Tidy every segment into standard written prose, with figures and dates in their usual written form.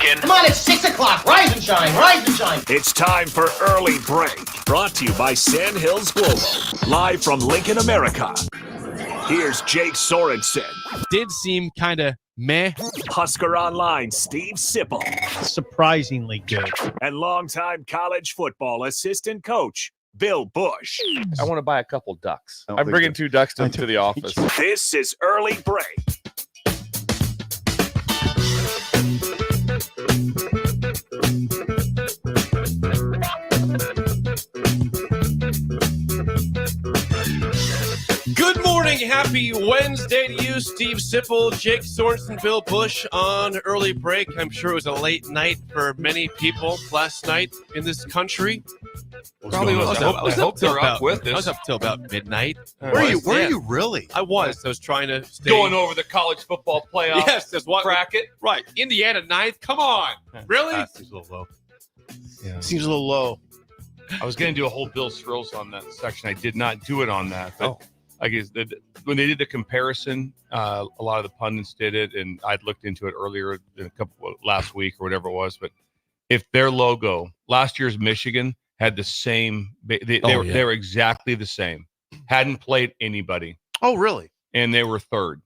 Lincoln. Come on, it's 6 o'clock. Rise and shine, rise and shine. It's time for Early Break. Brought to you by Sandhills Global. Live from Lincoln, America. Here's Jake Sorensen. Did seem kind of meh. Husker Online, Steve Sipple. Surprisingly good. And longtime college football assistant coach, Bill Busch. I want to buy a couple ducks. I'm bringing 2 ducks to the office. This is Early Break. Good morning. Happy Wednesday to you, Steve Sipple, Jake Sorensen, Bill Busch on Early Break. I'm sure it was a late night for many people last night in this country. Probably was. I hope they're up with this. I was up till about midnight. Were you really? I was trying to stay. Going over the college football playoff. Yes, that's what. Bracket. Right. Indiana 9th. Come on. Really? That seems a little low. Yeah. Seems a little low. I was going to do a whole Bill Strills on that section. I did not do it on that. But I guess when they did the comparison, a lot of the pundits did it, and I'd looked into it earlier in last week or whatever it was. But if their logo, last year's Michigan had the same, they were exactly the same. Hadn't played anybody. Oh, really? And they were third.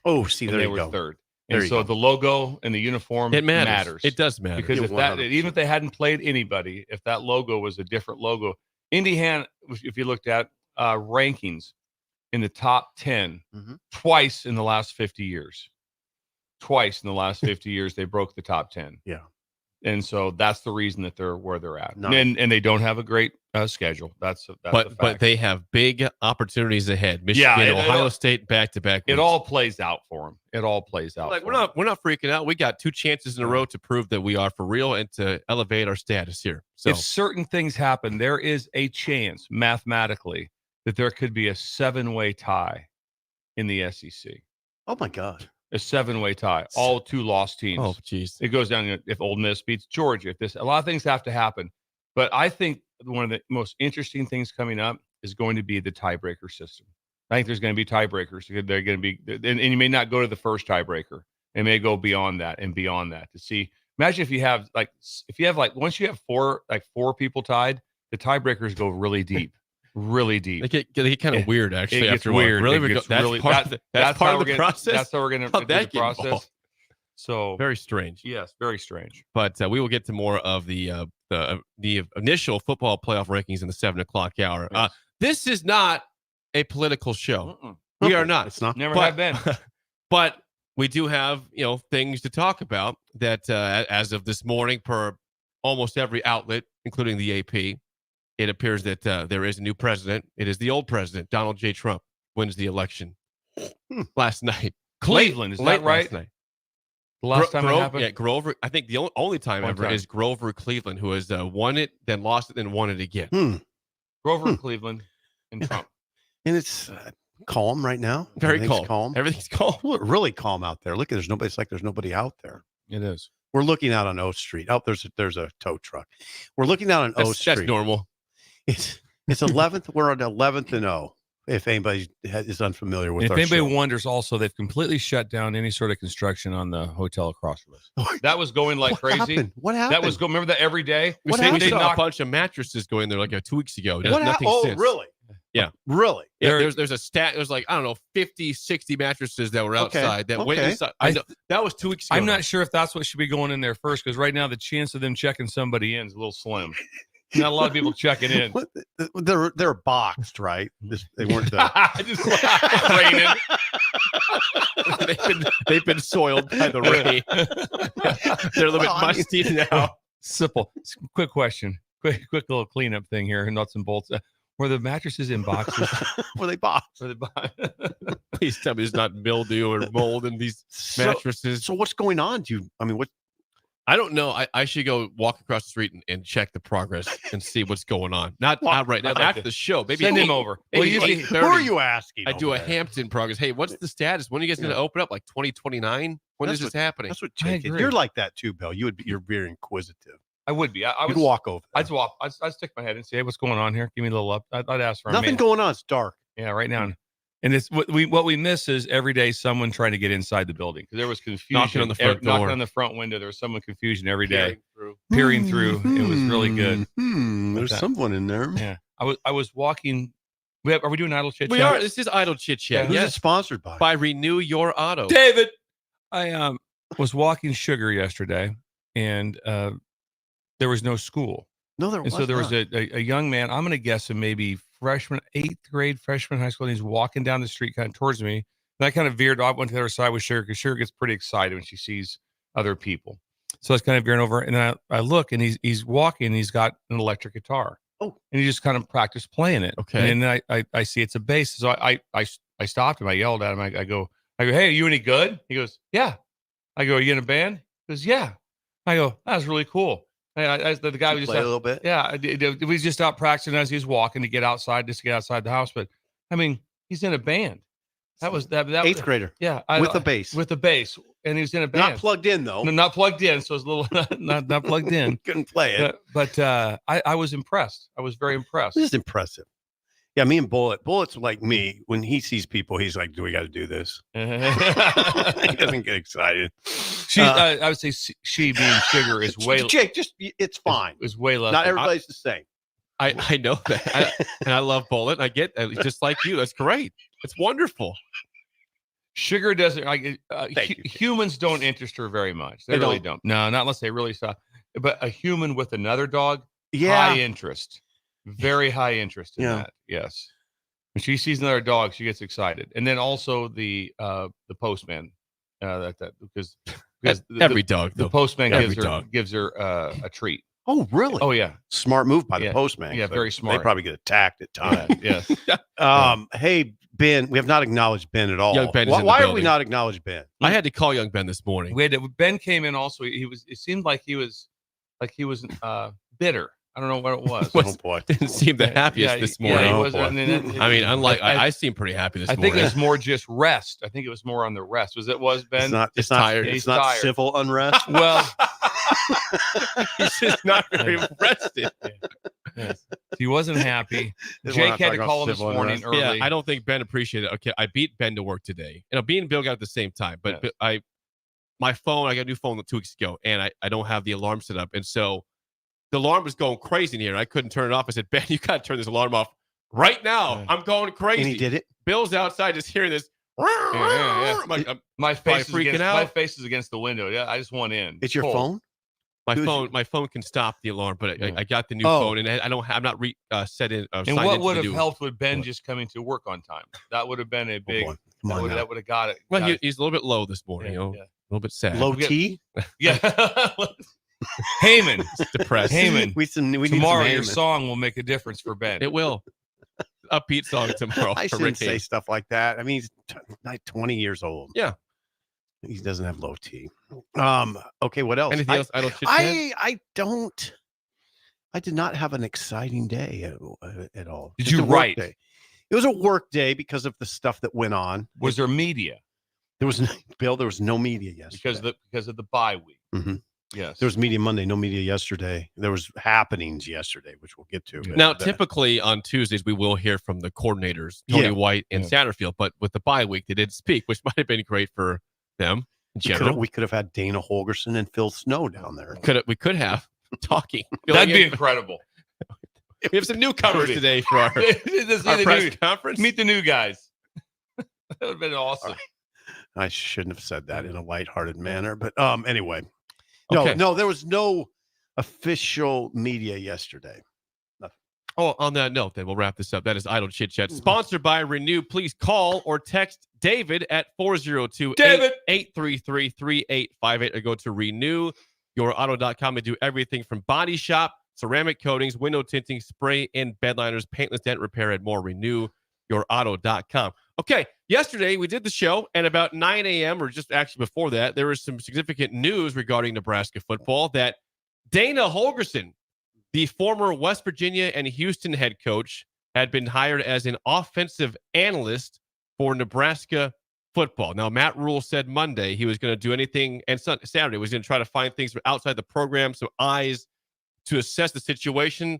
Oh, see, there they you were go. Third. There And you so go. the logo and the uniform It matters. It does matter. Because Yeah, even if they hadn't played anybody, if that logo was a different logo, Indiana, if you looked at rankings in the top 10 twice in the last 50 years. Twice in the last 50 years, they broke the top 10. Yeah. And so that's the reason that they're where they're at. Nice. And they don't have a great schedule. That's a fact. But they have big opportunities ahead. Michigan, Ohio State, back-to-back. It all plays out for them. It all plays out. Like we're not freaking out. We got 2 chances in a row to prove that we are for real and to elevate our status here. So if certain things happen, there is a chance mathematically that there could be a 7-way tie in the SEC. Oh, my God. A 7-way tie, all 2 lost teams. Oh, geez. It goes down if Ole Miss beats Georgia. A lot of things have to happen. But I think one of the most interesting things coming up is going to be the tiebreaker system. I think there's going to be tiebreakers. They're going to be, and you may not go to the first tiebreaker. It may go beyond that and beyond that to see. Imagine if you have once you have 4 people tied, the tiebreakers go really deep. Really deep. They get kind of weird, actually. It gets after weird. Really, that's part of the process. That's how we're going to do the process. Involved? So very strange. Yes, very strange. But we will get to more of the initial football playoff rankings in the 7 o'clock hour. Yes. This is not a political show. We are not. It's not. Never have been. But we do have things to talk about that as of this morning, per almost every outlet, including the AP. It appears that there is a new president. It is the old president, Donald J. Trump, wins the election last night. Cleveland, is that right? Last night. The last time it happened? Yeah, Grover. I think the only time ever is Grover Cleveland, who has won it, then lost it, then won it again. Grover Cleveland and Trump. And it's calm right now. Very calm. Everything's calm. Really calm out there. Look, there's nobody. It's like there's nobody out there. It is. We're looking out on O Street. Oh, there's a tow truck. We're looking out on O Street. That's normal. It's 11th. We're on 11th and O. If anybody is unfamiliar with, if our anybody show. wonders, also they've completely shut down any sort of construction on the hotel across from us. That was going like crazy. What happened? That was going. Remember that every day. We saw a bunch of mattresses going there like 2 weeks ago. Nothing since. Really? Yeah. Really? Yeah, there's a stat. There's 50, 60 mattresses that were outside that went inside. That was 2 weeks ago. I'm not sure if that's what should be going in there first, because right now the chance of them checking somebody in is a little slim. Not a lot of people checking in. They're boxed, right? They weren't just raining. they've been soiled by the rain. They're a little bit musty now. Simple. Quick question. Quick little cleanup thing here. Nuts and bolts. Were the mattresses in boxes? Were they boxed? Please tell me there's not mildew or mold in these mattresses. So what's going on? What? I don't know. I should go walk across the street and check the progress and see what's going on. Not right now. After the show, maybe send him over. Who are you asking? I do a Hampton progress. Hey, what's the status? When are you guys going to open up? Like 2029? When is this happening? That's what Jake is. You're like that too, Bill. You're very inquisitive. I would be. I would walk over. I'd stick my head and say, hey, what's going on here? Give me a little up. I'd ask for nothing going on. It's dark. Yeah, right now. And it's what we miss is every day someone trying to get inside the building because there was confusion. Knocking on the front door. Knocking on the front window. There was someone confusion every day. Peering through. It was really good. There's someone in there. Yeah. I was walking. Are we doing idle chit chat? We are. This is idle chit chat. Who's it sponsored by? By Renew Your Auto. David. I was walking Sugar yesterday, and there was no school. No, there was. And so there not. was a young man. I'm going to guess him maybe eighth grade freshman in high school. And he's walking down the street kind of towards me. And I kind of veered off, went to the other side with Sugar because Sugar gets pretty excited when she sees other people. So I was kind of veering over, and then I look, and he's walking. And he's got an electric guitar. Oh, and he just kind of practiced playing it. Okay. And then I see it's a bass. So I stopped him. I yelled at him. I go, hey, are you any good? He goes, yeah. I go, are you in a band? He goes, yeah. I go, that was really cool. The guy was just play a little bit. Yeah, we just stopped practicing as he was walking to get outside the house. But I mean, he's in a band. That was eighth grader. Yeah, with the bass. With the bass, and he was in a band. Not plugged in though. No, not plugged in. So it's a little not plugged in. Couldn't play it. But I was impressed. I was very impressed. This is impressive. Yeah, me and Bullet's like me. When he sees people, he's like, "Do we got to do this?" He doesn't get excited. I would say she being Sugar is way. Jake, it's fine. Is way less. Not everybody's the same. I know that. And I love Bullet. I get just like you. That's great. It's wonderful. Sugar doesn't. Humans don't interest her very much. They really don't. No, not unless they really saw. But a human with another dog, high interest. Very high interest in that. Yes. When she sees another dog, she gets excited. And then also the postman. Because every dog, the postman gives her a treat. Oh, really? Oh, yeah. Smart move by the postman. Yeah, very smart. They probably get attacked at times. Yes. Hey, Ben, we have not acknowledged Ben at all. Young Ben is in the why are we building. not acknowledged Ben? I had to call young Ben this morning. Ben came in also. It seemed like he was bitter. I don't know what it was. Oh boy, didn't seem the happiest this morning. Yeah, he was, I mean, unlike I seem pretty happy this morning. I think it was more just rest. I think it was more on the rest. Was Ben? It's tired. It's not tired. Civil unrest. Well, he's just not very rested. Yes. He wasn't happy. Jake had to call him this morning early. Yeah, I don't think Ben appreciated it. Okay, I beat Ben to work today. Me and Bill got at the same time, but my phone, I got a new phone 2 weeks ago, and I don't have the alarm set up, and so the alarm was going crazy in here. I couldn't turn it off. I said, Ben, you got to turn this alarm off right now. I'm going crazy. And he did it. Bill's outside just hearing this. Yeah. My face is against the window. Yeah, I just want in. It's your phone? My phone can stop the alarm, but I got the new phone, and I'm not set in. And what would have helped with Ben just coming to work on time? That would have been a big. That would have got it. Well, he's a little bit low this morning. A little bit sad. Low T. Yeah. Heyman, depressed. Heyman, we tomorrow your song will make a difference for Ben. It will. Upbeat song tomorrow. I shouldn't say stuff like that. I mean, he's like 20 years old. Yeah, he doesn't have low T. Okay, what else? Anything else? I don't. I did not have an exciting day at all. Did you write? It was a work day because of the stuff that went on. Was there media? There was Bill. There was no media yesterday because of the bye week. Mm-hmm. Yes. There was media Monday, no media yesterday. There was happenings yesterday, which we'll get to. Now, typically on Tuesdays, we will hear from the coordinators, Tony White and Satterfield. But with the bye week, they did speak, which might have been great for them in general. We could have had Dana Holgorsen and Phil Snow down there. We could have talking. That'd be incredible. We have some newcomers today for our press conference. Meet the new guys. That would have been awesome. I shouldn't have said that in a lighthearted manner. But anyway. Okay. No, there was no official media yesterday. Nothing. Oh, on that note, then we'll wrap this up. That is Idle Chit Chat, sponsored by Renew. Please call or text David at 402-833-3858 or go to renewyourauto.com and do everything from body shop, ceramic coatings, window tinting, spray and bed liners, paintless dent repair, and more. Renewyourauto.com. Okay, yesterday we did the show, and about 9 a.m., or just actually before that, there was some significant news regarding Nebraska football that Dana Holgorsen, the former West Virginia and Houston head coach, had been hired as an offensive analyst for Nebraska football. Now, Matt Rule said Monday he was going to do anything, and Saturday was going to try to find things from outside the program, some eyes to assess the situation.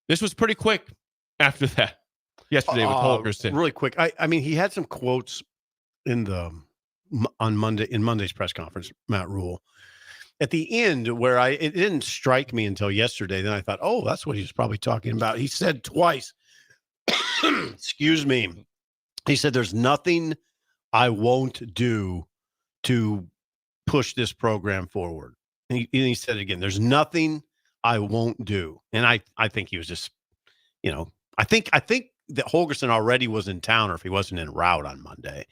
This was pretty quick after that. yesterday with Holgorsen. Really quick. I mean, he had some quotes in Monday's press conference, Matt Rule. At the end, where it didn't strike me until yesterday. Then I thought, oh, that's what he was probably talking about. He said twice, excuse me. He said, there's nothing I won't do to push this program forward. And he said it again, there's nothing I won't do. And I think he was just, I think that Holgorsen already was in town, or if he wasn't en route on Monday.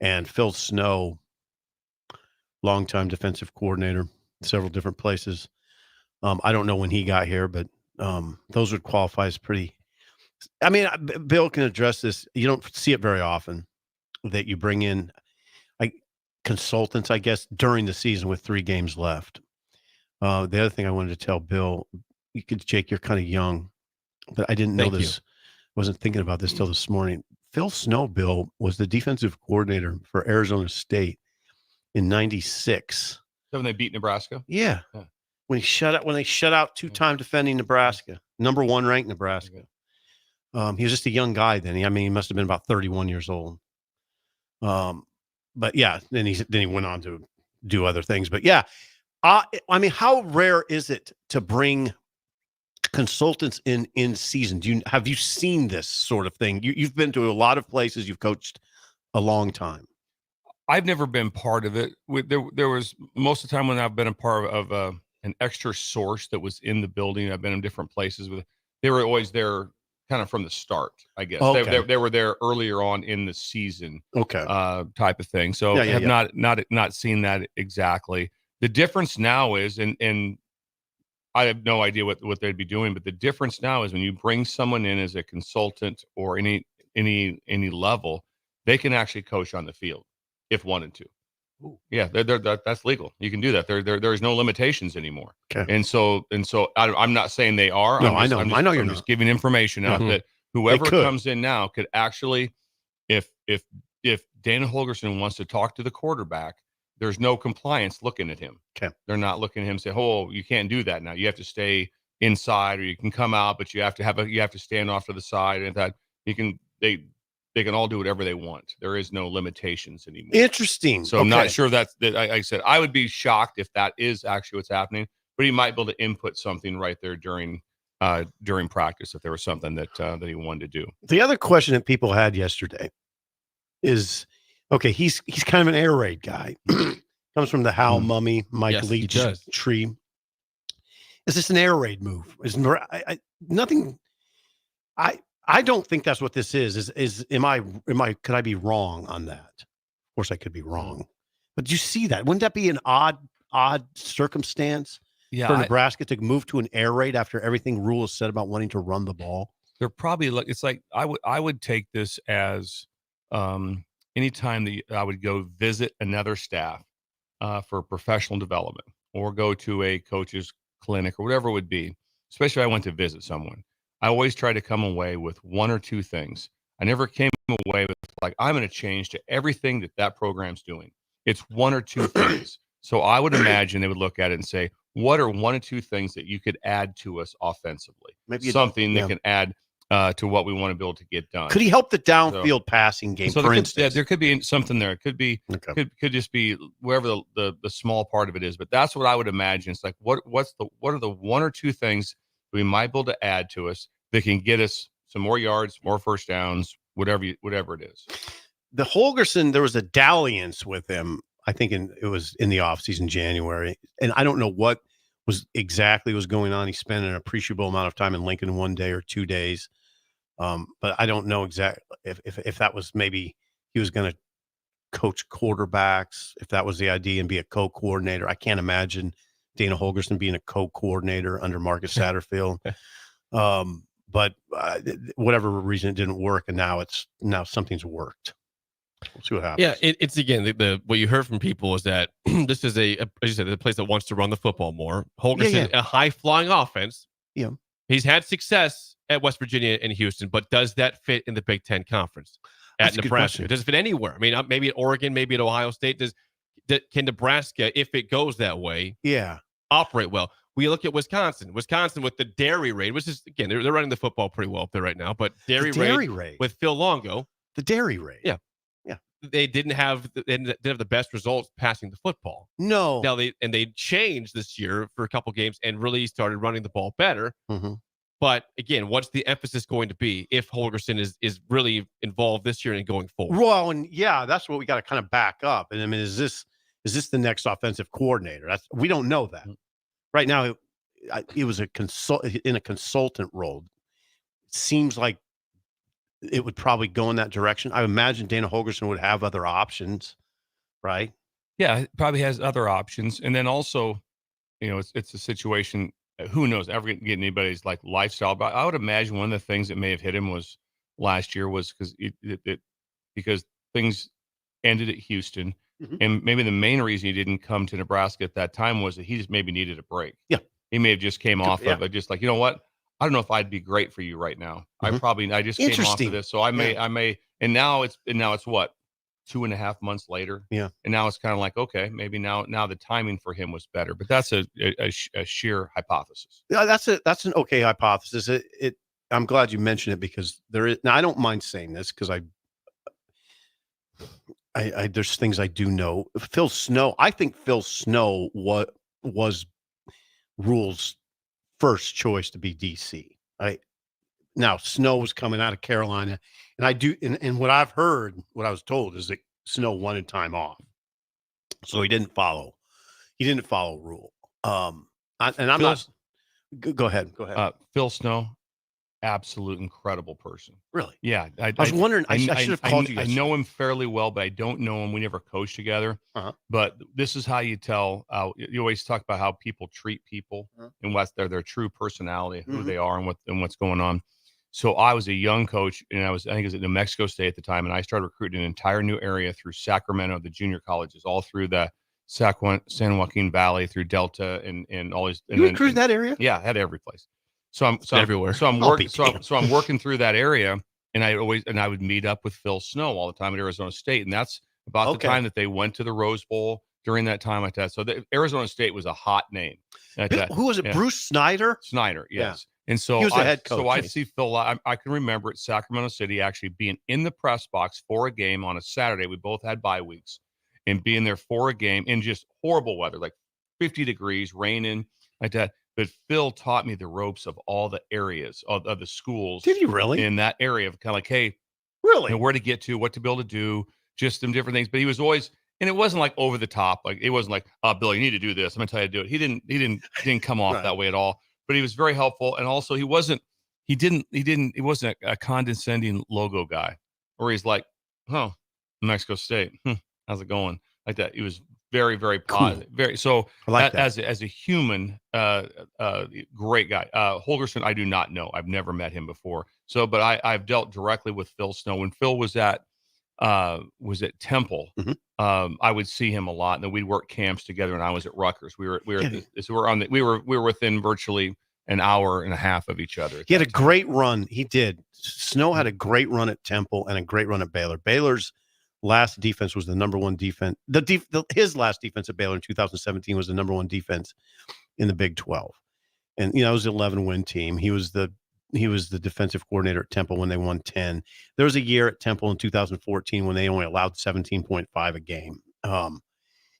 And Phil Snow, longtime defensive coordinator, several different places. I don't know when he got here, but those would qualify as pretty. I mean, Bill can address this. You don't see it very often that you bring in consultants, I guess, during the season with 3 games left. The other thing I wanted to tell Bill, Jake, you're kind of young, but I didn't know this. Wasn't thinking about this till this morning. Phil Snow, Bill, was the defensive coordinator for Arizona State in '96. When they beat Nebraska? Yeah. When they shut out 2-time defending Nebraska, number 1 ranked Nebraska. He was just a young guy then. He must have been about 31 years old. But yeah, then he went on to do other things. But yeah, I mean, how rare is it to bring consultants in season? Have you seen this sort of thing? You've been to a lot of places. You've coached a long time. I've never been part of it. There was most of the time when I've been a part of an extra source that was in the building. I've been in different places they were always there kind of from the start, I guess. Okay. They were there earlier on in the season. Okay. Type of thing. So I have not seen that exactly. The difference now is, and I have no idea what they'd be doing, but the difference now is when you bring someone in as a consultant or any level, they can actually coach on the field if wanted to. Ooh. Yeah, that's legal. You can do that. There's no limitations anymore. Okay. And so I'm not saying they are. No, I know. I'm just giving information out that whoever comes in now could actually, if Dana Holgorsen wants to talk to the quarterback, there's no compliance looking at him. Okay. They're not looking at him and say, oh, you can't do that now. You have to stay inside, or you can come out, but you have to stand off to the side, and that they can all do whatever they want. There is no limitations anymore. Interesting. So I'm not sure that I said, I would be shocked if that is actually what's happening, but he might be able to input something right there during practice if there was something that he wanted to do. The other question that people had yesterday is, okay, he's kind of an air raid guy. Comes from the Hal Mummy, Mike Leach tree. Is this an air raid move? I don't think that's what this is. Could I be wrong on that? Of course I could be wrong. But you see that? Wouldn't that be an odd circumstance for Nebraska to move to an air raid after everything Rule has said about wanting to run the ball? They're probably I would take this as anytime that I would go visit another staff for professional development, or go to a coach's clinic or whatever it would be, especially if I went to visit someone. I always try to come away with 1 or 2 things. I never came away with I'm going to change to everything that program's doing. It's 1 or 2 things. So I would imagine they would look at it and say, what are 1 or 2 things that you could add to us offensively? Maybe something that can add to what we want to be able to get done. Could he help the downfield passing game, for instance? There could be something there. It could be, could just be wherever the small part of it is. But that's what I would imagine. It's what are the 1 or 2 things we might be able to add to us that can get us some more yards, more first downs, whatever it is. The Holgorsen, there was a dalliance with him. I think it was in the offseason, January. And I don't know what was going on. He spent an appreciable amount of time in Lincoln 1 day or 2 days. But I don't know exactly if that was, maybe he was going to coach quarterbacks, if that was the idea, and be a co-coordinator. I can't imagine Dana Holgorsen being a co-coordinator under Marcus Satterfield. But whatever reason, it didn't work, and now something's worked. We'll see what happens. Yeah, it's again the what you heard from people is that this is as you said, a place that wants to run the football more. Holgorsen, a high flying offense. Yeah, he's had success at West Virginia and Houston, but does that fit in the Big Ten Conference at Nebraska? Does it fit anywhere? I mean, maybe at Oregon, maybe at Ohio State. Can Nebraska, if it goes that way, operate well? We look at Wisconsin with the dairy raid, which is, again, they're running the football pretty well up there right now, but dairy raid with Phil Longo. The dairy raid. Yeah. They didn't have the best results passing the football. No. Now they changed this year for a couple games and really started running the ball better. Mm-hmm. But again, what's the emphasis going to be if Holgorsen is really involved this year and going forward? Well, and yeah, that's what we got to kind of back up. And I mean, is this the next offensive coordinator? We don't know that right now. It was in a consultant role. It seems like it would probably go in that direction. I imagine Dana Holgorsen would have other options, right? Yeah, it probably has other options. And then also, it's a situation, who knows, ever getting anybody's like lifestyle. But I would imagine one of the things that may have hit him was last year was because things ended at Houston. Mm-hmm. And maybe the main reason he didn't come to Nebraska at that time was that he just maybe needed a break. Yeah. He may have just came off of it, just like, you know what? I don't know if I'd be great for you right now. Mm-hmm. I just came off of this. So I may, and now it's what, 2.5 months later. Yeah. And now it's kind of like, okay, maybe now the timing for him was better, but that's a sheer hypothesis. Yeah, that's an okay hypothesis. I'm glad you mentioned it because now I don't mind saying this because I there's things I do know. Phil Snow, I think Phil Snow was Rule's first choice to be DC. Now Snow was coming out of Carolina, and I do, and what I've heard, what I was told is that Snow wanted time off, so he didn't follow Rule. Go ahead. Phil Snow, absolute incredible person. Really? Yeah. I was wondering. I should have called you. I know him fairly well, but I don't know him. We never coached together. Uh-huh. But this is how you tell. You always talk about how people treat people and what's their true personality, who they are, and what's going on. So I was a young coach, and I think it was at New Mexico State at the time, and I started recruiting an entire new area through Sacramento, the junior colleges, all through the San Joaquin Valley, through Delta, and all these. You recruited that area? Yeah, I had every place. So I'm everywhere. So I'm working. So I'm working through that area, and I would meet up with Phil Snow all the time at Arizona State, and that's about the time that they went to the Rose Bowl. During that time, like that. So Arizona State was a hot name. Who was it? Yeah. Bruce Snyder. Snyder, yes. Yeah. And so he was the head coach. So I see Phil. I can remember at Sacramento City actually being in the press box for a game on a Saturday. We both had bye weeks, and being there for a game in just horrible weather, like 50 degrees, raining, like that. But Phil taught me the ropes of all the areas of the schools. Did you really? In that area of kind of like, hey, really, where to get to, what to be able to do, just some different things. But he was always, and it wasn't like over the top. Like it wasn't like, Bill, you need to do this. I'm gonna tell you to do it. He didn't come off that way at all. But he was very helpful, and also he wasn't a condescending logo guy, where he's like, oh, New Mexico State, how's it going? Like that. He was very, very positive. Cool. Very so. I like that. As a human, great guy. Holgorsen, I do not know. I've never met him before. So, but I've dealt directly with Phil Snow. When Phil was at Temple, I would see him a lot, and then we'd work camps together. And I was at Rutgers. We were within virtually an hour and a half of each other. He had a great run. He did. Snow had a great run at Temple and a great run at Baylor. Baylor's last defense was the number one defense. His last defense at Baylor in 2017 was the number one defense in the Big 12, and it was an 11-win team. He was the defensive coordinator at Temple when they won 10. There was a year at Temple in 2014 when they only allowed 17.5 a game.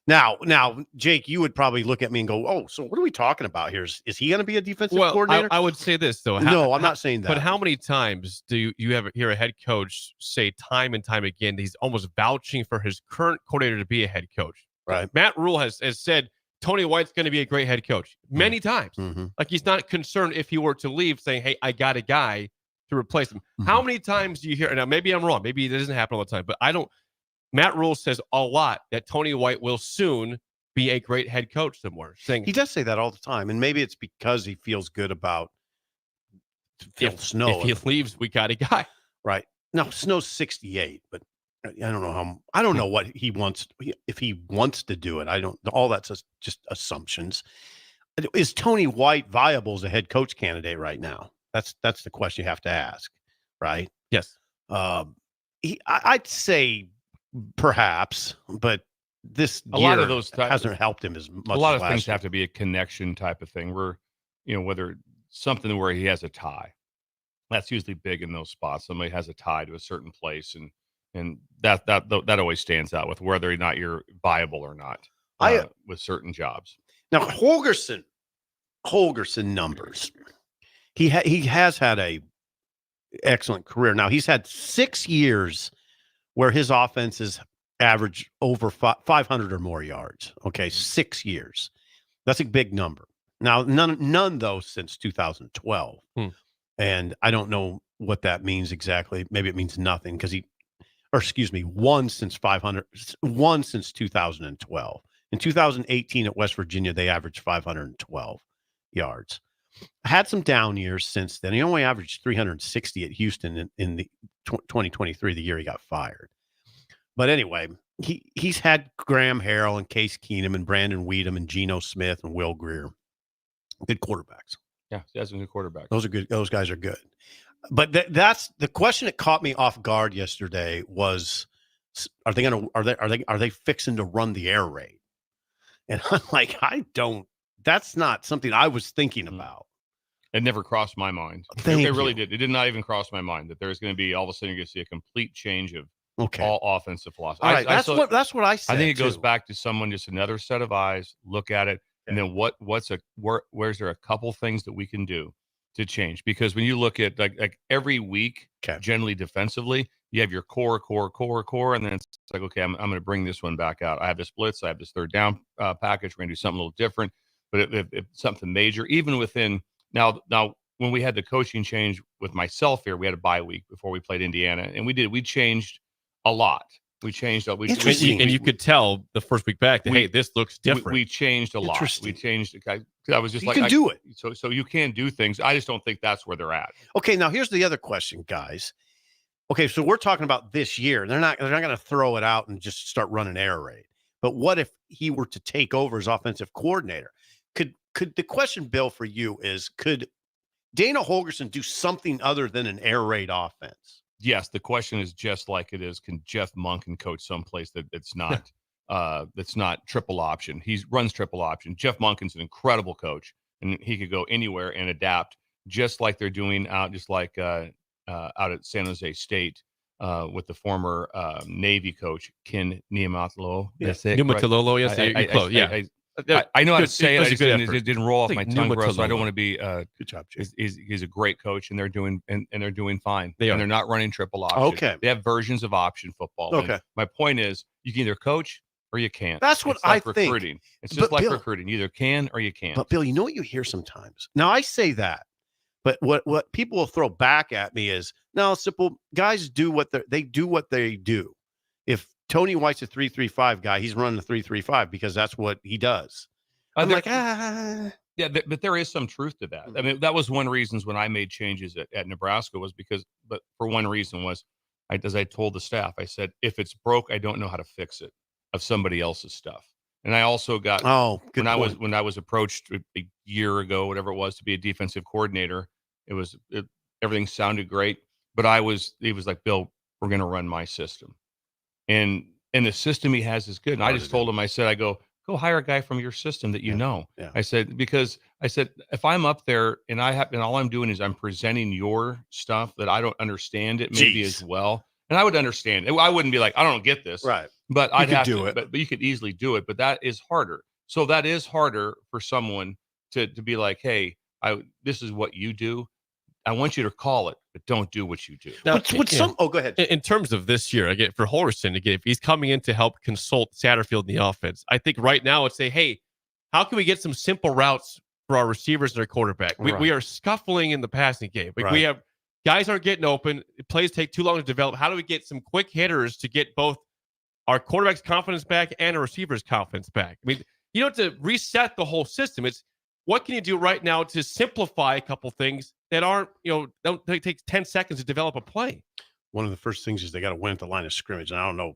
Now, Jake, you would probably look at me and go, "Oh, so what are we talking about here? Is he going to be a defensive coordinator?" I would say this though. No, I'm not saying that. But how many times do you ever hear a head coach say time and time again that he's almost vouching for his current coordinator to be a head coach? Right. Matt Rule has said Tony White's going to be a great head coach many times. Mm-hmm. Like he's not concerned if he were to leave, saying, "Hey, I got a guy to replace him." Mm-hmm. How many times do you hear? Now, maybe I'm wrong. Maybe it doesn't happen all the time, but I don't. Matt Rule says a lot that Tony White will soon be a great head coach somewhere. Saying he does say that all the time, and maybe it's because he feels good about Phil Snow. If he leaves, we got a guy. Right. Now, Snow's 68, but I don't know what he wants. If he wants to do it, I don't. All that's just assumptions. Is Tony White viable as a head coach candidate right now? That's the question you have to ask, right? Yes. I'd say perhaps, but this A year lot of those hasn't helped him as much. A lot as of things last year. have to be a connection type of thing where, whether something where he has a tie, that's usually big in those spots. Somebody has a tie to a certain place, and that always stands out with whether or not you're viable or not with certain jobs. Now Holgorsen numbers. He has had a excellent career. Now he's had 6 years where his offenses average over 500 or more yards. Okay, 6 years. That's a big number. Now none though since 2012. And I don't know what that means exactly. Maybe it means nothing because one since 2012. In 2018 at West Virginia, they averaged 512 yards. Had some down years since then. He only averaged 360 at Houston in the 2023, the year he got fired. But anyway, he's had Graham Harrell and Case Keenum and Brandon Weedham and Geno Smith and Will Grier. Good quarterbacks. Yeah, he has a good quarterback. Those are good. Those guys are good. But that's the question that caught me off guard yesterday was, are they fixing to run the air raid? And I'm like, that's not something I was thinking about. It never crossed my mind. It really did. It did not even cross my mind that there's going to be all of a sudden you're going to see a complete change of all offensive philosophy. All right, that's what I said. I think it goes back to someone, just another set of eyes, look at it, and then where's there a couple things that we can do to change? Because when you look at like every week, generally defensively, you have your core, and then it's like, okay, I'm going to bring this one back out. I have this blitz, I have this third down package. We're going to do something a little different. But if something major, even within now when we had the coaching change with myself here, we had a bye week before we played Indiana, and we changed a lot. We changed. And you could tell the first week back that, hey, this looks different. We changed a lot. We changed. I was just you can do it. So you can do things. I just don't think that's where they're at. Okay, now here's the other question, guys. Okay, so we're talking about this year. They're not going to throw it out and just start running air raid. But what if he were to take over as offensive coordinator? Could the question, Bill, for you is, could Dana Holgorsen do something other than an air raid offense? Yes, the question is just like it is, can Jeff Monken coach someplace that's not triple option? He runs triple option. Jeff Monken's an incredible coach, and he could go anywhere and adapt, just like they're doing out at San Jose State with the former Navy coach, Ken Niumatalolo. Yes, Niumatalolo, yes. I know how to say it. It didn't roll off my tongue, bro. So I don't want to be. Good job, Jay. He's a great coach, and they're doing fine. They're not running triple option. Okay, they have versions of option football. Okay, and my point is, you can either coach or you can't. That's what I think. Recruiting. It's just like recruiting. You either can or you can't. But Bill, you know what you hear sometimes. Now I say that, but what people will throw back at me is, no, Sipple, guys do what they do. If Tony White's a 3-3-5 guy, he's running a 3-3-5 because that's what he does. I'm like, Yeah, but there is some truth to that. I mean, that was one reason when I made changes at Nebraska but for one reason was, as I told the staff, I said, if it's broke, I don't know how to fix it of somebody else's stuff. And I also got, when I was approached a year ago, whatever it was, to be a defensive coordinator, everything sounded great, but he was like, Bill, we're going to run my system. And the system he has is good. And I just told him, I said, go hire a guy from your system that you know. Yeah. I said, if I'm up there and all I'm doing is I'm presenting your stuff that I don't understand it maybe as well. And I would understand it. I wouldn't be like, I don't get this. Right. But I'd have to, but you could easily do it. But that is harder. So that is harder for someone to be like, hey, this is what you do. I want you to call it, but don't do what you do. Now, go ahead. In terms of this year, again, for Holgorsen, if he's coming in to help consult Satterfield in the offense, I think right now it's say, hey, how can we get some simple routes for our receivers and our quarterback? We are scuffling in the passing game. We have guys aren't getting open. Plays take too long to develop. How do we get some quick hitters to get both our quarterback's confidence back and our receiver's confidence back? I mean, you don't have to reset the whole system. It's what can you do right now to simplify a couple things that aren't, don't take 10 seconds to develop a play. One of the first things is they got to win at the line of scrimmage. And I don't know.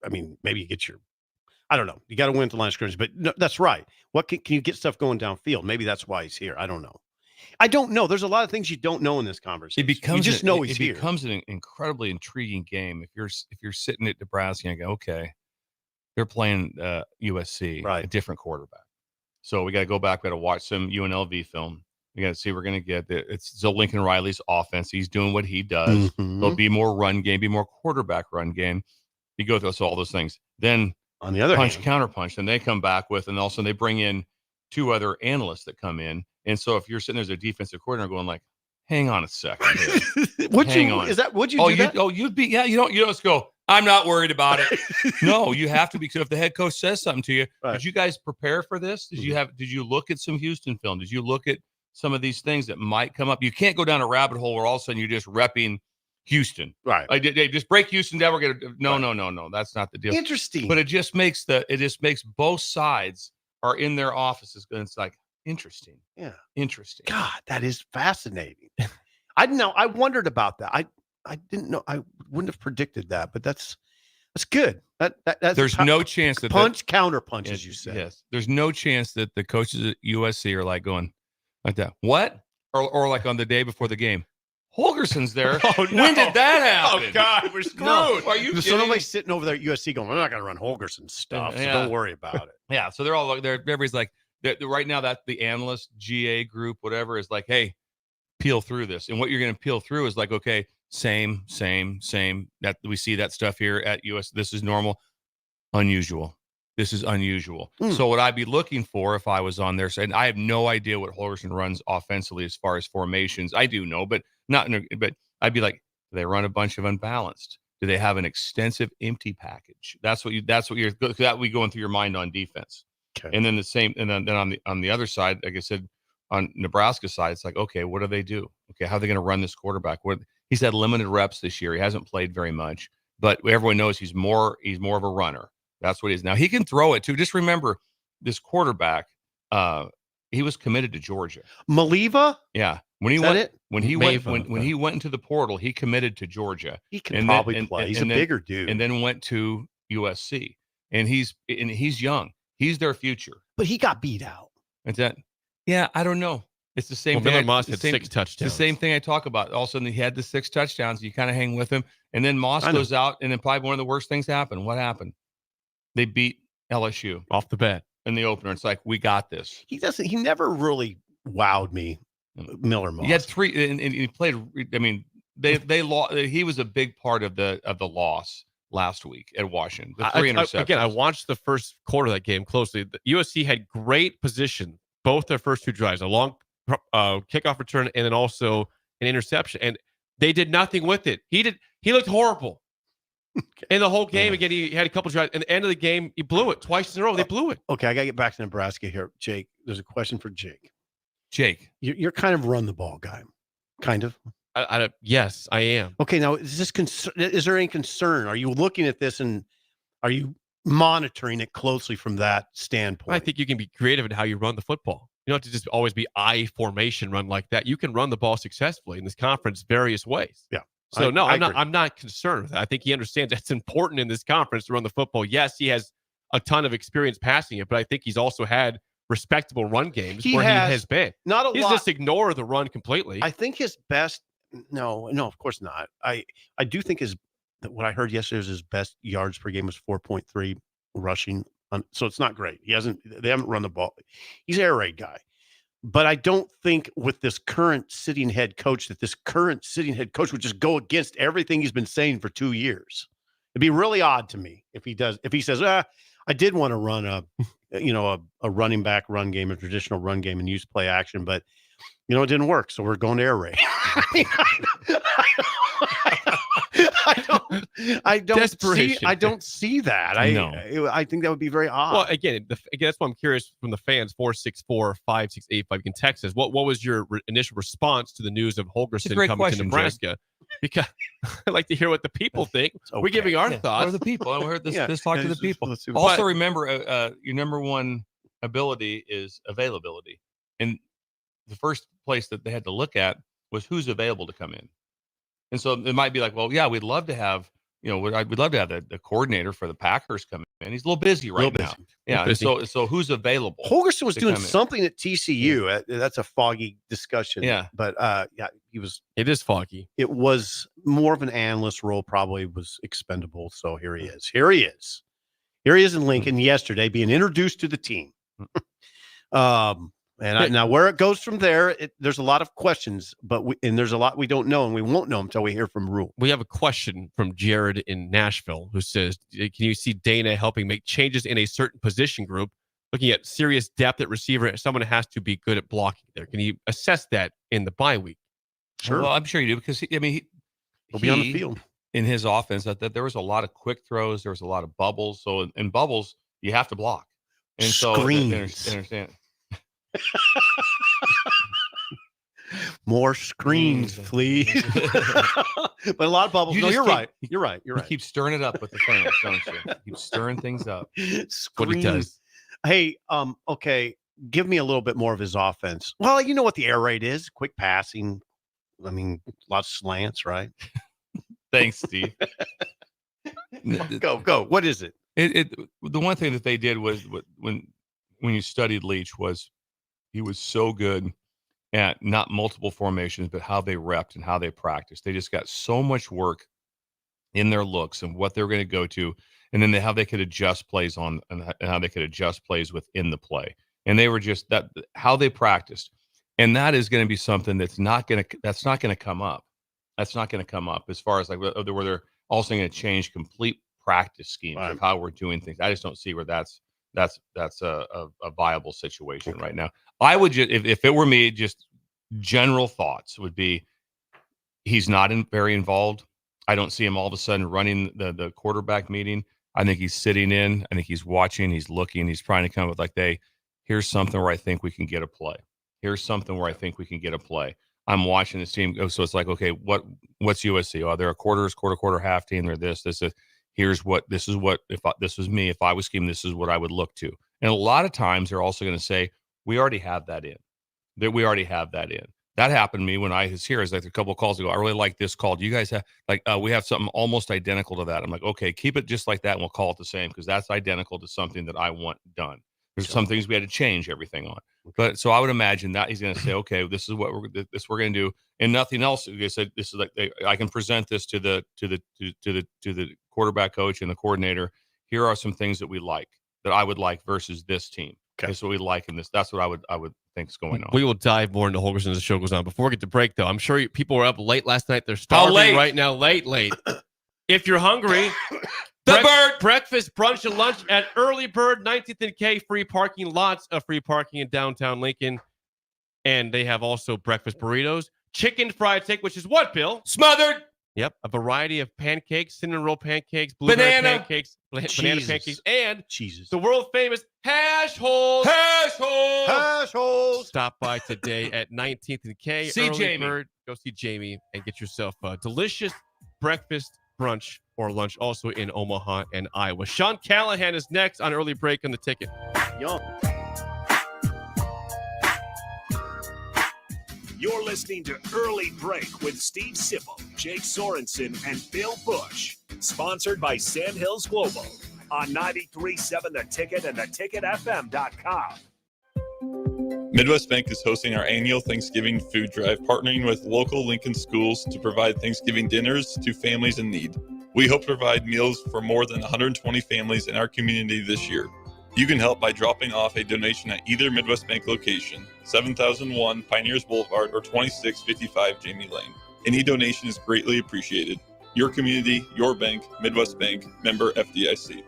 I mean, maybe you get I don't know. You got to win at the line of scrimmage, but no, that's right. What can you get stuff going downfield? Maybe that's why he's here. I don't know. There's a lot of things you don't know in this conversation. It becomes an incredibly intriguing game. If you're sitting at Nebraska and you go, okay, They're playing USC, Right. a different quarterback. So we got to go back. We got to watch some UNLV film. We got to see what we're going to get. It's still Lincoln Riley's offense. He's doing what he does. Mhm. There'll be more run game, be more quarterback run game. You go through all those things. Then On the other punch, hand, counter punch. And they come back with, and also they bring in 2 other analysts that come in. And so if you're sitting there as a defensive coordinator going like, hang on a second. Hang on. would you do that? You'd be, yeah, you don't just go, I'm not worried about it. No, you have to be. So if the head coach says something to you, Right. did you guys prepare for this? Did you look at some Houston film? Did you look at some of these things that might come up? You can't go down a rabbit hole where all of a sudden you're just repping Houston. Right. They just break Houston down. We're going to, no. That's not the deal. Interesting. But it just makes both sides are in their offices. And it's like, interesting. Yeah. Interesting. God, that is fascinating. I didn't know. I wondered about that. I didn't know. I wouldn't have predicted that, but that's good. That's There's no chance that counter punch, as you said. Yes. There's no chance that the coaches at USC are like going like that. What? Or like on the day before the game. Holgorsen's there. Oh, no. When did that happen? Oh God, we're screwed. No. Are you So kidding? nobody's sitting over there at USC going, "We're not going to run Holgorsen stuff, so Yeah. don't worry about it." Yeah. So they're all like, everybody's like, right now that the analyst GA group, whatever, is like, hey, peel through this. And what you're going to peel through is like, okay, same. That we see that stuff here at US. This is normal. Unusual. This is unusual. So what I'd be looking for if I was on their side, and I have no idea what Holgorsen runs offensively as far as formations. I do know, but but I'd be like, do they run a bunch of unbalanced? Do they have an extensive empty package? That's what that we going through your mind on defense. Okay. And then the same, and then on the other side, like I said, on Nebraska side, it's like, okay, what do they do? Okay, how are they going to run this quarterback? He's had limited reps this year. He hasn't played very much, but everyone knows he's more of a runner. That's what he is. Now he can throw it too. Just remember this quarterback, he was committed to Georgia. Maliva? Yeah. When he went into the portal, he committed to Georgia. He can probably play. He's a bigger dude. And then went to USC. And he's young. He's their future. But he got beat out. Is that? Yeah, I don't know. It's the same thing. Miller Moss had 6 touchdowns. The same thing I talk about. All of a sudden, he had the 6 touchdowns. You kind of hang with him. And then Moss goes out, and then probably one of the worst things happened. What happened? They beat LSU off the bat in the opener. It's like, we got this. He never really wowed me, Miller Moss. He had 3, and he played. I mean, they lost. He was a big part of the loss last week at Washington. The 3 interceptions. Again, I watched the first quarter of that game closely. The USC had great position, both their first 2 drives, a long kickoff return and then also an interception, and they did nothing with it. He looked horrible. In the whole game, again, he had a couple drives. At the end of the game, he blew it twice in a row. They blew it. Okay, I got to get back to Nebraska here. Jake, there's a question for Jake. Jake, you're kind of run the ball guy, kind of. Yes, I am. Okay, now is there any concern? Are you looking at this and are you monitoring it closely from that standpoint? I think you can be creative in how you run the football. You don't have to just always be I formation run like that. You can run the ball successfully in this conference various ways. Yeah. So I'm not concerned with that. I think he understands that's important in this conference to run the football. Yes, he has a ton of experience passing it, but I think he's also had respectable run games he has been. Not a lot. He's just ignore the run completely. I think his best. No, of course not. I do think what I heard yesterday was his best yards per game was 4.3 rushing. So it's not great. They haven't run the ball. He's an air raid guy. But I don't think with this current sitting head coach that this current sitting head coach would just go against everything he's been saying for 2 years. It'd be really odd to me if he says, I did want to run a running back run game, a traditional run game and use play action, but it didn't work. So we're going to air raid. I don't see that. I think that would be very odd. Well, again, that's why I'm curious from the fans. 464-5685. You can text us. What was your initial response to the news of Holgorsen coming to Nebraska? Jake. Because I like to hear what the people think. Okay. We're giving our thoughts. What are the people? I heard this. Let's talk to the people. Also, remember, your number one ability is availability, and the first place that they had to look at was who's available to come in. And so it might be like, well, yeah, we'd love to have, we'd love to have the coordinator for the Packers come in. He's a little busy now. Yeah. So who's available? Holgorsen was doing something at TCU. Yeah. That's a foggy discussion. Yeah. But it is foggy. It was more of an analyst role, probably was expendable. So here he is. Here he is in Lincoln yesterday being introduced to the team. Now where it goes from there, there's a lot of questions, and there's a lot we don't know, and we won't know until we hear from Rule. We have a question from Jared in Nashville who says, can you see Dana helping make changes in a certain position group, looking at serious depth at receiver? Someone has to be good at blocking there. Can you assess that in the bye week? Sure. Well, I'm sure you do, because he'll be on the field. In his offense, that there was a lot of quick throws. There was a lot of bubbles. So in bubbles, you have to block. And Screens. So understand. More screens, please. But a lot of bubbles. You're right. You're right. You keep stirring it up with the fans, don't you? Keep stirring things up. What he does. Hey, okay. Give me a little bit more of his offense. Well, you know what the air raid is. Quick passing. I mean, a lot of slants, right? Thanks, Steve. Go. What is it? The one thing that they did was when you studied Leach was he was so good at not multiple formations, but how they repped and how they practiced. They just got so much work in their looks and what they're going to go to, and then how they could adjust plays on and how they could adjust plays within the play. And they were just how they practiced. And that is going to be something that's not going to come up. That's not going to come up as far as like where they're also going to change complete practice schemes of how we're doing things. I just don't see where that's a viable situation right now. I would just, if it were me, just general thoughts would be he's not very involved. I don't see him all of a sudden running the quarterback meeting. I think he's sitting in. I think he's watching. He's looking. He's trying to come up with here's something where I think we can get a play. Here's something where I think we can get a play. I'm watching this team go. So it's like, okay, what's USC? Oh, they're a quarter, half team. They're this. This is if this was me, if I was scheming, this is what I would look to. And a lot of times they're also going to say, we already have that in. That happened to me when I was here. It's like a couple of calls ago. I really like this call. Do you guys have we have something almost identical to that? I'm like, okay, keep it just like that, and we'll call it the same because that's identical to something that I want done. There's some things we had to change everything on. But so I would imagine that he's going to say, okay, this is what we're going to do, and nothing else. They said this is I can present this to the quarterback coach and the coordinator. Here are some things that we like that I would like versus this team. Okay. This is what we like in this. That's what I would think is going on. We will dive more into Holgorsen as the show goes on. Before we get to break, though, I'm sure people were up late last night. They're starving right now. Late. If you're hungry. Breakfast, brunch, and lunch at Early Bird, 19th and K. Free parking, lots of free parking in downtown Lincoln. And they have also breakfast burritos, chicken fried steak, which is what, Bill? Smothered. Yep. A variety of pancakes, cinnamon roll pancakes, blueberry pancakes, banana pancakes, and the world famous hash holes. Hash holes. Stop by today at 19th and K. See Early Jamie. Bird. Go see Jamie and get yourself a delicious breakfast, brunch, or lunch, also in Omaha and Iowa. Sean Callahan is next on Early Break on the Ticket. Yum. You're listening to Early Break with Steve Sipple, Jake Sorensen, and Bill Busch. Sponsored by Sandhills Global on 93.7 The Ticket and theticketfm.com. Midwest Bank is hosting our annual Thanksgiving food drive, partnering with local Lincoln schools to provide Thanksgiving dinners to families in need. We hope to provide meals for more than 120 families in our community this year. You can help by dropping off a donation at either Midwest Bank location, 7001 Pioneers Boulevard or 2655 Jamie Lane. Any donation is greatly appreciated. Your community, your bank, Midwest Bank, member FDIC.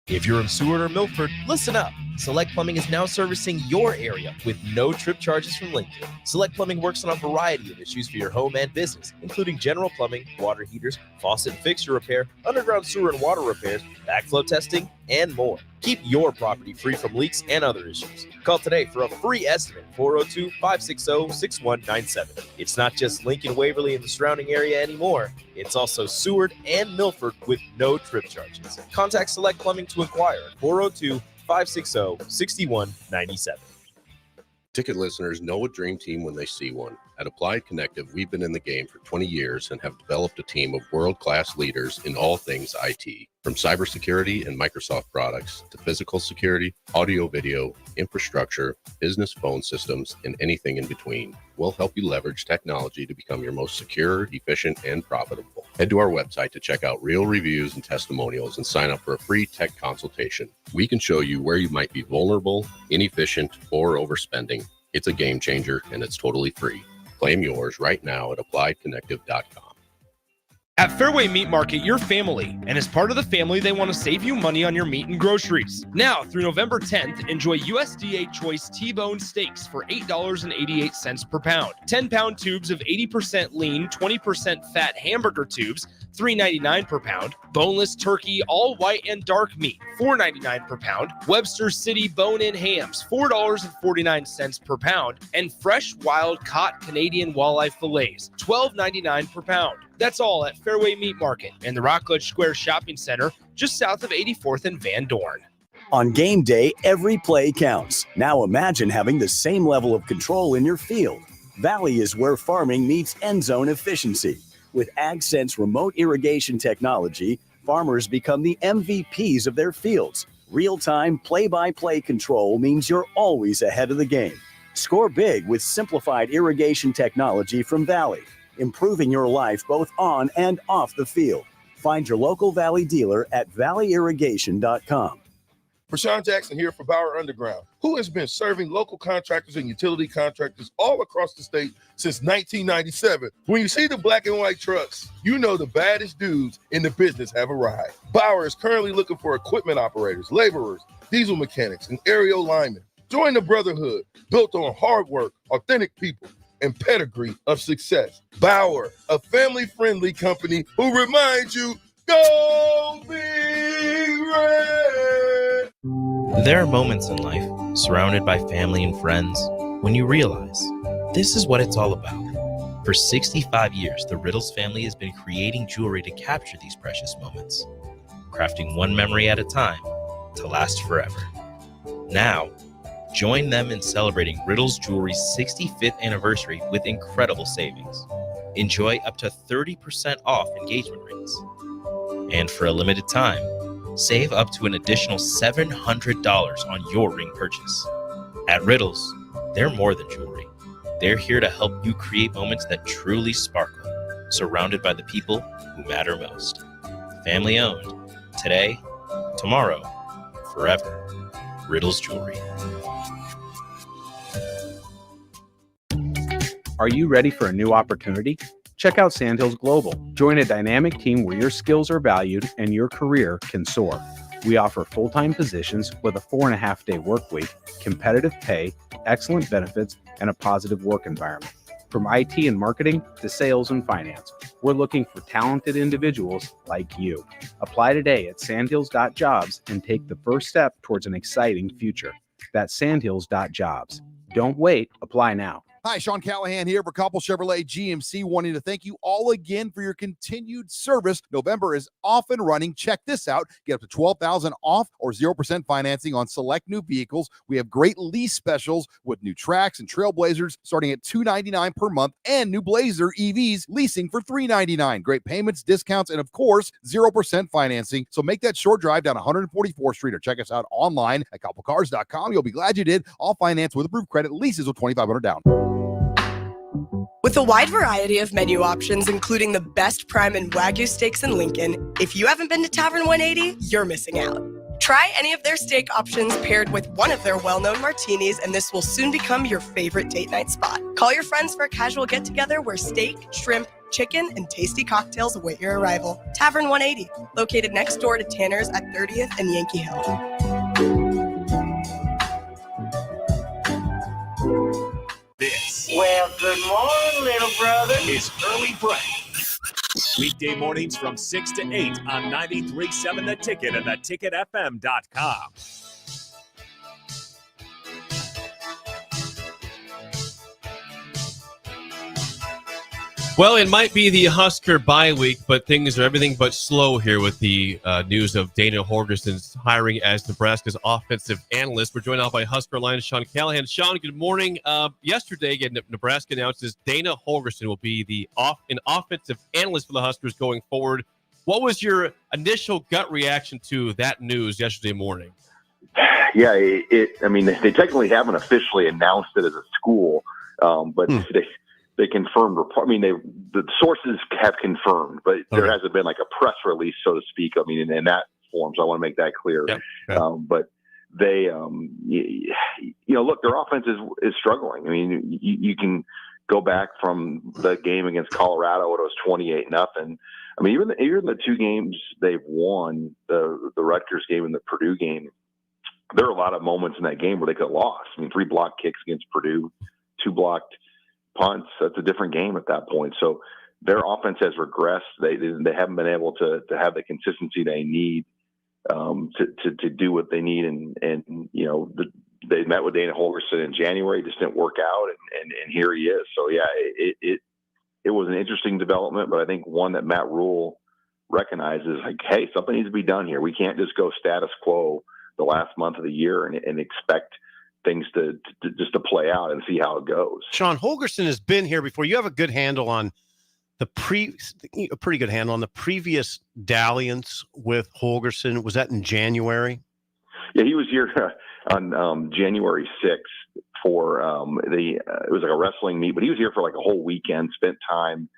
If you're in Seward or Milford, listen up. Select Plumbing is now servicing your area with no trip charges from Lincoln. Select Plumbing works on a variety of issues for your home and business, including general plumbing, water heaters, faucet and fixture repair, underground sewer and water repairs, backflow testing, and more. Keep your property free from leaks and other issues. Call today for a free estimate, 402-560-6197. It's not just Lincoln, Waverly, and the surrounding area anymore. It's also Seward and Milford with no trip charges. Contact Select Plumbing to inquire at 402-560-6197. Ticket listeners know a dream team when they see one. At Applied Connective, we've been in the game for 20 years and have developed a team of world-class leaders in all things IT. From cybersecurity and Microsoft products to physical security, audio-video, infrastructure, business phone systems, and anything in between. We'll help you leverage technology to become your most secure, efficient, and profitable. Head to our website to check out real reviews and testimonials and sign up for a free tech consultation. We can show you where you might be vulnerable, inefficient, or overspending. It's a game changer, and it's totally free. Claim yours right now at appliedconnective.com. At Fairway Meat Market, you're family, and as part of the family, they want to save you money on your meat and groceries. Now, through November 10th, enjoy USDA Choice T-bone steaks for $8.88 per pound. 10-pound tubes of 80% lean, 20% fat hamburger tubes, $3.99 per pound. Boneless turkey, all white and dark meat, $4.99 per pound. Webster City bone-in hams, $4.49 per pound. And fresh, wild, caught Canadian walleye fillets, $12.99 per pound. That's all at Fairway Meat Market and the Rockledge Square Shopping Center, just south of 84th and Van Dorn. On game day, every play counts. Now imagine having the same level of control in your field. Valley is where farming meets end zone efficiency. With AgSense remote irrigation technology, farmers become the MVPs of their fields. Real-time play-by-play control means you're always ahead of the game. Score big with simplified irrigation technology from Valley, improving your life both on and off the field. Find your local Valley dealer at valleyirrigation.com. Prashawn Jackson here for Bauer Underground, who has been serving local contractors and utility contractors all across the state since 1997. When you see the black and white trucks, you know the baddest dudes in the business have arrived. Bauer is currently looking for equipment operators, laborers, diesel mechanics, and aerial linemen. Join the brotherhood built on hard work, authentic people, and pedigree of success. Bauer, a family-friendly company who reminds you, go Big Red! There are moments in life, surrounded by family and friends, when you realize this is what it's all about. For 65 years, the Riddles family has been creating jewelry to capture these precious moments, crafting one memory at a time to last forever. Now, join them in celebrating Riddles Jewelry's 65th anniversary with incredible savings. Enjoy up to 30% off engagement rings. And for a limited time, save up to an additional $700 on your ring purchase. At Riddles, they're more than jewelry. They're here to help you create moments that truly sparkle, surrounded by the people who matter most. Family owned. Today, tomorrow, forever. Riddles Jewelry. Are you ready for a new opportunity? Check out Sandhills Global. Join a dynamic team where your skills are valued and your career can soar. We offer full-time positions with a 4.5-day work week, competitive pay, excellent benefits, and a positive work environment. From IT and marketing to sales and finance, we're looking for talented individuals like you. Apply today at sandhills.jobs and take the first step towards an exciting future. That's sandhills.jobs. Don't wait. Apply now. Hi, Sean Callahan here for Koppel Chevrolet GMC, wanting to thank you all again for your continued service. November is off and running. Check this out. Get up to $12,000 off or 0% financing on select new vehicles. We have great lease specials with new Trax and Trailblazers starting at $299 per month and new Blazer EVs leasing for $399. Great payments, discounts, and of course, 0% financing. So make that short drive down 144th Street or check us out online at koppelcars.com. You'll be glad you did. All finance with approved credit, leases with $2,500 down. With a wide variety of menu options, including the best prime and Wagyu steaks in Lincoln, if you haven't been to Tavern 180, you're missing out. Try any of their steak options paired with one of their well-known martinis, and this will soon become your favorite date night spot. Call your friends for a casual get-together where steak, shrimp, chicken, and tasty cocktails await your arrival. Tavern 180, located next door to Tanner's at 30th and Yankee Hill. This, Well, good morning, little brother. is Early Break. Weekday mornings from 6 to 8 on 93.7 The Ticket and theticketfm.com. Well, it might be the Husker bye week, but things are everything but slow here with the news of Dana Holgorsen's hiring as Nebraska's offensive analyst. We're joined now by Husker Alliance Sean Callahan. Sean, good morning. Yesterday, again, Nebraska announces Dana Holgorsen will be an offensive analyst for the Huskers going forward. What was your initial gut reaction to that news yesterday morning? Yeah, I mean, they technically haven't officially announced it as a school, but they confirmed. I mean, the sources have confirmed, but there hasn't been like a press release, so to speak. I mean, in that form, so I want to make that clear. Yep. But they, look, their offense is struggling. I mean, you can go back from the game against Colorado when it was 28-0. I mean, even the two games they've won, the Rutgers game and the Purdue game, there are a lot of moments in that game where they could have lost. I mean, 3 blocked kicks against Purdue, 2 blocked punts. That's a different game at that point. So their offense has regressed. They haven't been able to have the consistency they need to do what they need. And they met with Dana Holgorsen in January. It just didn't work out, and here he is. So yeah, it was an interesting development, but I think one that Matt Rule recognizes, like, hey, something needs to be done here. We can't just go status quo the last month of the year and expect things to play out and see how it goes. Sean, Holgorsen has been here before. You have a good handle on a pretty good handle on the previous dalliance with Holgorsen. Was that in January? Yeah, he was here on January 6th for it was like a wrestling meet, but he was here for like a whole weekend, spent time.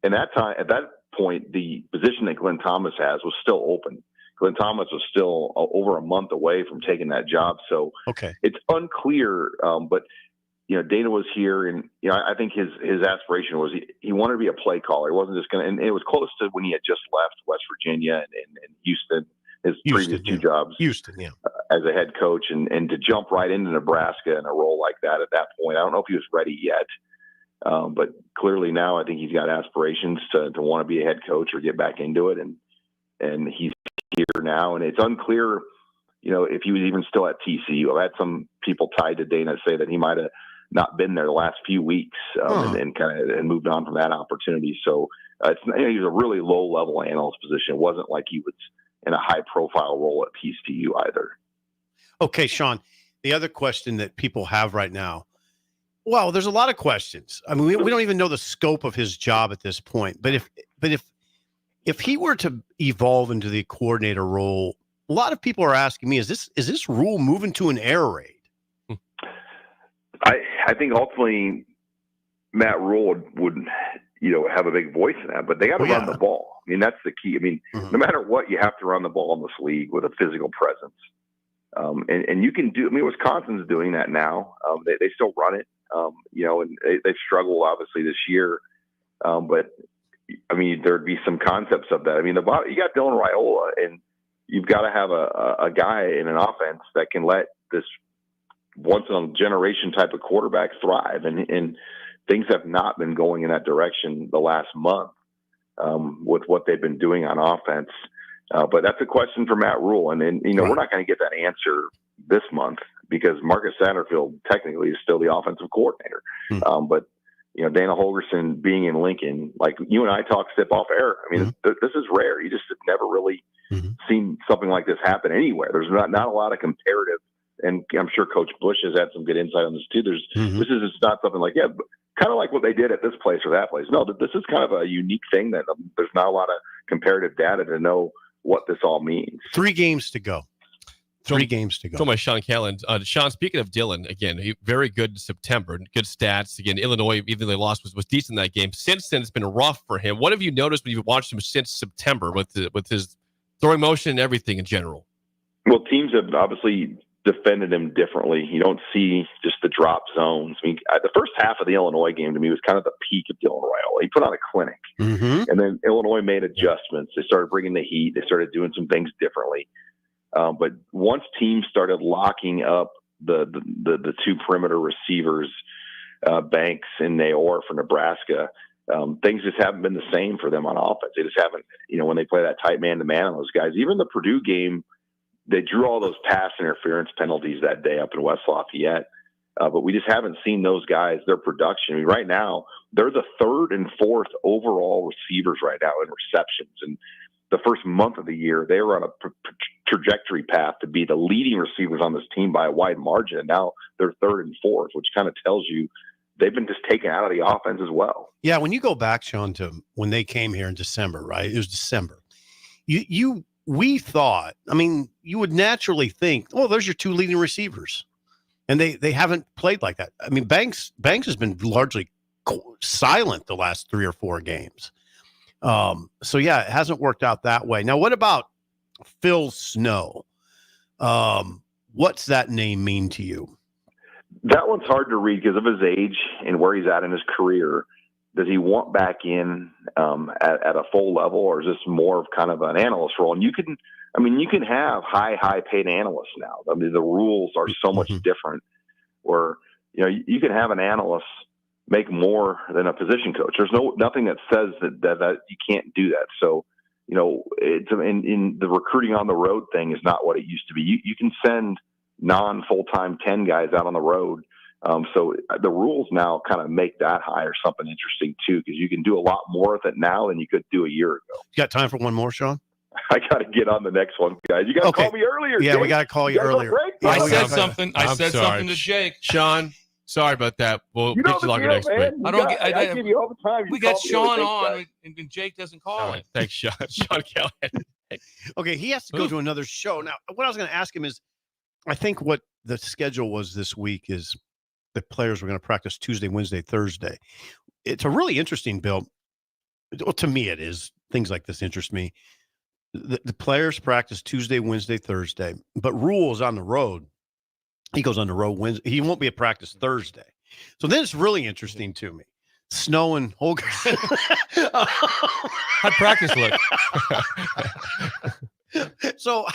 And at that point, the position that Glenn Thomas has was still open. Glenn Thomas was still over a month away from taking that job. So it's unclear, but Dana was here, and I think his aspiration was he wanted to be a play caller. He wasn't just going to, and it was close to when he had just left West Virginia and Houston, his previous 2 jobs, as a head coach, and to jump right into Nebraska in a role like that at that point. I don't know if he was ready yet, but clearly now I think he's got aspirations to want to be a head coach or get back into it, and he's here now, and it's unclear, if he was even still at TCU. I've had some people tied to Dana say that he might have not been there the last few weeks and kind of moved on from that opportunity. So he was a really low level analyst position. It wasn't like he was in a high profile role at TCU either. Okay, Sean, the other question that people have right now, well, there's a lot of questions. I mean, we don't even know the scope of his job at this point, but if he were to evolve into the coordinator role, a lot of people are asking me, is this Rule moving to an air raid? I think ultimately Matt Rule would have a big voice in that, but they got to run the ball. I mean, that's the key. I mean, no matter what, you have to run the ball in this league with a physical presence. And you can do, I mean, Wisconsin's doing that now. They still run it, and they've struggled obviously this year. But I mean, there'd be some concepts of that. I mean, you got Dylan Raiola, and you've got to have a guy in an offense that can let this once in a generation type of quarterback thrive. And things have not been going in that direction the last month with what they've been doing on offense. But that's a question for Matt Rule. And we're not going to get that answer this month because Marcus Satterfield technically is still the offensive coordinator. But Dana Holgorsen being in Lincoln, like you and I talk sip off air. I mean, this is rare. You just have never really seen something like this happen anywhere. There's not a lot of comparative, and I'm sure Coach Busch has had some good insight on this too. This is just not something like, kind of like what they did at this place or that place. No, this is kind of a unique thing that there's not a lot of comparative data to know what this all means. 3 games to go. 3 games to go. So my Sean Callahan. Sean, speaking of Dylan, again, very good in September. Good stats. Again, Illinois, even though they lost, was decent in that game. Since then, it's been rough for him. What have you noticed when you've watched him since September with his throwing motion and everything in general? Well, teams have obviously defended him differently. You don't see just the drop zones. I mean, the first half of the Illinois game to me was kind of the peak of Dylan Raiola. He put on a clinic, and then Illinois made adjustments. They started bringing the heat. They started doing some things differently. But once teams started locking up the 2 perimeter receivers, Banks and Naor for Nebraska, things just haven't been the same for them on offense. They just haven't, when they play that tight man-to-man on those guys. Even the Purdue game, they drew all those pass interference penalties that day up in West Lafayette. But we just haven't seen those guys, their production. I mean, right now, they're the 3rd and 4th overall receivers right now in receptions. And the first month of the year, they were on a trajectory path to be the leading receivers on this team by a wide margin. And now they're 3rd and 4th, which kind of tells you they've been just taken out of the offense as well. Yeah, when you go back, Sean, to when they came here in December, right? It was December. We thought, I mean, you would naturally think, oh, there's your 2 leading receivers. And they haven't played like that. I mean, Banks has been largely silent the last 3 or 4 games. So yeah, it hasn't worked out that way. Now, what about Phil Snow? What's that name mean to you? That one's hard to read because of his age and where he's at in his career. Does he want back in at a full level, or is this more of kind of an analyst role? And you can have high paid analysts now. I mean, the rules are so much different where, you can have an analyst make more than a position coach. There's nothing that says that you can't do that. So, it's in the recruiting on the road thing is not what it used to be. You can send non-full-time 10 guys out on the road. So the rules now kind of make that hire something interesting too, because you can do a lot more with it now than you could do a year ago. You got time for one more, Sean? I got to get on the next one, guys. You got to call me earlier. Yeah, Jake. we got to call you earlier. I said something to Jake. Sean, sorry about that. We'll get you longer next week. I give you all the time. We got Sean on, and Jake doesn't call it. Thanks, Sean. Sean Callahan. Okay, he has to go to another show. Now, what I was going to ask him is, I think what the schedule was this week is the players were going to practice Tuesday, Wednesday, Thursday. It's a really interesting, Bill. Well, to me, it is. Things like this interest me. The players practice Tuesday, Wednesday, Thursday, but Rule's on the road. He goes on the road Wednesday. He won't be at practice Thursday. So then it's really interesting to me. Snow and Holgorsen. How'd practice look? So,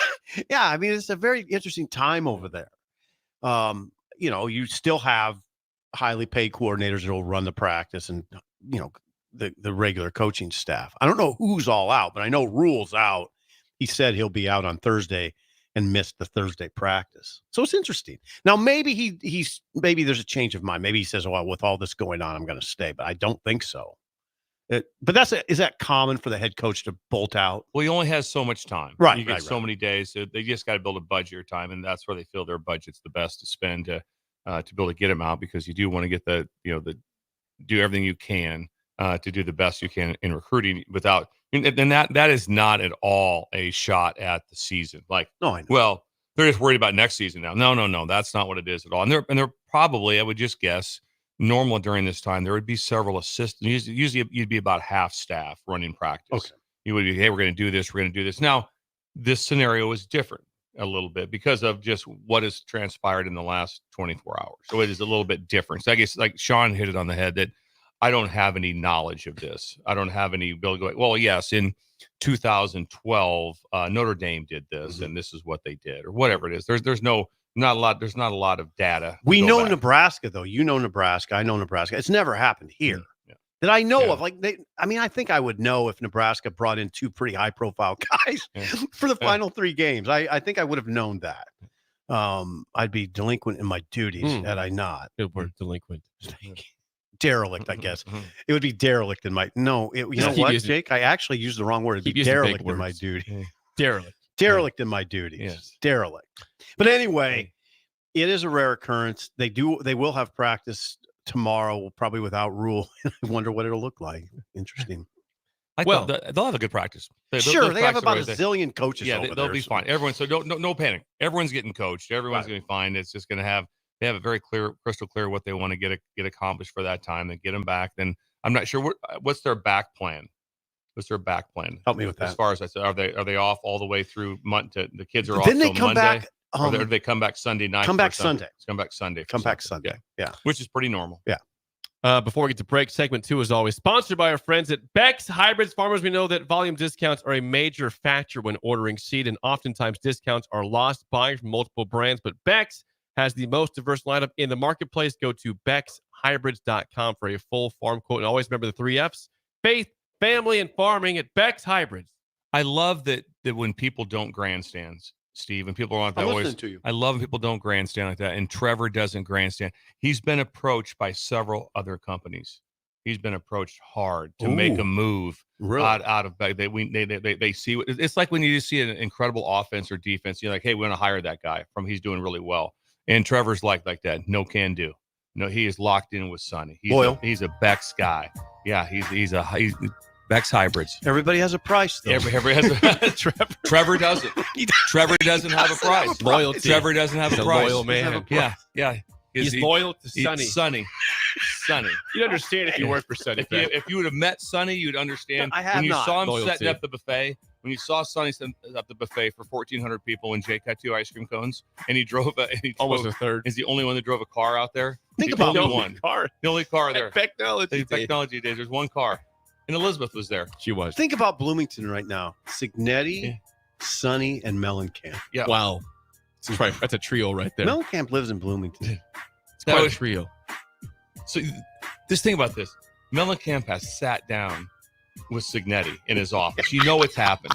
yeah, I mean, it's a very interesting time over there. You still have highly paid coordinators that will run the practice and, the regular coaching staff. I don't know who's all out, but I know Rule's out. He said he'll be out on Thursday and missed the Thursday practice. So it's interesting. Now, maybe maybe there's a change of mind. Maybe he says, well, with all this going on, I'm going to stay, but I don't think so. But is that common for the head coach to bolt out? Well, he only has so much time. Right. You get so many days. So they just got to build a budget of time, and that's where they feel their budget's the best to spend to be able to get him out, because you do want to get do everything you can to do the best you can in recruiting without. And that is not at all a shot at the season. Like, no, I know. Well, they're just worried about next season now. No, that's not what it is at all. And they're probably, I would just guess, normal during this time, there would be several assistants. Usually you'd be about half staff running practice. Okay. You would be, hey, we're going to do this. We're going to do this. Now, this scenario is different a little bit because of just what has transpired in the last 24 hours. So it is a little bit different. So I guess like Sean hit it on the head that I don't have any knowledge of this. I don't have any ability to go, well, yes, in 2012, Notre Dame did this and this is what they did or whatever it is. There's not a lot of data. We know Nebraska, though. You know Nebraska. I know Nebraska. It's never happened here that I know of. Like, I think I would know if Nebraska brought in 2 pretty high-profile guys for the final 3 games. I think I would have known that. I'd be delinquent in my duties had I not. Good word, delinquent. Derelict, I guess. It would be derelict in my. No, you know what, Jake? I actually used the wrong word. It'd be derelict in my duty. Derelict in my duties. Yes. Derelict. But anyway, it is a rare occurrence. They will have practice tomorrow, probably without Rule. I wonder what it'll look like. Interesting. They'll have a good practice. They have about a zillion coaches. Yeah, over they'll there, be fine. Everyone, so no panic. Everyone's getting coached. Everyone's going to be fine. It's just going to have. They have a very crystal clear what they want to get accomplished for that time. Then get them back. Then I'm not sure what's their back plan. What's their back plan? Help me with that. As far as I said, are they off all the way through Monday? The kids are off. Then they come Monday, back. Or they come back Sunday night. Come back Sunday. Come back Sunday. Come back Sunday. Yeah. Which is pretty normal. Yeah. Before we get to break, segment 2 is always sponsored by our friends at Beck's Hybrids. Farmers, we know that volume discounts are a major factor when ordering seed, and oftentimes discounts are lost buying from multiple brands. But Beck's has the most diverse lineup in the marketplace. Go to beckshybrids.com for a full farm quote. And always remember the 3 F's: faith, family, and farming at Beck's Hybrids. I love that when people don't grandstands Steve, and people aren't that I'm always. listening to you. I love when people don't grandstand like that, and Trevor doesn't grandstand. He's been approached by several other companies. He's been approached hard to make a move out of they see what it's like when you just see an incredible offense or defense. You're like, hey, we want to hire that guy he's doing really well. And Trevor's like that. No can do. No, he is locked in with Sonny. He's a Bex guy. Yeah, he's Bex hybrids. Everybody has a price, though. Everybody has a Trevor doesn't. Trevor doesn't have a price. Loyalty. Trevor doesn't have a price. Loyal man. Yeah. He's loyal to Sonny. Sonny. You'd understand if you worked for Sonny. If you would have met Sonny, you'd understand. I have when you not. saw him Loyalty. setting up the buffet. When you saw Sonny setting up the buffet for 1,400 people and J Cut 2 ice cream cones, and he drove almost a third. Is the only one that drove a car out there. Think the about only the one. car. The only car there. Technology days. There's one car, and Elizabeth was there. She was. Think about Bloomington right now. Signetti, Sonny, and Mellencamp. Yeah. Wow. That's a trio right there. Mellencamp lives in Bloomington. It's quite a trio. So just think about this. Mellencamp has sat down with Signetti in his office. You know what's happened.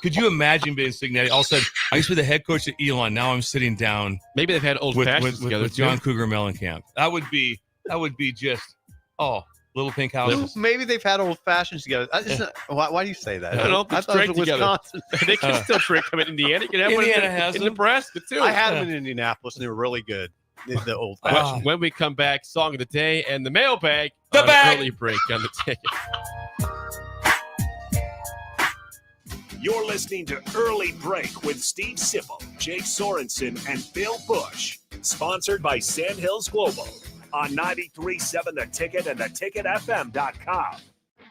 Could you imagine being Signetti? All of a sudden, I used to be the head coach at Elon. Now I'm sitting down. Maybe they've had old fashions together with John Cougar Mellencamp. That would be just little pink houses. Maybe they've had old fashions together. Why do you say that? I don't know. I thought it was Wisconsin. They can still drink them in Indiana. You can have Indiana one has in them. Nebraska too. I had them in Indianapolis, and they were really good. The old fashioned. When we come back, song of the day and the mailbag. The bag. Early break on the ticket. You're listening to Early Break with Steve Sipple, Jake Sorensen, and Bill Busch. Sponsored by Sandhills Global on 93.7 The Ticket and theticketfm.com.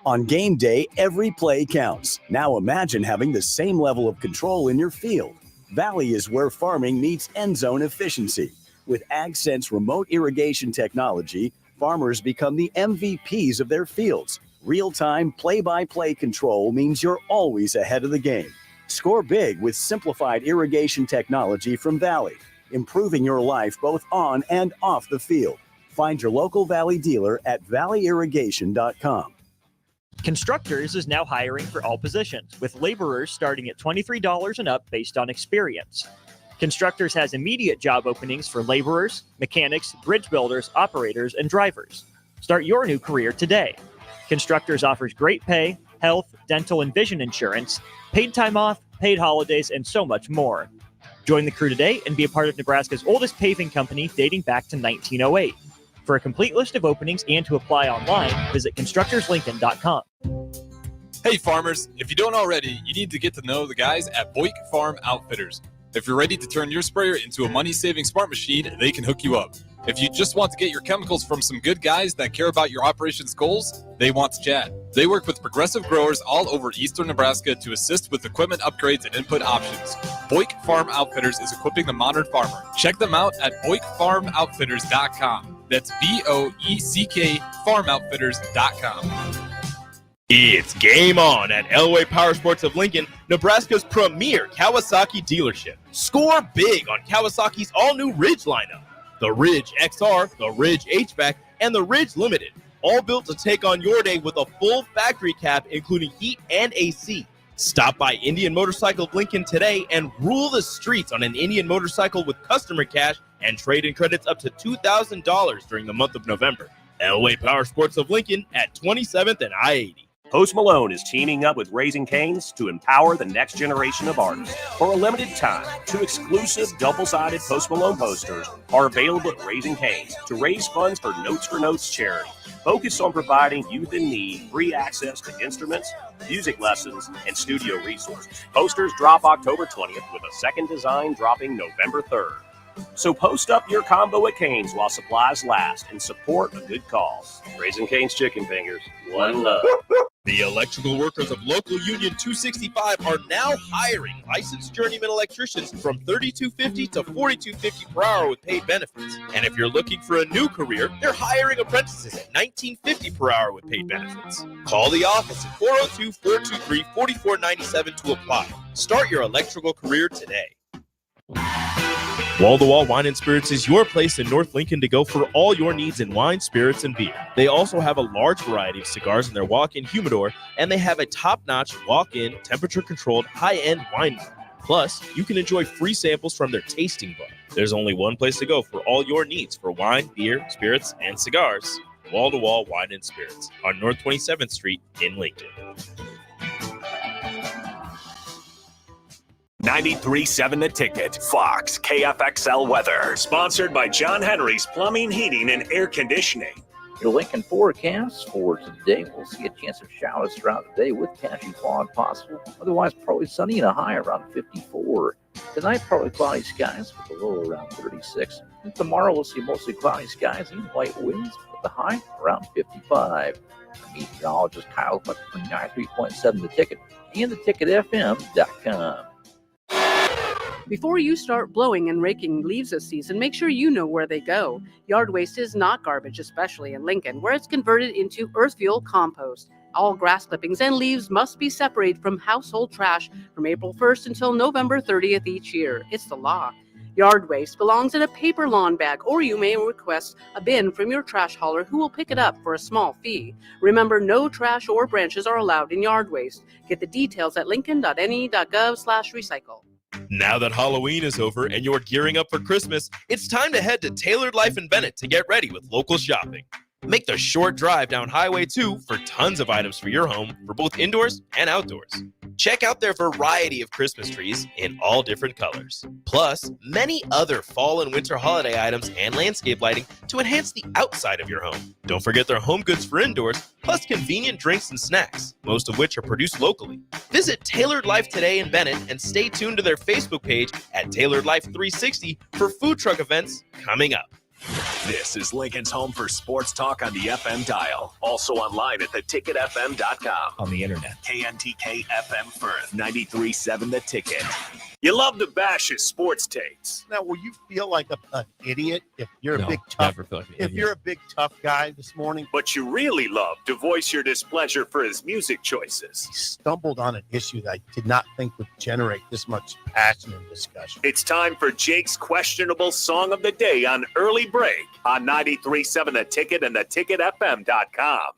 On game day, every play counts. Now imagine having the same level of control in your field. Valley is where farming meets end zone efficiency. With AgSense remote irrigation technology, farmers become the MVPs of their fields. Real-time play-by-play control means you're always ahead of the game. Score big with simplified irrigation technology from Valley, improving your life both on and off the field. Find your local Valley dealer at valleyirrigation.com. Constructors is now hiring for all positions, with laborers starting at $23 and up based on experience. Constructors has immediate job openings for laborers, mechanics, bridge builders, operators, and drivers. Start your new career today. Constructors offers great pay, health, dental, and vision insurance, paid time off, paid holidays, and so much more. Join the crew today and be a part of Nebraska's oldest paving company dating back to 1908. For a complete list of openings and to apply online, visit constructorslincoln.com. Hey farmers, if you don't already, you need to get to know the guys at Busch Farm Outfitters. If you're ready to turn your sprayer into a money-saving smart machine, they can hook you up. If you just want to get your chemicals from some good guys that care about your operations goals, they want to chat. They work with progressive growers all over eastern Nebraska to assist with equipment upgrades and input options. Busch Farm Outfitters is equipping the modern farmer. Check them out at BuschFarmOutfitters.com. That's BOECK FarmOutfitters.com. It's game on at Elway Power Sports of Lincoln, Nebraska's premier Kawasaki dealership. Score big on Kawasaki's all-new Ridge lineup. The Ridge XR, the Ridge HVAC, and the Ridge Limited. All built to take on your day with a full factory cab, including heat and AC. Stop by Indian Motorcycle of Lincoln today and rule the streets on an Indian motorcycle with customer cash and trade-in credits up to $2,000 during the month of November. Elway Power Sports of Lincoln at 27th and I-80. Post Malone is teaming up with Raising Cane's to empower the next generation of artists. For a limited time, 2 exclusive double-sided Post Malone posters are available at Raising Cane's to raise funds for Notes for Notes charity. Focused on providing youth in need free access to instruments, music lessons, and studio resources. Posters drop October 20th with a second design dropping November 3rd. So post up your combo at Cane's while supplies last and support a good cause. Raising Cane's Chicken Fingers. One love. The electrical workers of Local Union 265 are now hiring licensed journeyman electricians from $32.50 to $42.50 per hour with paid benefits. And if you're looking for a new career, they're hiring apprentices at $19.50 per hour with paid benefits. Call the office at 402-423-4497 to apply. Start your electrical career today. Wall-to-Wall Wine and Spirits is your place in North Lincoln to go for all your needs in wine, spirits, and beer. They also have a large variety of cigars in their walk-in humidor, and they have a top-notch walk-in, temperature-controlled, high-end wine room. Plus, you can enjoy free samples from their tasting bar. There's only one place to go for all your needs for wine, beer, spirits, and cigars. Wall-to-Wall Wine and Spirits on North 27th Street in Lincoln. 93.7 The Ticket, Fox, KFXL weather. Sponsored by John Henry's Plumbing, Heating, and Air Conditioning. Your Lincoln forecast for today, we'll see a chance of showers throughout the day with patchy fog possible. Otherwise, probably sunny and a high around 54. Tonight, partly cloudy skies with a low around 36. And tomorrow, we'll see mostly cloudy skies and light winds with the high around 55. Meteorologist Kyle Cluck from 93.7 The Ticket and theticketfm.com. Before you start blowing and raking leaves this season, make sure you know where they go. Yard waste is not garbage, especially in Lincoln, where it's converted into earth fuel compost. All grass clippings and leaves must be separated from household trash from April 1st until November 30th each year. It's the law. Yard waste belongs in a paper lawn bag, or you may request a bin from your trash hauler who will pick it up for a small fee. Remember, no trash or branches are allowed in yard waste. Get the details at lincoln.ne.gov/recycle. Now that Halloween is over and you're gearing up for Christmas, it's time to head to Tailored Life in Bennett to get ready with local shopping. Make the short drive down Highway 2 for tons of items for your home for both indoors and outdoors. Check out their variety of Christmas trees in all different colors. Plus, many other fall and winter holiday items and landscape lighting to enhance the outside of your home. Don't forget their home goods for indoors, plus convenient drinks and snacks, most of which are produced locally. Visit Tailored Life today in Bennett and stay tuned to their Facebook page at Tailored Life 360 for food truck events coming up. This is Lincoln's home for sports talk on the FM dial. Also online at theticketfm.com. On the internet. KNTK FM Firth, 93.7 The Ticket. You love to bash his sports takes. Now, will you feel like an idiot if you're a No, big tough? never feel like an If idiot. you're a big tough guy this morning, But you really love to voice your displeasure for his music choices. stumbled on an issue that I did not think would generate this much passion and discussion. It's time for Jake's questionable song of the day on Early Break on 93.7 The Ticket and theticketfm.com.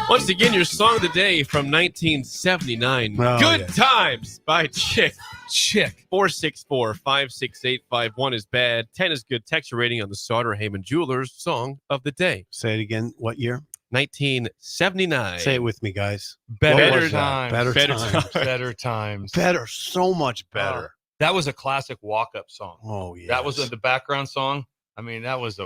Once again, your song of the day from 1979. Oh, Good yeah. Times by Chick. 464-568-51 is bad. 10 is good. Text your rating on the Sauter Heyman Jewelers song of the day. Say it again. What year? 1979. Say it with me, guys. Better What was that? times. Better Better times. times. Better times. Better. So much better. That was a classic walk-up song. Oh yeah. That was the background song. I mean, that was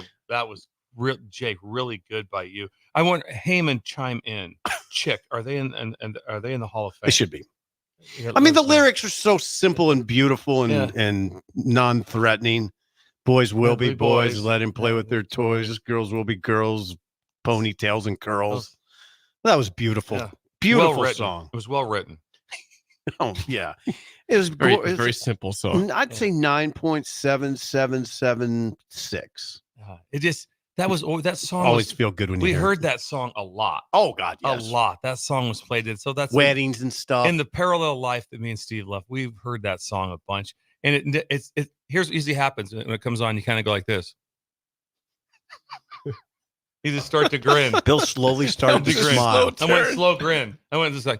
real, Jake, really good by you. I want Heyman chime in. Chick, are they in and are they in the Hall of Fame? They should be. Yeah, I mean, the let us know. lyrics are so simple and beautiful and non-threatening. Boys will be boys. Let him play with their toys. Girls will be girls. Ponytails and curls. That was beautiful. Yeah. Beautiful Well-written. song. It was well written. Oh yeah, it was Very simple song. I'd say 9.7776. It just that song Always was, feel good when you we hear heard it. that song a lot. Oh God, yes. A lot. That song was played. So that's Weddings and stuff. in the parallel life that me and Steve left. We've heard that song a bunch. And here's what usually happens when it comes on. You kind of go like this. You just start to grin. Bill slowly started to smile. I went slow grin. I went just like,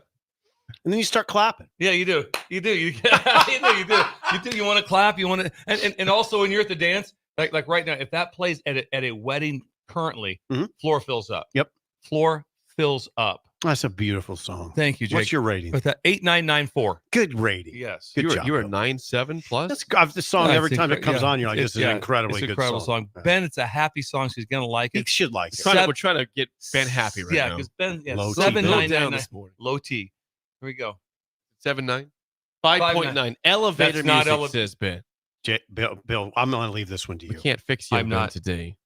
and then you start clapping. Yeah, you do. You do. You do. You want to clap. You want to, and also when you're at the dance, like right now, if that plays at a wedding currently, floor fills up. Yep, floor fills up. That's a beautiful song. Thank you, Jake. What's your rating? With that 8994. Good rating. Yes, good job. You were 9.7 plus. That's the song. Every time it comes on, you're like, "This is an incredibly good incredible song." Ben, it's a happy song. She's gonna like it. He should like it. We're trying to get Ben happy right now. Yeah, because Ben, Low T. 7.99 low T. Here we go. 7.9, 5.9. Elevator That's music says Ben. Bill, I'm going to leave this one to you. We can't fix you. I'm not today.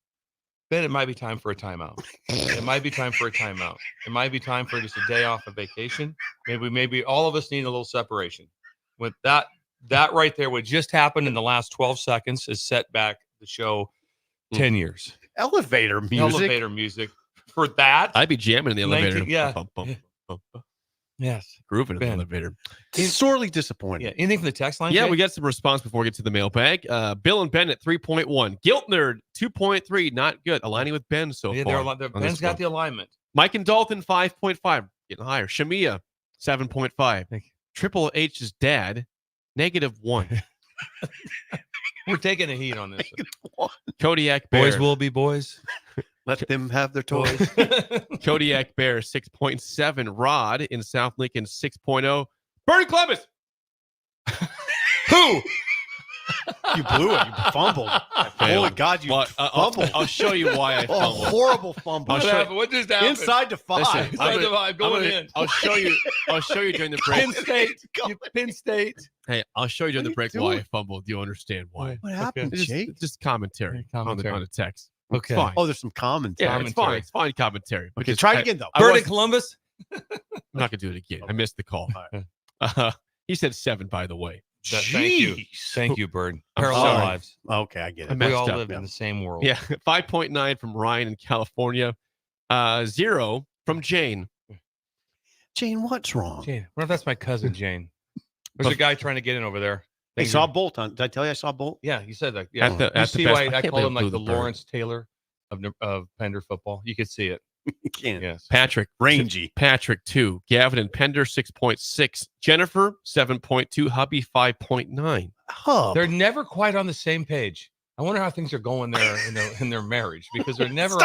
Ben, it might be time for a timeout. It might be time for a timeout. It might be time for just a day off of vacation. Maybe all of us need a little separation. With that right there, what just happened in the last 12 seconds is set back the show 10 years. Elevator music. Elevator music. For that, I'd be jamming in the elevator. Yeah. Bump, bump, bump, bump. Yes. Grooving in the elevator. Sorely disappointed. Yeah. Anything from the text line? Yeah, Jake? we got some response before we get to the mailbag. Bill and Ben at 3.1. Guilt Nerd 2.3. Not good. Aligning with Ben so far. Ben's got the alignment. Mike and Dalton 5.5. Getting higher. Shamia 7.5. Triple H's dad -1. We're taking a heat on this. Kodiak Bear. Boys will be boys. Let them have their toys. Kodiak Bear 6.7. Rod in South Lincoln 6.0. Bernie Clemens. Who? You blew it. You fumbled. Oh my God, you fumbled. I'll show you why I fumbled. Horrible fumble. What just happened? Inside to 5. Listen, Inside the 5. Going in. I'll show you during the break. Penn State. Penn State. Hey, I'll show you during the break why I fumbled. You understand why? What happened, Jake? Just commentary on the text. Okay. It's fine. Oh, there's some commentary. Yeah, it's fine. It's fine commentary. Okay, try it again though. Bird in Columbus. I'm not gonna do it again. I missed the call. He said 7, by the way. Thank you, Bird. I'm Parallel sorry. lives. Okay, I get it. We all live in the same world. Yeah, 5.9 from Ryan in California. 0 from Jane. Jane, what's wrong? Jane, what if that's my cousin Jane? There's a guy trying to get in over there. I saw Bolt on. Did I tell you I saw Bolt? Yeah, you said that. Yeah, At the see best- why I I can't call him believe like the Blue the Bird. Lawrence Taylor of Pender football. You could see it. You can't. Yes. Patrick Rangy. Patrick 2. Gavin and Pender 6.6. Jennifer 7.2. Hubby 5.9. They're never quite on the same page. I wonder how things are going there in their marriage because they're never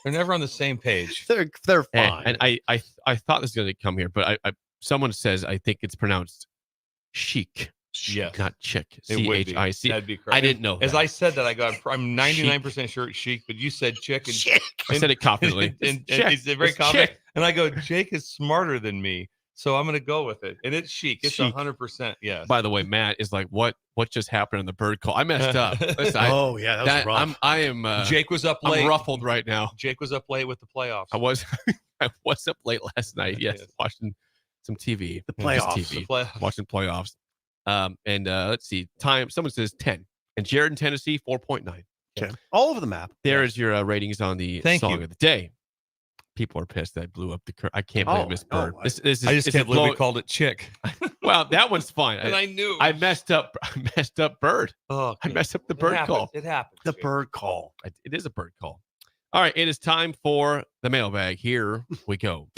they're never on the same page. They're fine. And I thought this was going to come here, but someone says I think it's pronounced chic. Yes. Not chick. It would be. CHIC. That'd be correct. I didn't know. As that. I said that, I go, I'm 99% sure it's chic, but you said chick. And, I said it confidently. And Chick. he's very It's confident. chick. And I go, Jake is smarter than me, so I'm going to go with it. And it's chic. It's Chic. 100%. Yes. By the way, Matt is like, what just happened on the bird call? I messed up. Listen, yeah, that was rough. I am. Jake was up late. I'm ruffled right now. Jake was up late with the playoffs. I was up late last night. Yes, watching some TV. The playoffs. Just TV. The playoffs. Watching playoffs. And let's see. Time. Someone says 10. And Jared in Tennessee 4.9. Okay. All over the map. There is your ratings on the song of the day. People are pissed that I blew up the curve. I can't believe Miss Bird. I just can't believe we called it chick. Well, that one's fine. And I knew. I messed up. Bird. Oh, I messed up the bird call. It happens. The bird call. It is a bird call. All right. It is time for the mailbag. Here we go.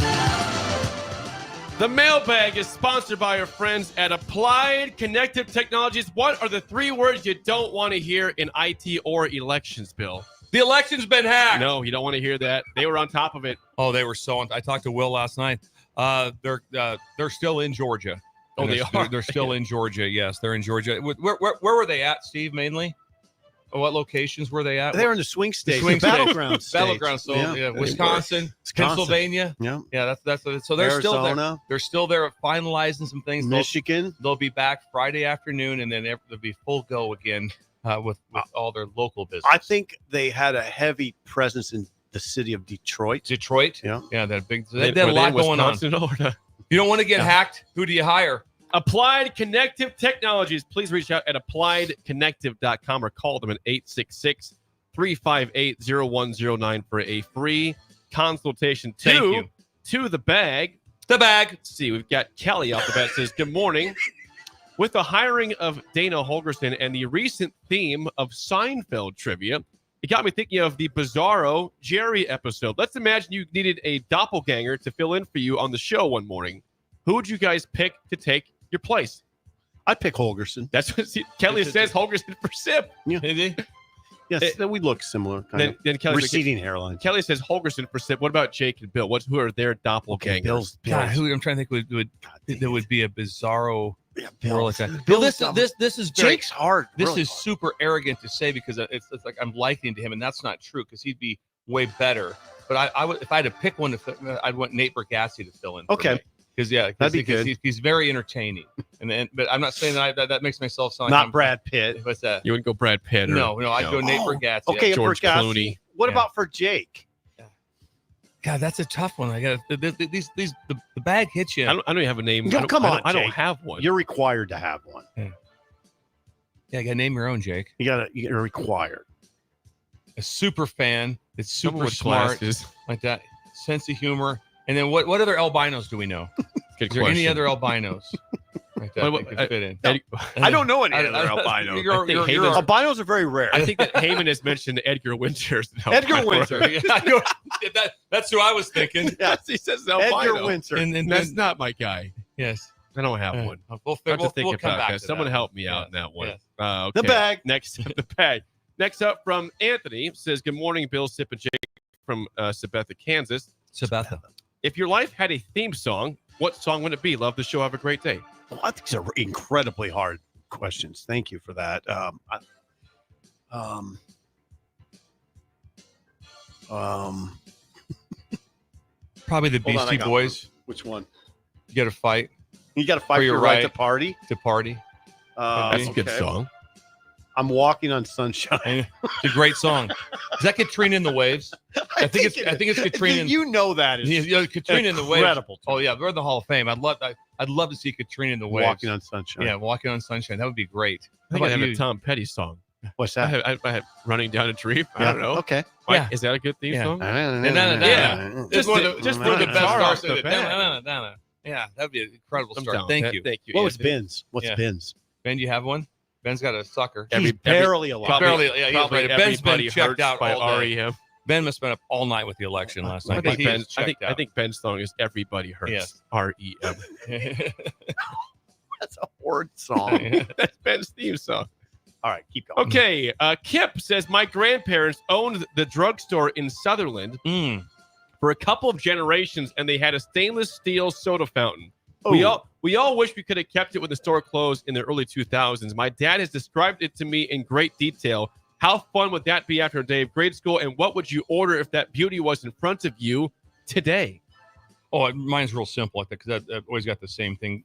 The mailbag is sponsored by our friends at Applied Connective Technologies. What are the 3 words you don't want to hear in IT or elections, Bill? The election's been hacked. No, you don't want to hear that. They were on top of it. Oh, they were so. I talked to Will last night. They're still in Georgia. Oh, they are? They're still in Georgia. Yes, they're in Georgia. Where were they at, Steve? Mainly. What locations were they at? They were in the swing state. swing the battleground states. state. Battleground. So yeah, Wisconsin, Pennsylvania. Yeah. Yeah, that's so they're still there. Arizona. They're still there finalizing some things. Michigan. They'll be back Friday afternoon, and then they'll be full go again with all their local business. I think they had a heavy presence in the city of Detroit. Yeah, that big. They had a Were lot they in going on. Wisconsin? You don't want to get hacked. Who do you hire? Applied Connective Technologies. Please reach out at appliedconnective.com or call them at 866-358-0109 for a free consultation. Thank you. To the bag. The bag. Let's see, we've got Kelly off the bat says, good morning. With the hiring of Dana Holgorsen and the recent theme of Seinfeld trivia, it got me thinking of the Bizarro Jerry episode. Let's imagine you needed a doppelganger to fill in for you on the show one morning. Who would you guys pick to take your place? I'd pick Holgorsen. That's what Kelly says. Holgorsen for Sip. Yeah. Yes, we look similar. Then Kelly's receding hairline. Kelly says Holgorsen for Sip. What about Jake and Bill? Who are their doppelgangers? Bill's. God, who I'm trying to think would be a Bizarro. Yeah, Bill. Like that. Bill, this is very, Jake's hard. This really is hard. super arrogant to say because it's like I'm likening to him, and that's not true because he'd be way better. But I would, if I had to pick one, I'd want Nate Bargatze to fill in. Okay. Because that'd be good. He's very entertaining, but I'm not saying that makes myself sound Not like Brad Pitt. What's that? You wouldn't go Brad Pitt? No, I'd go Nate Bargatze. Okay, George Bargatze. Clooney. What about for Jake? God, that's a tough one. I got the bag hits you. I don't even have a name. No, come on, I don't Jake. have one. You're required to have one. Yeah, you got to name your own, Jake. You're required. A super fan. It's Someone super with smart, glasses. like that. Sense of humor. And then what other albinos do we know? Good Is there any question. other albinos? Like that What- could fit in. I don't know any other albinos. Albinos are very rare. I think that Heyman has mentioned Edgar Winters. Edgar Winter. Yeah, that's who I was thinking. Yes, he says albino. Edgar Winter. And That's not my guy. yes. I don't have one. We'll I have to think we'll come about back that. to Someone that. help me out Yeah. in that one. Yes. Okay. The bag. Next up, the bag. Next up from Anthony says, "Good morning, Bill, Sip, and Jake from Sabetha, Kansas. Sabetha. If your life had a theme song, what song would it be? Love the show. Have a great day." Well, I think these are incredibly hard questions. Thank you for that. Probably the Hold on, I Beastie got Boys. Which one? You got to fight. You got to fight For for your your right right. to party. To party. That's a good okay. song. I'm walking on sunshine. It's a great song. Is that Katrina in the Waves? I think it's Katrina. You know that is Katrina in the Waves. incredible. Oh yeah, we're in the Hall of Fame. I'd love to see Katrina in the Waves. Walking on sunshine. Yeah, Walking on Sunshine. That would be great. I think I have a Tom Petty song. What's I that? had Running Down a Tree. I don't know. Okay. Why- Yeah. Is that a good theme Yeah. song? Yeah. Just for the best guitar off start. the bat. Yeah, that'd be an incredible I'm start. down. Thank you. Thank you. What was Anthony. Ben's? What's Yeah. Ben's? Ben, do you have one? Ben's got a sucker. He's barely alive. Barely, yeah, he's Probably right. Ben's been Everybody checked Hurts out by all day. REM. Ben must have been up all night with the election last night. I think He is I checked out. think Ben's song is "Everybody Hurts." Yes. REM. That's a horrid song. That's Ben's theme song. All right, keep going. Okay. Kip says my grandparents owned the drugstore in Sutherland for a couple of generations, and they had a stainless steel soda fountain. We all wish we could have kept it when the store closed in the early 2000s. My dad has described it to me in great detail. How fun would that be after a day of grade school? And what would you order if that beauty was in front of you today? Oh, mine's real simple like that because I've always got the same thing.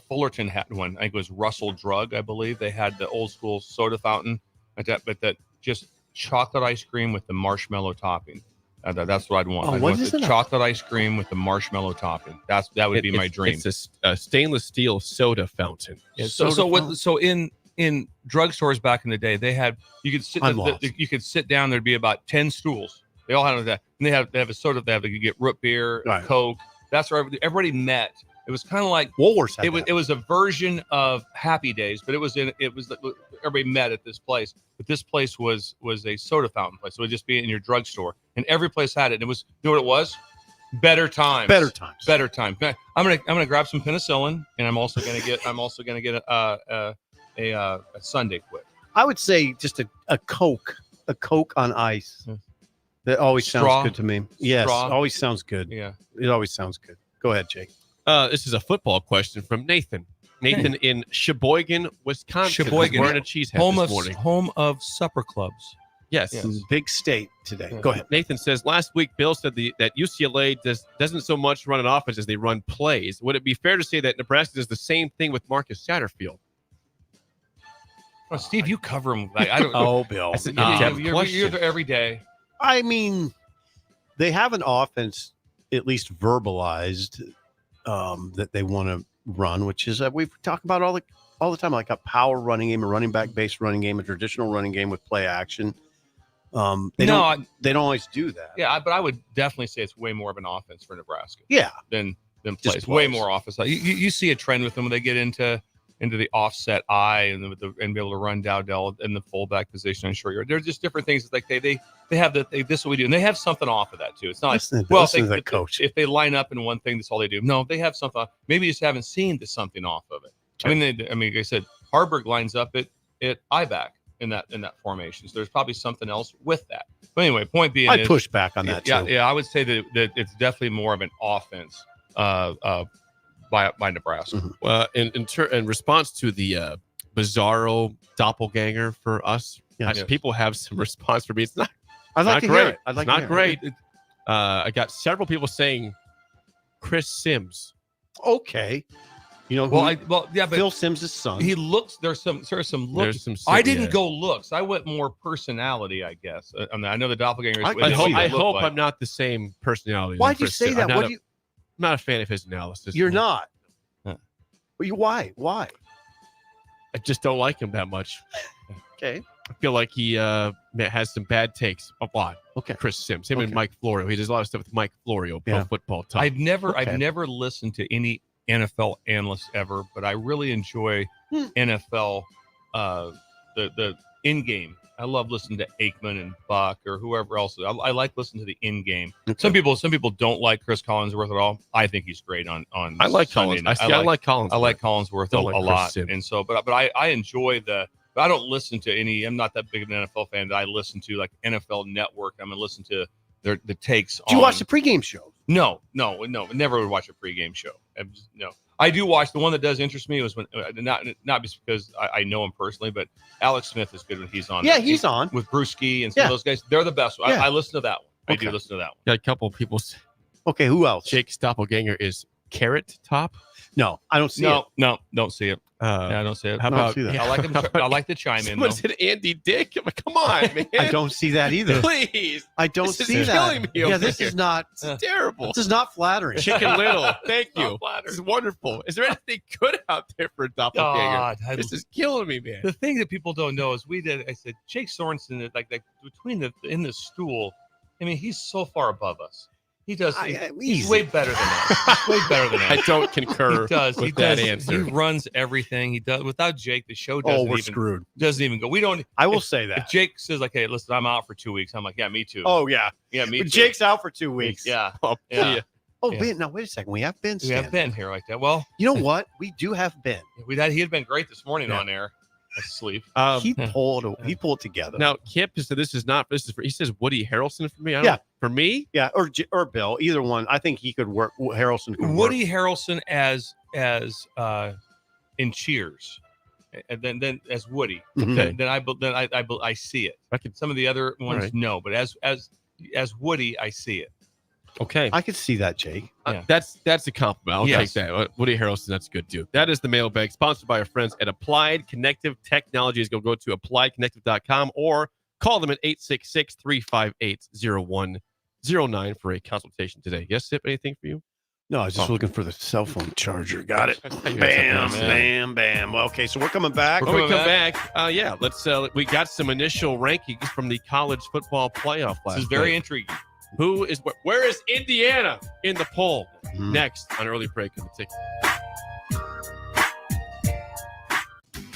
Fullerton had one. I think it was Russell Drug, I believe. They had the old school soda fountain, but that just chocolate ice cream with the marshmallow topping. That's what I'd want. Oh, I'd what want is the it? chocolate ice cream with the marshmallow topping. That would be my dream. It's a stainless steel soda fountain. So in drugstores back in the day, they had you could sit down. There'd be about 10 stools. They all had that, and they have a soda. You could get root beer, Right. Coke. That's where everybody met. It was kind of like Woolworths had it was a version of Happy Days, but it was everybody met at this place. But this place was a soda fountain place. So it would just be in your drugstore, and every place had it. And it was, you know what it was? Better times. Better times. Better times. I'm gonna grab some penicillin, and I'm also gonna get a Sunday Quik. I would say just a Coke on ice. That always Straw? sounds good to me. Yes, Straw? always sounds good. Yeah. It always sounds good. Go ahead, Jake. This is a football question from Nathan. Nathan in Sheboygan, Wisconsin. Sheboygan, Wearing a cheese hat home this of morning. home of supper clubs. Yes. Big state today. Go ahead. Nathan says last week Bill said that UCLA doesn't so much run an offense as they run plays. Would it be fair to say that Nebraska does the same thing with Marcus Satterfield? Oh, Steve, you cover him. I don't. Oh, Bill. That's an You're there every day. I mean, they have an offense at least verbalized that they want to run, which is we've talked about all the time, like a power running game, a running back based running game, a traditional running game with play action. They don't always do that. Yeah, but I would definitely say it's way more of an offense for Nebraska. Yeah, than Just plays. Way plays. more offense. You see a trend with them when they get into the offset I and be able to run Dowdell in the fullback position on short yard. There's just different things. It's like they have this is what we do, and they have something off of that too. It's not listen to the coach. If they line up in one thing, that's all they do. No, they have something. Maybe you just haven't seen something off of it. I mean, like I said, Harburg lines up at I-back in that formation. So there's probably something else with that. But anyway, point being, I push back on that too. Yeah, I would say that it's definitely more of an offense by Nebraska. In response to the bizarro doppelganger for us, people have some response for me. It's not. I'd like to hear it. It's not great. I got several people saying Chris Sims. Okay. You know, but Phil Sims' son. He looks. There's some looks. I didn't go looks. I went more personality, I guess. I know the doppelganger. I hope I'm not the same personality. Why'd you say that? I'm not a fan of his analysis. You're not. Why? I just don't like him that much. Okay. I feel like he has some bad takes. A lot. Okay. Chris Sims, him and Mike Florio. He does a lot of stuff with Mike Florio, Pro Football Talk. I've never listened to any NFL analysts ever, but I really enjoy NFL the in game. I love listening to Aikman and Buck or whoever else. I like listening to the in game. Okay. Some people don't like Chris Collinsworth at all. I think he's great on. I like Collins. I like Collinsworth. I like Collinsworth a lot, and so but I enjoy the. I don't listen to any. I'm not that big of an NFL fan. But I listen to like NFL Network. I'm gonna listen to the takes. Do you watch the pregame show? No. Never would watch a pregame show. No. I do watch the one that does interest me was when not just because I know him personally, but Alex Smith is good when he's on. Yeah, he's on with Brewski and some of those guys. They're the best. Yeah. I listen to that one. I do listen to that one. Got a couple of people. Okay, who else? Jake's doppelganger is Carrot Top. No, I don't see it. No, don't see it. I don't see it. How about? I like him. I like the chime in. Someone said Andy Dick. I'm like, come on, man. I don't see that either. Please. I don't see is that. Killing me over this here. is not. It's terrible. This is not flattering. Chicken Little. Thank you. This is wonderful. Is there anything good out there for a doppelganger? This is killing me, man. The thing that people don't know is I said Jake Sorensen, like between in the stool. I mean, he's so far above us. He does. He's way better than us. Way better than us. I don't concur. He does. With that answer. He runs everything. He does. Without Jake, the show doesn't we're screwed. Doesn't even go. We don't. I will say that. If Jake says like, "Hey, listen, I'm out for 2 weeks," I'm like, "Yeah, me too." Oh yeah, me too. Jake's out for 2 weeks. Yeah. Yeah. Oh, Ben, now wait a second. We have Ben. We have Ben here like that. Well, you know what? We do have Ben. He had been great this morning on air. Asleep. He pulled it together. Now Kip said this is for. He says Woody Harrelson for me. For me. Yeah, or Bill, either one. I think he could work. Harrelson could Woody work. Harrelson as in Cheers, and then as Woody. Mhm. Then I see it. Some of the other ones no, but as Woody, I see it. Okay, I could see that, Jake. That's a compliment. I'll take that. Woody Harrelson, that's good too. That is the mailbag, sponsored by our friends at Applied Connective Technologies. Go to appliedconnective.com or call them at 866-358-0109 for a consultation today. Yes, Sip, anything for you? No, I was just looking for the cell phone charger. Got it. Bam. Well, okay, so we're coming back. When we come back, let's. We got some initial rankings from the college football playoff last This is very night. intriguing. Where is Indiana in the poll? Next on Early Break of the Ticket.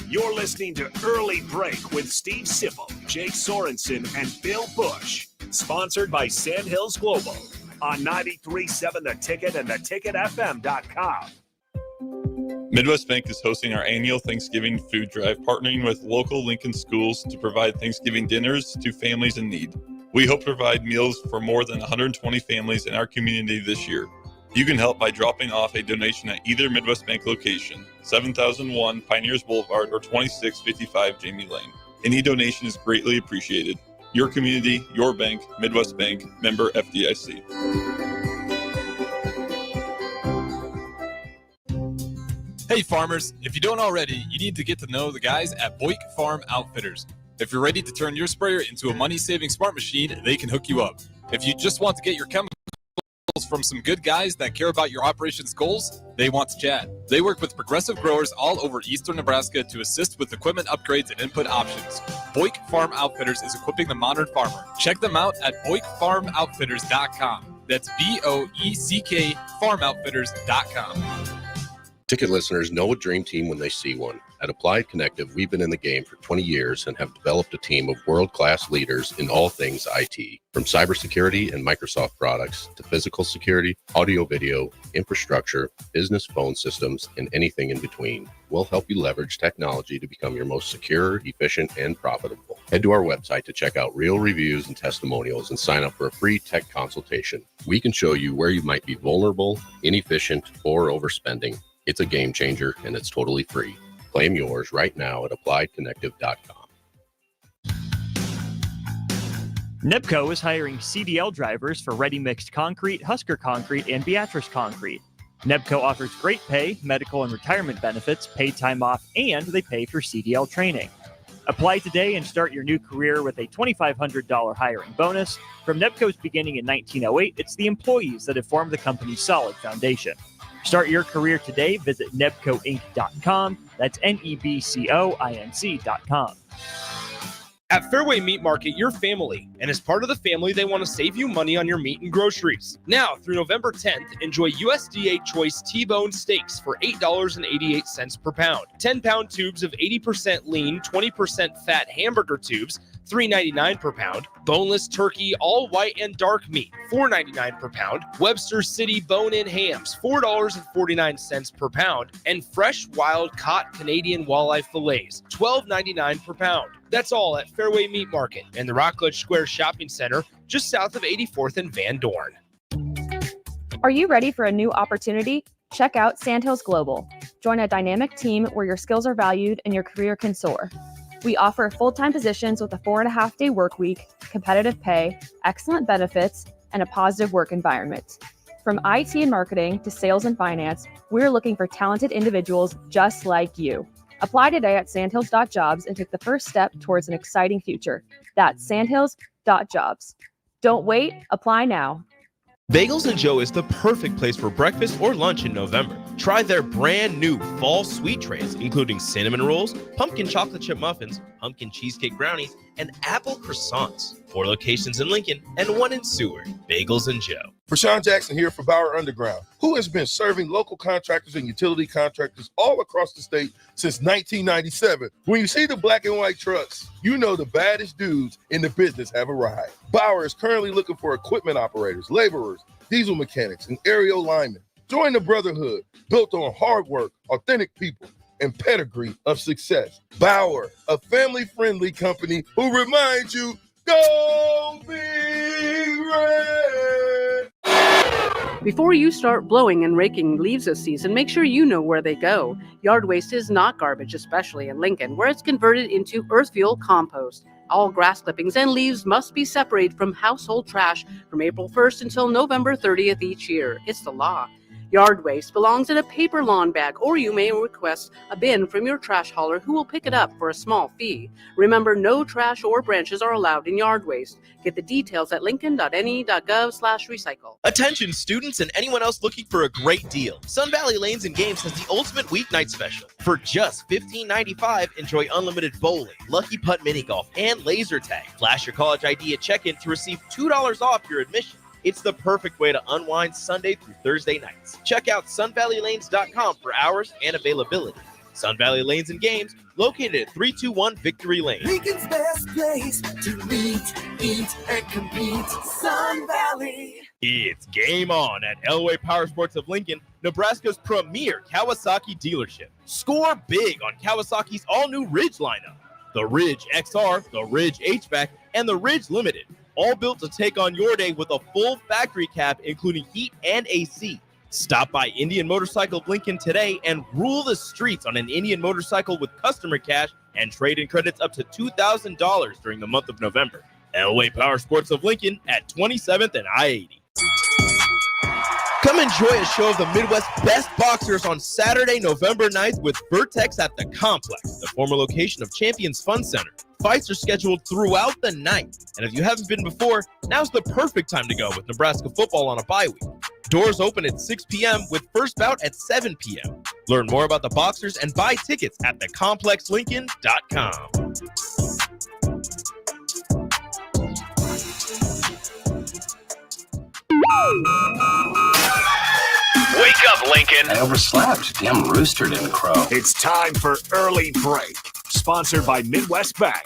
You're listening to Early Break with Steve Sipple, Jake Sorensen, and Bill Busch. Sponsored by Sandhills Global on 93.7 The Ticket and theticketfm.com. Midwest Bank is hosting our annual Thanksgiving food drive, partnering with local Lincoln schools to provide Thanksgiving dinners to families in need. We hope to provide meals for more than 120 families in our community this year. You can help by dropping off a donation at either Midwest Bank location, 7001 Pioneers Boulevard or 2655 Jamie Lane. Any donation is greatly appreciated. Your community, your bank, Midwest Bank, member FDIC. Hey farmers, if you don't already, you need to get to know the guys at Busch Farm Outfitters. If you're ready to turn your sprayer into a money-saving smart machine, they can hook you up. If you just want to get your chemicals from some good guys that care about your operations goals, they want to chat. They work with progressive growers all over eastern Nebraska to assist with equipment upgrades and input options. Busch Farm Outfitters is equipping the modern farmer. Check them out at BoyckFarmOutfitters.com. That's BOECK FarmOutfitters.com. Ticket listeners know a dream team when they see one. At Applied Connective, we've been in the game for 20 years and have developed a team of world-class leaders in all things IT, from cybersecurity and Microsoft products to physical security, audio-video, infrastructure, business phone systems, and anything in between. We'll help you leverage technology to become your most secure, efficient, and profitable. Head to our website to check out real reviews and testimonials and sign up for a free tech consultation. We can show you where you might be vulnerable, inefficient, or overspending. It's a game changer, and it's totally free. Claim yours right now at appliedconnective.com. NEBCO is hiring CDL drivers for ready-mixed concrete, Husker concrete, and Beatrice concrete. NEBCO offers great pay, medical and retirement benefits, paid time off, and they pay for CDL training. Apply today and start your new career with a $2,500 hiring bonus. From NEBCO's beginning in 1908, it's the employees that have formed the company's solid foundation. Start your career today. Visit nebcoinc.com. That's NEBCOINC.com. At Fairway Meat Market, you're family, and as part of the family, they want to save you money on your meat and groceries. Now, through November 10th, enjoy USDA Choice T-bone steaks for $8.88 per pound. 10-pound tubes of 80% lean, 20% fat hamburger tubes, $3.99 per pound. Boneless turkey, all white and dark meat, $4.99 per pound. Webster City bone-in hams, $4.49 per pound. And fresh wild caught Canadian walleye fillets, $12.99 per pound. That's all at Fairway Meat Market and the Rockledge Square Shopping Center, just south of 84th and Van Dorn. Are you ready for a new opportunity? Check out Sandhills Global. Join a dynamic team where your skills are valued and your career can soar. We offer full-time positions with a 4.5-day work week, competitive pay, excellent benefits, and a positive work environment. From IT and marketing to sales and finance, we're looking for talented individuals just like you. Apply today at sandhills.jobs and take the first step towards an exciting future. That's sandhills.jobs. Don't wait, apply now. Bagels and Joe is the perfect place for breakfast or lunch in November. Try their brand new fall sweet trays, including cinnamon rolls, pumpkin chocolate chip muffins, pumpkin cheesecake brownies, and apple croissants. 4 locations in Lincoln and 1 in Seward. Bagels and Joe. Rashawn Jackson here for Bauer Underground, who has been serving local contractors and utility contractors all across the state since 1997. When you see the black and white trucks, you know the baddest dudes in the business have arrived. Bauer is currently looking for equipment operators, laborers, diesel mechanics, and aerial linemen. Join the brotherhood built on hard work, authentic people, and pedigree of success. Bauer, a family-friendly company who reminds you, go Big Red! Before you start blowing and raking leaves this season, make sure you know where they go. Yard waste is not garbage, especially in Lincoln, where it's converted into earth fuel compost. All grass clippings and leaves must be separated from household trash from April 1st until November 30th each year. It's the law. Yard waste belongs in a paper lawn bag, or you may request a bin from your trash hauler who will pick it up for a small fee. Remember, no trash or branches are allowed in yard waste. Get the details at lincoln.ne.gov/recycle. Attention students and anyone else looking for a great deal. Sun Valley Lanes and Games has the ultimate weeknight special. For just $15.95, enjoy unlimited bowling, lucky putt mini golf, and laser tag. Flash your college ID at check-in to receive $2 off your admission. It's the perfect way to unwind Sunday through Thursday nights. Check out sunvalleylanes.com for hours and availability. Sun Valley Lanes and Games, located at 321 Victory Lane. Lincoln's best place to meet, eat, and compete. Sun Valley. It's game on at Elway Power Sports of Lincoln, Nebraska's premier Kawasaki dealership. Score big on Kawasaki's all-new Ridge lineup. The Ridge XR, the Ridge HVAC, and the Ridge Limited. All built to take on your day with a full factory cab, including heat and AC. Stop by Indian Motorcycle of Lincoln today and rule the streets on an Indian motorcycle with customer cash and trade-in credits up to $2,000 during the month of November. Elway Power Sports of Lincoln at 27th and I-80. Come enjoy a show of the Midwest's best boxers on Saturday, November 9th with Vertex at the Complex, the former location of Champions Fun Center. Fights are scheduled throughout the night, and if you haven't been before, now's the perfect time to go with Nebraska football on a bye week. Doors open at 6 p.m. with first bout at 7 p.m. Learn more about the boxers and buy tickets at thecomplexlincoln.com. Wake up, Lincoln. I overslept. Damn rooster didn't crow. It's time for Early Break, sponsored by Midwest Bank.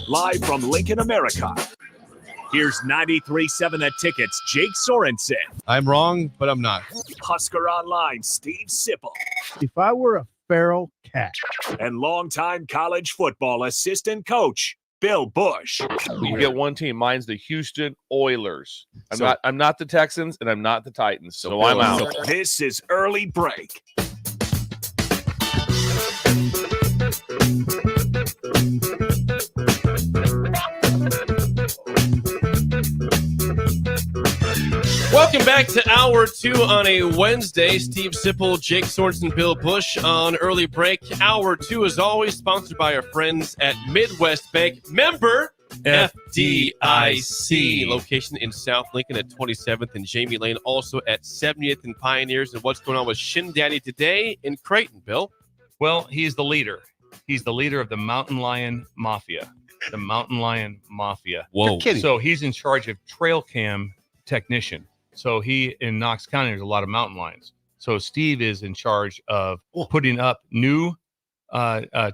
Live from Lincoln, America. Here's 93.7 The Ticket's Jake Sorensen. I'm wrong, but I'm not. Husker Online, Steve Sipple. If I were a feral cat. And longtime college football assistant coach, Bill Busch. You get one team. Mine's the Houston Oilers. I'm not the Texans, and I'm not the Titans, so I'm out. This is Early Break. Welcome back to Hour 2 on a Wednesday. Steve Sipple, Jake Sorensen, Bill Busch on Early Break. Hour 2, as always, sponsored by our friends at Midwest Bank. Member FDIC. Location in South Lincoln at 27th and Jamie Lane, also at 70th and Pioneers. And what's going on with Shin Daddy today in Creighton, Bill? Well, he's the leader. He's the leader of the Mountain Lion Mafia. The Mountain Lion Mafia. Whoa. You're kidding. So he's in charge of trail cam technician. So he, in Knox County, there's a lot of mountain lions. So Steve is in charge of putting up new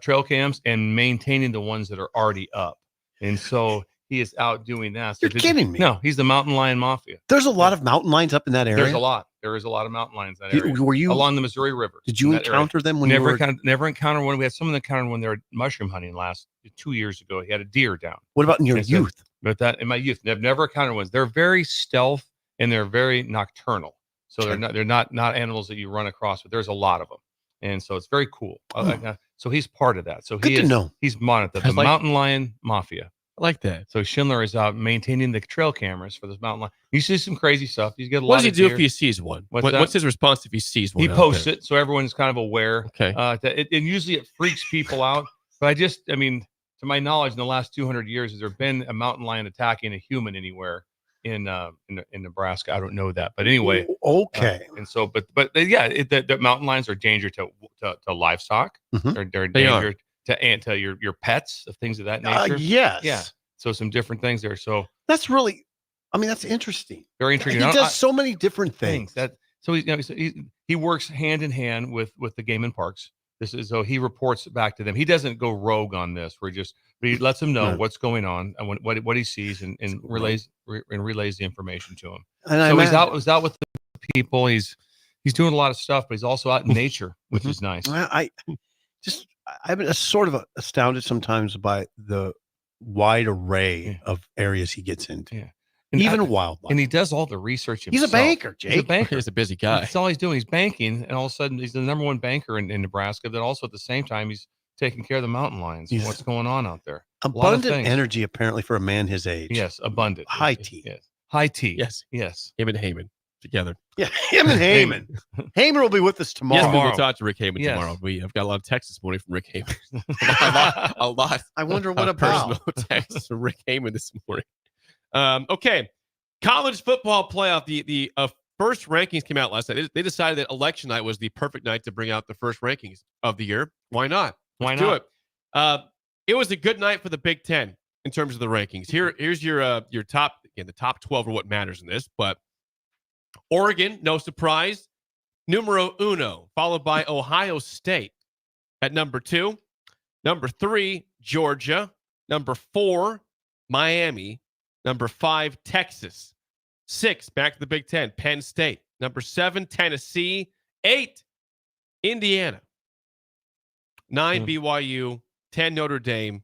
trail cams and maintaining the ones that are already up. And so he is out doing that. So You're kidding me. No, he's the Mountain Lion Mafia. There's a lot of mountain lions up in that area. There's a lot. There is a lot of mountain lions in that area. Were you along the Missouri River? Did you encounter them when never you were? Never encountered one. We had someone that encountered when they were mushroom hunting last 2 years ago. He had a deer down. What about in your youth? But that in my youth, I've never encountered ones. They're very stealth and they're very nocturnal. So they're not animals that you run across, but there's a lot of them, and so it's very cool. So he's part of that. So Good to know. He's monitored the Mountain Lion Mafia. I like that. So Schindler is out maintaining the trail cameras for this mountain lion. You see some crazy stuff. You get a lot. What does he of do deer. if he sees one? What's What's his response if he sees one? He posts it, so everyone's kind of aware. Okay. And usually it freaks people out. But I mean, to my knowledge, in the last 200 years, has there been a mountain lion attacking a human anywhere in Nebraska? I don't know that, but anyway. Okay. And so, but yeah, the mountain lions are a danger to livestock. Mhm. They're a danger to your pets, of things of that nature. Yes. Yeah. So some different things there. So That's really, that's interesting. very intriguing. He does so many different things. So he works hand in hand with the Game and Parks. This is so he reports back to them. He doesn't go rogue on this. But he lets them know what's going on and what he sees and relays the information to him. And so he's out with the people. He's doing a lot of stuff, but he's also out in nature, which is nice. I'm sort of astounded sometimes by the wide array of areas he gets into. Yeah. Even wildlife. And he does all the research himself. He's a banker, Jake. He's a banker. He's a busy guy. That's all he's doing. He's banking, and all of a sudden he's the number one banker in Nebraska. But also at the same time, he's taking care of the mountain lions. What's going on out there? Abundant energy, apparently, for a man his age. Yes, abundant. High tea. Yes. High tea. Yes. Him and Heyman together. Yeah, him and Heyman. Heyman will be with us tomorrow. Yes, we'll talk to Rick Heyman tomorrow. I've got a lot of texts this morning from Rick Heyman. a lot. I wonder what of personal texts from Rick Heyman this morning. Okay. College football playoff. The first rankings came out last night. They decided that election night was the perfect night to bring out the first rankings of the year. Why not? Let's do it. It was a good night for the Big Ten in terms of the rankings. Here's your top. Again, the top 12 are what matters in this. But Oregon, no surprise, numero uno, followed by Ohio State at number 2. Number 3, Georgia. Number 4, Miami. Number 5, Texas. 6, back to the Big Ten, Penn State. Number 7, Tennessee. 8, Indiana. 9, BYU. 10, Notre Dame.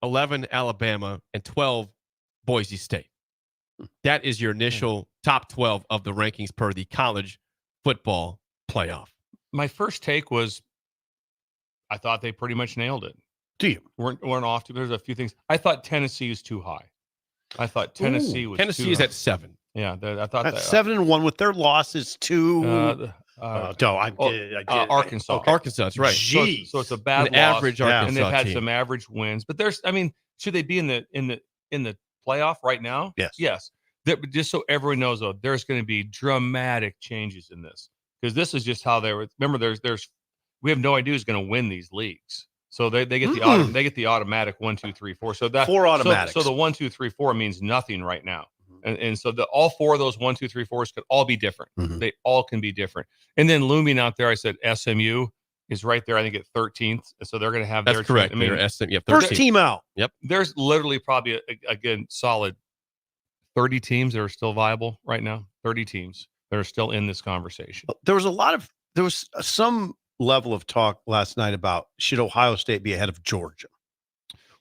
11, Alabama. And 12, Boise State. That is your initial top 12 of the rankings per the college football playoff. My first take was, I thought they pretty much nailed it. Do you? Weren't off. There's a few things. I thought Tennessee was too high. I thought Tennessee was Tennessee too is high. at 7. Yeah, I thought That's that 7-1 with their losses to Arkansas. Okay. Arkansas, that's right. So it's a bad An loss, average Arkansas and they've had team. some average wins. But should they be in the playoff right now? Yes. Just so everyone knows, though, there's going to be dramatic changes in this, because this is just how they were. Remember, we have no idea who's going to win these leagues. So they get the automatic 1, 2, 3, 4. So that 4 automatics. So the 1, 2, 3, 4 means nothing right now. And so all four of those 1, 2, 3, 4s could all be different. They all can be different. And then looming out there, I said SMU is right there. I think at 13th. So they're going to have That's their correct. I mean, First team out. Yep. There's literally probably a good solid 30 teams that are still viable right now. 30 teams that are still in this conversation. There was some level of talk last night about should Ohio State be ahead of Georgia?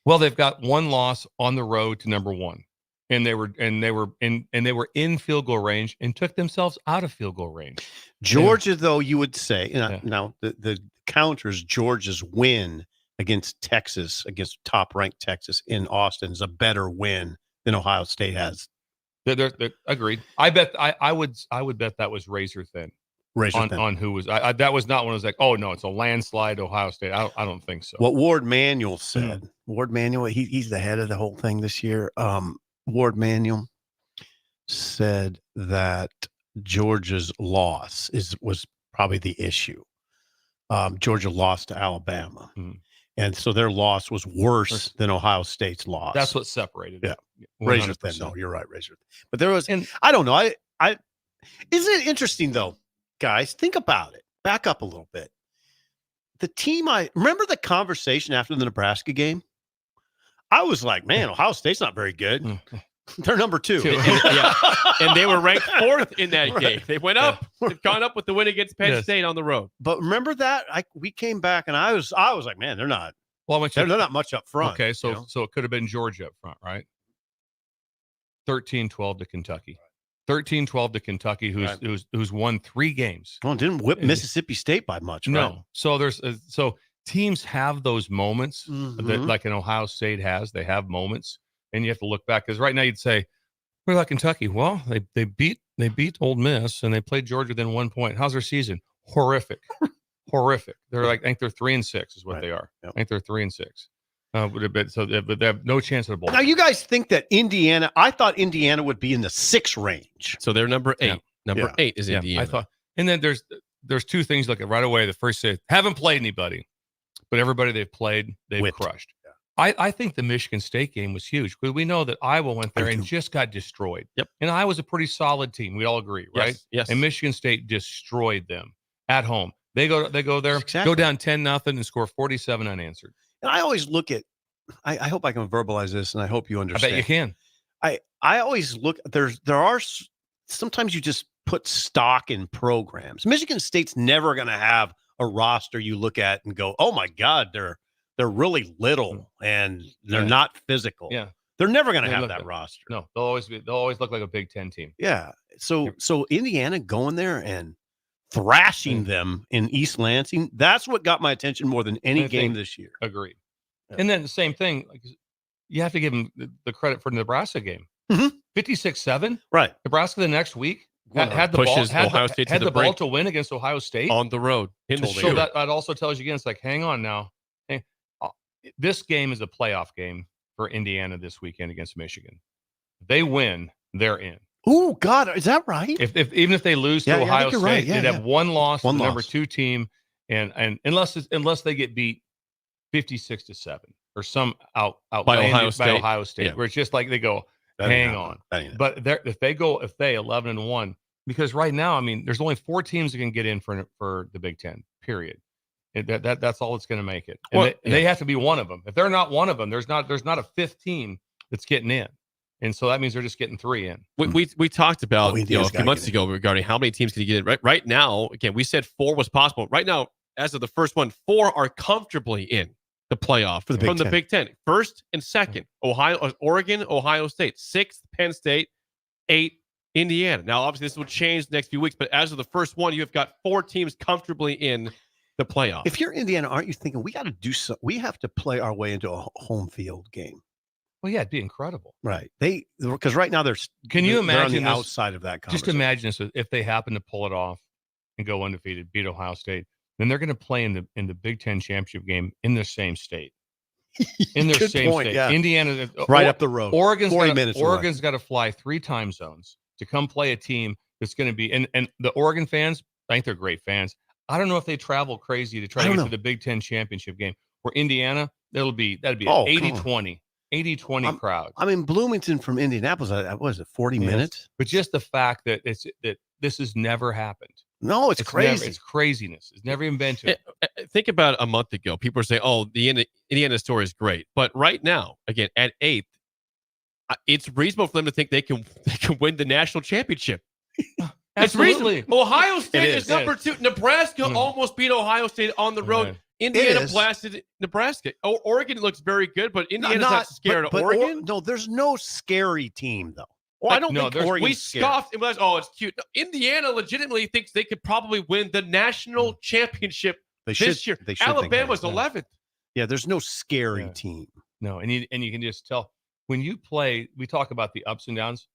Well, they've got one loss on the road to number 1. And they were in field goal range and took themselves out of field goal range. Georgia, though, you would say, now the counter is Georgia's win against Texas, against top-ranked Texas in Austin, is a better win than Ohio State has. They're agreed. I bet I would bet that was razor thin. On who was that was not one of those like, oh no, it's a landslide Ohio State. I don't think so. What Ward Manuel said. Ward Manuel, he's the head of the whole thing this year. Ward Manuel said that Georgia's loss was probably the issue. Georgia lost to Alabama. And so their loss was worse than Ohio State's loss. That's what separated it. Yeah. Razor thin. No, you're right, razor thin. But there was, I don't know. I isn't it interesting though, guys? Think about it. Back up a little bit. The team remember the conversation after the Nebraska game? I was like, man, Ohio State's not very good. They're number 2. And they were ranked 4th in that game. They went up. They've gone up with the win against Penn State on the road. But remember that we came back, and I was like, man, they're not. Well, they're not much up front. Okay, so it could have been Georgia up front, right? 13-12 to Kentucky. 13-12 to Kentucky, who's won 3 games. Well, didn't whip Mississippi State by much. No. Right? So there's teams have those moments that like an Ohio State has. They have moments, and you have to look back because right now you'd say, "What about Kentucky?" Well, they beat Ole Miss and they played Georgia within 1 point. How's their season? Horrific, horrific. They're like I think they're 3-6 is what they are. Yep. I think they're 3-6. But they have no chance at a bowl. Now you guys think that Indiana? I thought Indiana would be in the 6 range. So they're number 8. Yeah. Number 8 is Indiana. I thought, and then there's 2 things. Look at right away. The first say haven't played anybody. But everybody they've played, they've crushed. Yeah. I think the Michigan State game was huge because we know that Iowa went there and just got destroyed. Yep. And Iowa's a pretty solid team. We all agree, right? Yes. And Michigan State destroyed them at home. They go there, go down 10-0 and score 47 unanswered. And I always look at. I hope I can verbalize this, and I hope you understand. I bet you can. I always look. There are sometimes you just put stock in programs. Michigan State's never going to have a roster you look at and go, oh my God, they're really little and they're not physical. Yeah. They're never going to have that roster. No, they'll always look like a Big Ten team. Yeah. So Indiana going there and thrashing them in East Lansing, that's what got my attention more than any game this year. Agreed. Yeah. And then the same thing, like you have to give them the credit for the Nebraska game. 56-7. Right. Nebraska the next week. Had the ball to win against Ohio State on the road. So that also tells you again, it's like, hang on now. This game is a playoff game for Indiana this weekend against Michigan. If they win, they're in. Oh God, is that right? Even if they lose to Ohio State, they'd have one loss to the number 2 team, and unless they get beat 56-7 or some out by Ohio State, where it's just like they go, hang on. But if they 11-1, because right now, I mean, there's only 4 teams that can get in for the Big Ten. Period. That's all that's going to make it. And they have to be one of them. If they're not one of them, there's not a 5th team that's getting in. And so that means they're just getting 3 in. We talked about a few months ago regarding how many teams can you get in. Right now, again, we said 4 was possible. Right now, as of the first one, 4 are comfortably in the playoff from the Big Ten. 1st and 2nd, Oregon, Ohio State. 6th, Penn State. 8, Indiana. Now, obviously, this will change the next few weeks, but as of the first one, you've got 4 teams comfortably in the playoff. If you're Indiana, aren't you thinking we got to do so? We have to play our way into a home field game. Well, yeah, it'd be incredible. Right. Because right now Can you imagine on the outside of that conversation? Just imagine this, if they happen to pull it off and go undefeated, beat Ohio State, then they're going to play in the Big Ten championship game in their same state. In their same state. Yeah. Indiana, right up the road. Oregon's got to fly 3 time zones to come play a team that's going to be and the Oregon fans, I think they're great fans. I don't know if they travel crazy to try to get to the Big Ten championship game. For Indiana, that'd be 80-20. 80-20 crowd. I mean, Bloomington from Indianapolis, what was it, 40 minutes? But just the fact that this has never happened. No, it's crazy. It's craziness. It's never invented. Think about a month ago. People were saying, "Oh, the Indiana story is great," but right now, again at 8th, it's reasonable for them to think they can win the national championship. It's reasonable. Ohio State is number 2. Nebraska almost beat Ohio State on the road. Indiana blasted Nebraska. Oregon looks very good, but Indiana's not scared of Oregon. No, there's no scary team though. Well, I don't think Oregon's we scared. scoffed and was, it's cute. No, Indiana legitimately thinks they could probably win the national championship this year. Alabama's 11th. Yeah, there's no scary team. No, and you can just tell when you play. We talk about the ups and downs.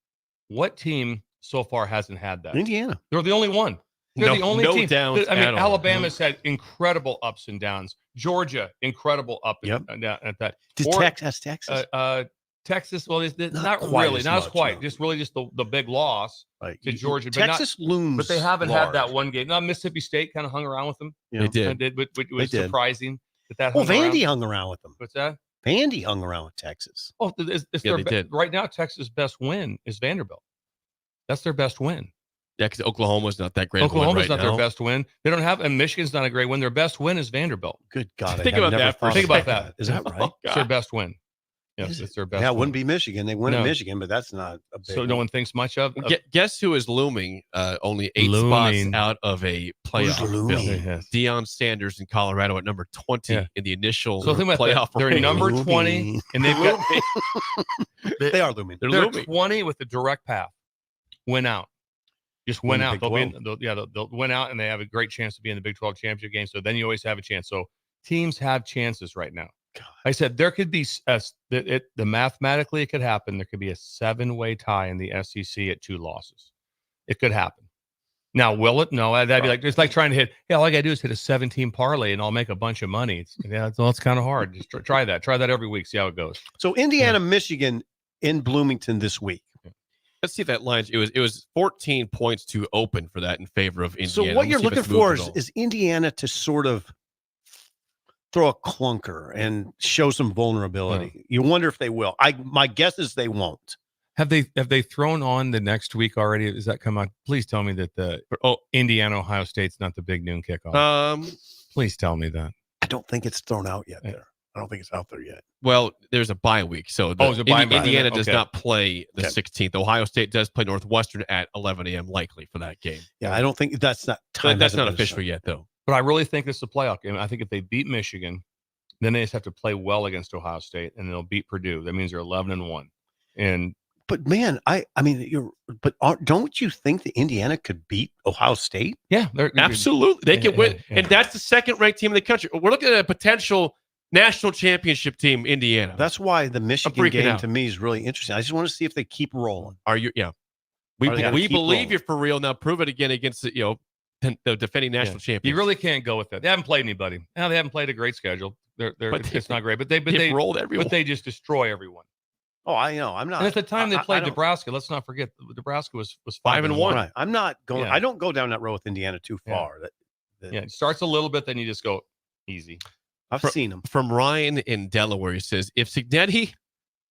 What team so far hasn't had that? Indiana. They're the only one. They're the only team. Downs I mean, at all. Alabama's had incredible ups and downs. Georgia, incredible up and down at that. Texas. Texas, well, it's not quite really, as not as much, quite. no. Just really just the big loss to Georgia. Texas looms, but they haven't large. had that one game. Now Mississippi State kind of hung around with them. They did. But it was surprising that. Well, Vandy hung around with them. What's that? Vandy hung around with Texas. Oh, it's they did. Right now, Texas' best win is Vanderbilt. That's their best win. Yeah, because Oklahoma's not that great. Oklahoma's not their best win. They don't have, and Michigan's not a great win. Their best win is Vanderbilt. Good God! Think about that. Think about that. Is that right? It's their best win. Yes, it's their best. Yeah, it win. wouldn't be Michigan. They win at Michigan, but that's not a big. So no one thinks much of. Guess who is looming? Only 8 spots out of a playoff. Bill. Deion Sanders in Colorado at number 20 in the initial playoff. They're number 20, and they've got. They are looming. They're looming. 20 with the direct path. Win out. Just win out. They'll win out, and they have a great chance to be in the Big 12 championship game. So then you always have a chance. So teams have chances right now. God. I said there could be mathematically it could happen. There could be a 7-way tie in the SEC at 2 losses. It could happen. Now, will it? No, that'd be like it's like trying to hit. Yeah, all I gotta do is hit a 17 parlay, and I'll make a bunch of money. It's kind of hard. Just try that. Try that every week. See how it goes. So Indiana, Michigan in Bloomington this week. Let's see if that line. It was 14 points to open for that in favor of Indiana. So what you're looking for is Indiana to sort of throw a clunker and show some vulnerability. Yeah. You wonder if they will. My guess is they won't. Have they thrown on the next week already? Does that come out? Please tell me that Indiana Ohio State's not the big noon kickoff. Please tell me that. I don't think it's thrown out yet. There. I don't think it's out there yet. Well, there's a bye week, so Indiana does not play the 16th. Ohio State does play Northwestern at 11 a.m. likely for that game. Yeah, I don't think that's not time. That's not official yet, though. But I really think this is a playoff game. I think if they beat Michigan, then they just have to play well against Ohio State, and they'll beat Purdue. That means they're 11-1. But man, don't you think that Indiana could beat Ohio State? Yeah, absolutely. They can win, and that's the second-ranked team in the country. We're looking at a potential national championship team, Indiana. That's why the Michigan game to me is really interesting. I just want to see if they keep rolling. Are you? Yeah, we believe you're for real. Now prove it again against the defending national champions. You really can't go with that. They haven't played anybody. Now they haven't played a great schedule. It's not great, but they rolled everyone. But they just destroy everyone. Oh, I know. I'm not. And at the time they played Nebraska, let's not forget Nebraska was 5-1. Right. I'm not going. Yeah. I don't go down that road with Indiana too far. It starts a little bit, then you just go easy. I've seen them. From Ryan in Delaware, he says, if Cignetti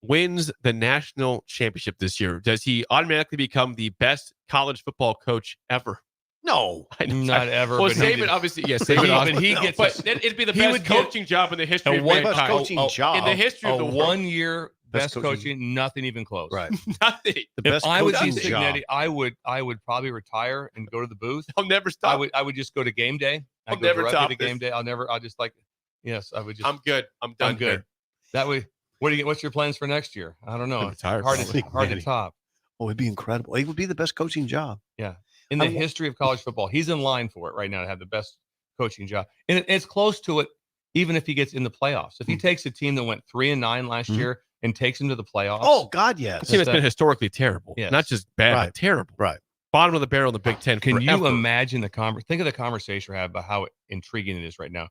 wins the national championship this year, does he automatically become the best college football coach ever? No, not ever. Well, Saban, obviously, yes. Saban, but it'd be the best coaching job in the history of mankind. In the history of the world. 1 year best coaching, nothing even close. Right. Nothing. If I would be Cignetti, I would probably retire and go to the booth. I'll never stop. I would just go to game day. I'll never top to game day. I'll just like, yes, I would just. I'm good. I'm done. I'm good. Here. That way, what's your plans for next year? I don't know. Hard to top. Oh, it'd be incredible. It would be the best coaching job. Yeah. In the history of college football, he's in line for it right now to have the best coaching job. And it's close to it, even if he gets in the playoffs. If he takes a team that went 3-9 last year and takes them to the playoffs. Oh, God, yes. A team that's been historically terrible. Yes. Not just bad, but terrible. Right. Bottom of the barrel in the Big Ten. Can you imagine think of the conversation we have about how intriguing it is right now.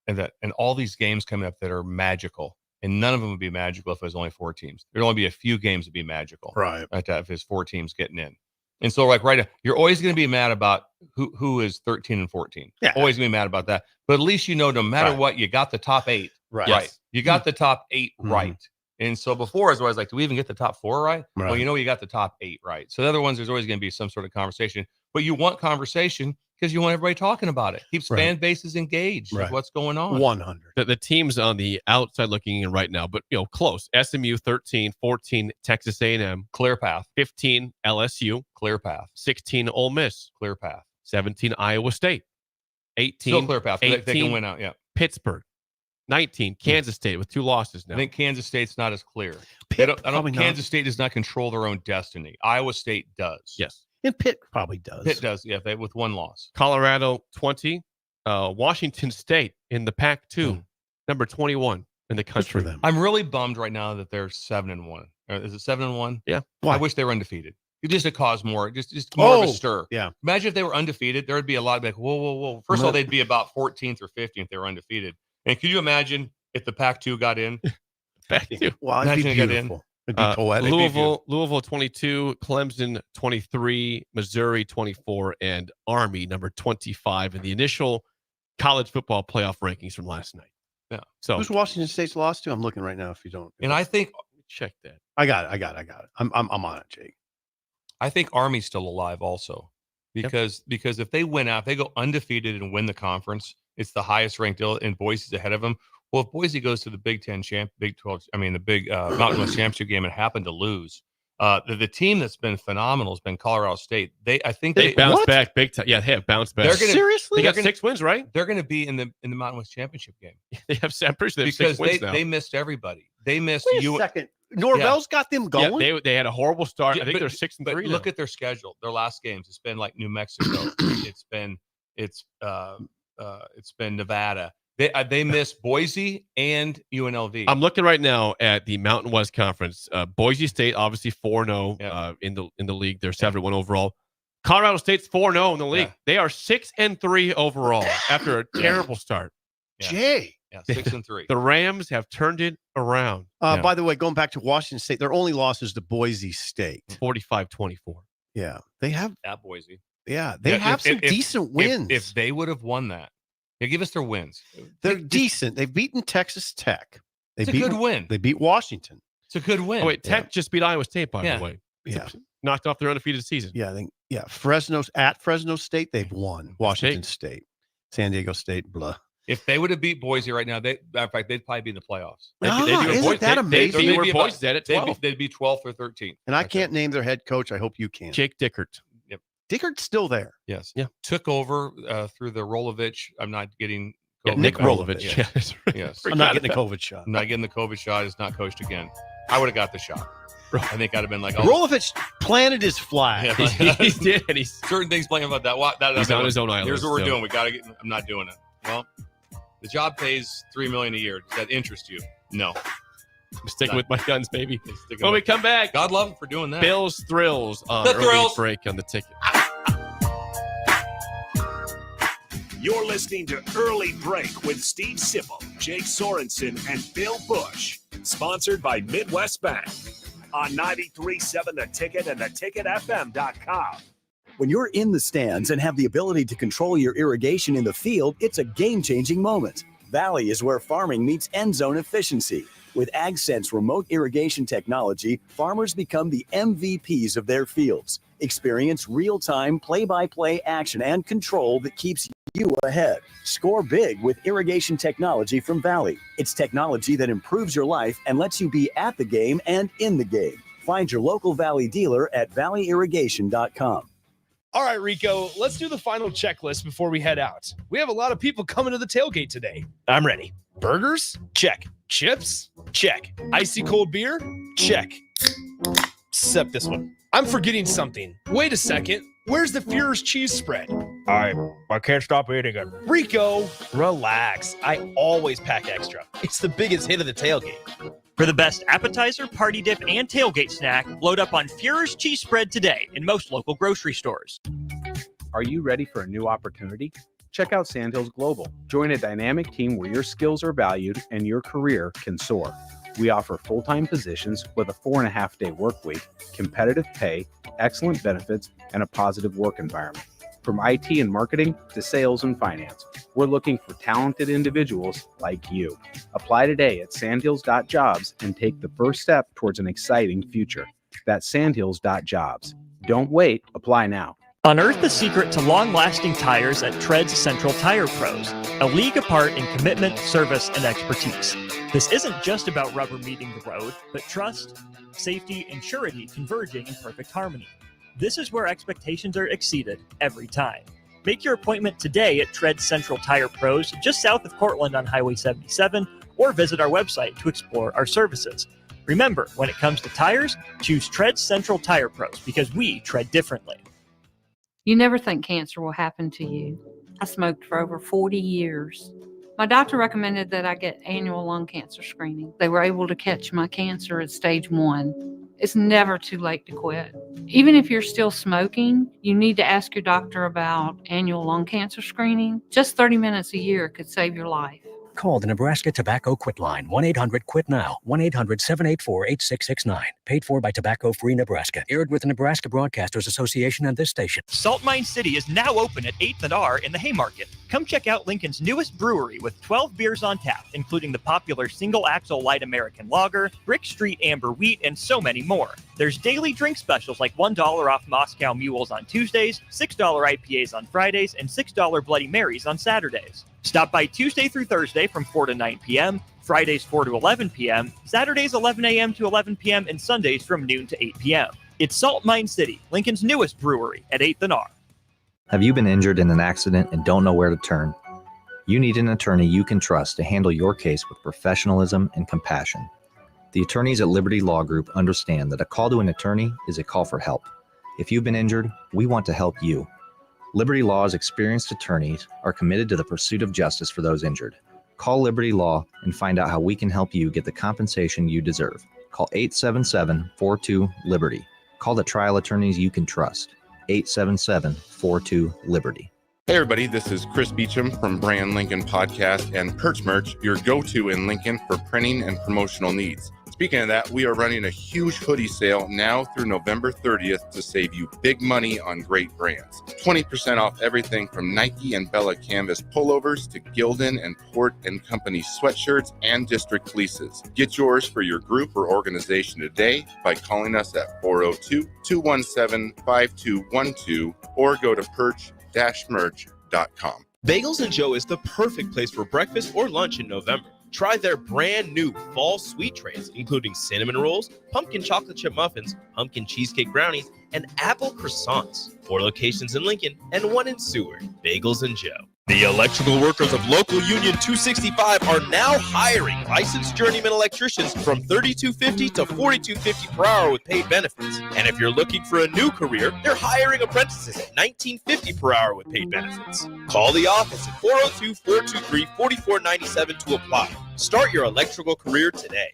And all these games coming up that are magical. And none of them would be magical if it was only 4 teams. There'd only be a few games to be magical. Right. If there's 4 teams getting in. And so, like right now, you're always going to be mad about who is 13 and 14. Yeah. Always going to be mad about that. But at least no matter what, you got the top 8 right. You got the top 8 right. And so before, as I was like, do we even get the top 4 right? Right. Well, you got the top 8 right. So the other ones, there's always going to be some sort of conversation. But you want conversation because you want everybody talking about it. Keeps fan bases engaged with what's going on. 100. The teams on the outside looking in right now, but close. SMU 13, 14 Texas A&M, clear path. 15 LSU, clear path. 16 Ole Miss, clear path. 17 Iowa State, 18 still clear path. 18, they can win out. Yeah. Pittsburgh, 19 Kansas State with 2 losses now. I think Kansas State's not as clear. Pitt, Kansas State does not control their own destiny. Iowa State does. Yes. And Pitt probably does. Pitt does, yeah, with 1 loss. Colorado 20, Washington State in the Pac-2, number 21 in the country. For them. I'm really bummed right now that they're 7-1. Is it 7-1? Yeah. I wish they were undefeated. Just to cause more, just more of a stir. Yeah. Imagine if they were undefeated, there would be a lot of like, whoa. First of all, they'd be about 14th or 15th if they were undefeated. And can you imagine if the Pac-2 got in? Pac-2. Well, it'd be beautiful. It'd be poetic. Louisville 22, Clemson 23, Missouri 24, and Army number 25 in the initial college football playoff rankings from last night. Yeah. So who's Washington State's lost to? I'm looking right now. If you don't, and I think check that. I got it. I'm on it, Jake. I think Army's still alive also because if they win out, if they go undefeated and win the conference, it's the highest ranked deal, and Boise's ahead of them. Well, if Boise goes to the Big 10 Big 12, the Big Mountain West Championship game and happened to lose, the team that's been phenomenal has been Colorado State. I think they bounced back big time. Yeah, they have bounced back. Seriously, they got 6 wins, right? They're going to be in the Mountain West Championship game. They have 6 because wins now. They missed everybody. They missed Wait a second. Norvell's got them going. Yeah, they had a horrible start. I think they're 6-3. But look at their schedule. Their last games. It's been like New Mexico. it's been Nevada. They missed Boise and UNLV. I'm looking right now at the Mountain West Conference. Boise State obviously 4-0 in the league. They're 7-1 overall. Colorado State's 4-0 in the league. They are 6-3 overall after a terrible start. Jay. Yeah, 6-3. The Rams have turned it around. By the way, going back to Washington State, their only loss is to Boise State. 45-24. Yeah. They have at Boise. Yeah, they have some decent wins. If they would have won that, give us their wins. They're decent. They've beaten Texas Tech. It's a good win. They beat Washington. It's a good win. Oh, wait, Tech just beat Iowa State, by the way. Yeah. Knocked off their undefeated season. Yeah, I think, Fresno State, they've won. Washington State. San Diego State, blah. If they would have beat Boise right now, they'd probably be in the playoffs. Isn't that amazing? They were Boise at 12. They'd be 12th or 13th. And I can't name their head coach. I hope you can. Jake Dickert. Yep. Dickert's still there. Yes. Yeah. Took over through the Rolovich. I'm not getting Nick Rolovich. Yes. I'm not getting the COVID shot. I'm not getting the COVID shot. It's not coached again. I would have got the shot. I think I'd have been like, Rolovich planted his flag. Yeah, he did. And he's certain things playing about that. He's on his own island. Here's what we're doing. We got to get. I'm not doing it. Well, the job pays $3 million a year. Does that interest you? No. I'm sticking with my guns, baby. When we come back, God love him for doing that. Bill's Thrills on The early Thrills. break on the ticket. You're listening to Early Break with Steve Sipple, Jake Sorensen, and Bill Busch. Sponsored by Midwest Bank on 93.7 The Ticket and theticketfm.com. When you're in the stands and have the ability to control your irrigation in the field, it's a game-changing moment. Valley is where farming meets end zone efficiency. With AgSense remote irrigation technology, farmers become the MVPs of their fields. Experience real-time, play-by-play action and control that keeps you ahead. Score big with irrigation technology from Valley. It's technology that improves your life and lets you be at the game and in the game. Find your local Valley dealer at valleyirrigation.com. All right, Rico, let's do the final checklist before we head out. We have a lot of people coming to the tailgate today. I'm ready. Burgers? Check. Chips? Check. Icy cold beer? Check. Except this one. I'm forgetting something. Wait a second. Where's the Führer's cheese spread? I can't stop eating it. Rico, relax. I always pack extra. It's the biggest hit of the tailgate. For the best appetizer, party dip, and tailgate snack, load up on Führer's cheese spread today in most local grocery stores. Are you ready for a new opportunity? Check out Sandhills Global. Join a dynamic team where your skills are valued and your career can soar. We offer full-time positions with a 4.5-day work week, competitive pay, excellent benefits, and a positive work environment. From IT and marketing to sales and finance, we're looking for talented individuals like you. Apply today at sandhills.jobs and take the first step towards an exciting future. That's sandhills.jobs. Don't wait. Apply now. Unearth the secret to long-lasting tires at Tread's Central Tire Pros, a league apart in commitment, service, and expertise. This isn't just about rubber meeting the road, but trust, safety, and surety converging in perfect harmony. This is where expectations are exceeded every time. Make your appointment today at Tread's Central Tire Pros, just south of Cortland on Highway 77, or visit our website to explore our services. Remember, when it comes to tires, choose Tread's Central Tire Pros because we tread differently. You never think cancer will happen to you. I smoked for over 40 years. My doctor recommended that I get annual lung cancer screening. They were able to catch my cancer at stage 1. It's never too late to quit. Even if you're still smoking, you need to ask your doctor about annual lung cancer screening. Just 30 minutes a year could save your life. Call the Nebraska Tobacco Quit Line, 1-800-QUIT-NOW, 1-800-784-8669. Paid for by Tobacco Free Nebraska. Aired with the Nebraska Broadcasters Association and this station. Salt Mine City is now open at 8th and R in the Haymarket. Come check out Lincoln's newest brewery with 12 beers on tap, including the popular Single Axle Light American Lager, Brick Street Amber Wheat, and so many more. There's daily drink specials like $1 off Moscow Mules on Tuesdays, $6 IPAs on Fridays, and $6 Bloody Marys on Saturdays. Stop by Tuesday through Thursday from 4 to 9 p.m., Fridays 4 to 11 p.m., Saturdays 11 a.m. to 11 p.m., and Sundays from noon to 8 p.m. It's Salt Mine City, Lincoln's newest brewery at 8th and R. Have you been injured in an accident and don't know where to turn? You need an attorney you can trust to handle your case with professionalism and compassion. The attorneys at Liberty Law Group understand that a call to an attorney is a call for help. If you've been injured, we want to help you. Liberty Law's experienced attorneys are committed to the pursuit of justice for those injured. Call Liberty Law and find out how we can help you get the compensation you deserve. Call 877-42-LIBERTY. Call the trial attorneys you can trust. 877-42-LIBERTY. Hey everybody, this is Chris Beecham from Brand Lincoln Podcast and Perch Merch, your go-to in Lincoln for printing and promotional needs. Speaking of that, we are running a huge hoodie sale now through November 30th to save you big money on great brands. 20% off everything from Nike and Bella Canvas pullovers to Gildan and Port & Company sweatshirts and district fleeces. Get yours for your group or organization today by calling us at 402-217-5212 or go to perch-merch.com. Bagels & Joe is the perfect place for breakfast or lunch in November. Try their brand new fall sweet trays, including cinnamon rolls, pumpkin chocolate chip muffins, pumpkin cheesecake brownies, and apple croissants. 4 locations in Lincoln and 1 in Seward. Bagels & Joe. The electrical workers of Local Union 265 are now hiring licensed journeyman electricians from $32.50 to $42.50 per hour with paid benefits. And if you're looking for a new career, they're hiring apprentices at $19.50 per hour with paid benefits. Call the office at 402-423-4497 to apply. Start your electrical career today.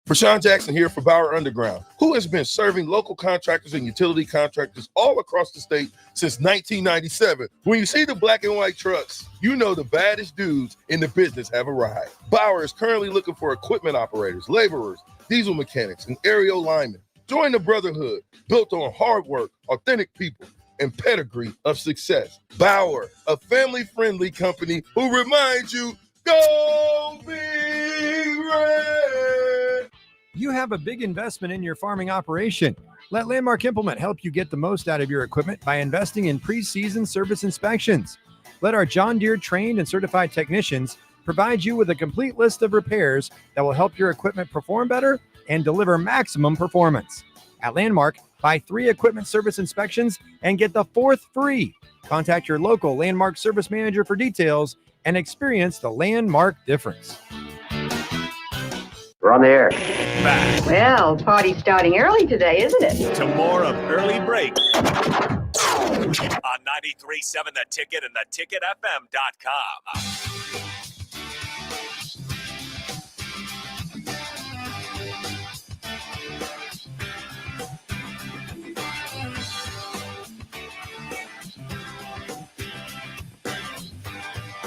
Rashawn Jackson here for Bauer Underground, who has been serving local contractors and utility contractors all across the state since 1997. When you see the black and white trucks, you know the baddest dudes in the business have arrived. Bauer is currently looking for equipment operators, laborers, diesel mechanics, and aerial linemen. Join the brotherhood built on hard work, authentic people, and pedigree of success. Bauer, a family-friendly company who reminds you, go Big Red! You have a big investment in your farming operation. Let Landmark Implement help you get the most out of your equipment by investing in pre-season service inspections. Let our John Deere trained and certified technicians provide you with a complete list of repairs that will help your equipment perform better and deliver maximum performance. At Landmark, buy 3 equipment service inspections and get the 4th free. Contact your local Landmark service manager for details and experience the Landmark difference. We're on the air. Back. Well, party's starting early today, isn't it? To more of Early Break on 93.7 The Ticket and theticketfm.com.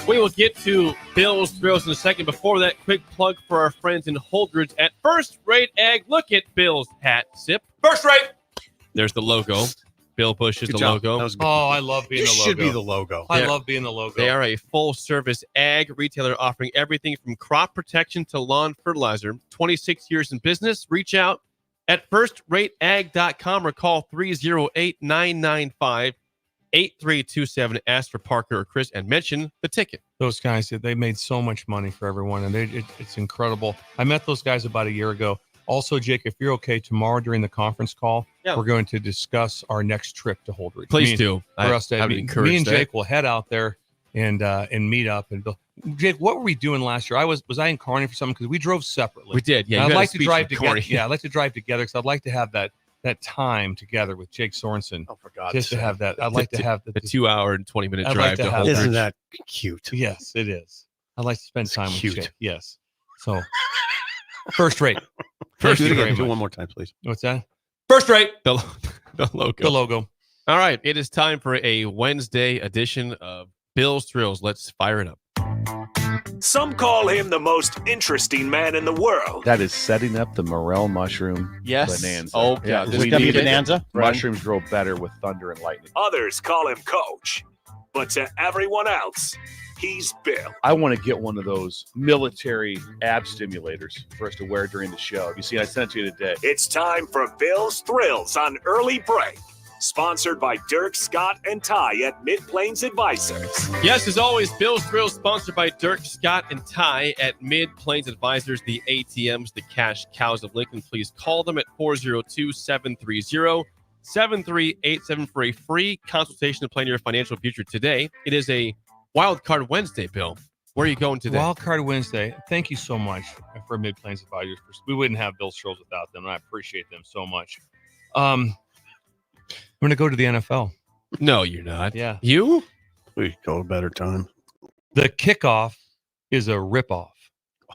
We will get to Bill's Thrills in a second. Before that, quick plug for our friends in Holgorsen at First Rate Ag. Look at Bill's hat, Sip. First Rate. There's the logo. Bill Busch is Good the job. logo. That was good. Oh, I love being You the logo. should be the logo. I love being the logo. They are a full-service ag retailer offering everything from crop protection to lawn fertilizer. 26 years in business. Reach out at firstrateag.com or call 308-995-8327. Ask for Parker or Chris and mention the ticket. Those guys, they made so much money for everyone, and it's incredible. I met those guys about a year ago. Also, Jake, if you're okay, tomorrow during the conference call, we're going to discuss our next trip to Holdridge. Please do. For us to, I would me encourage and that. Jake will head out there and meet up. And Jake, what were we doing last year? Was I in Kearney for something? Because we drove separately. We did. Yeah, And you I'd had a like to speech drive in together. Kearney. Yeah, I'd like to drive together because I'd like to have that time together with Jake Sorensen. Oh, for God's Just to sake. have that. I'd like to have the 2-hour and 20-minute I'd drive like to to have Holdridge. Isn't that cute? Yes, it is. I'd like to spend time with cute. Jake. Yes. So, first rate. First, Thank you very do much. one more time, please. What's that? First rate. The logo. The logo. All right. It is time for a Wednesday edition of Bill's Thrills. Let's fire it up. Some call him the most interesting man in the world. That is setting up the morel mushroom Yes. bonanza. Oh, yeah. is We it gonna be need it. bonanza? Mushrooms grow better with thunder and lightning. Others call him Coach. But to everyone else, he's Bill. I want to get one of those military ab stimulators for us to wear during the show. You see, I sent it to you today. It's time for Bill's Thrills on Early Break. Sponsored by Dirk, Scott, and Ty at Mid-Plains Advisors. Yes, as always, Bill's Thrills sponsored by Dirk, Scott, and Ty at Mid-Plains Advisors, the ATMs, the cash cows of Lincoln. Please call them at 402-730-7387 for a free consultation to plan your financial future today. It is a Wild Card Wednesday, Bill. Where are you going today? Wild Card Wednesday. Thank you so much for Mid-Plains Advisors. We wouldn't have Bill's Thrills without them, and I appreciate them so much. I'm going to go to the NFL. No, you're not. Yeah. You? We go a better time. The kickoff is a ripoff.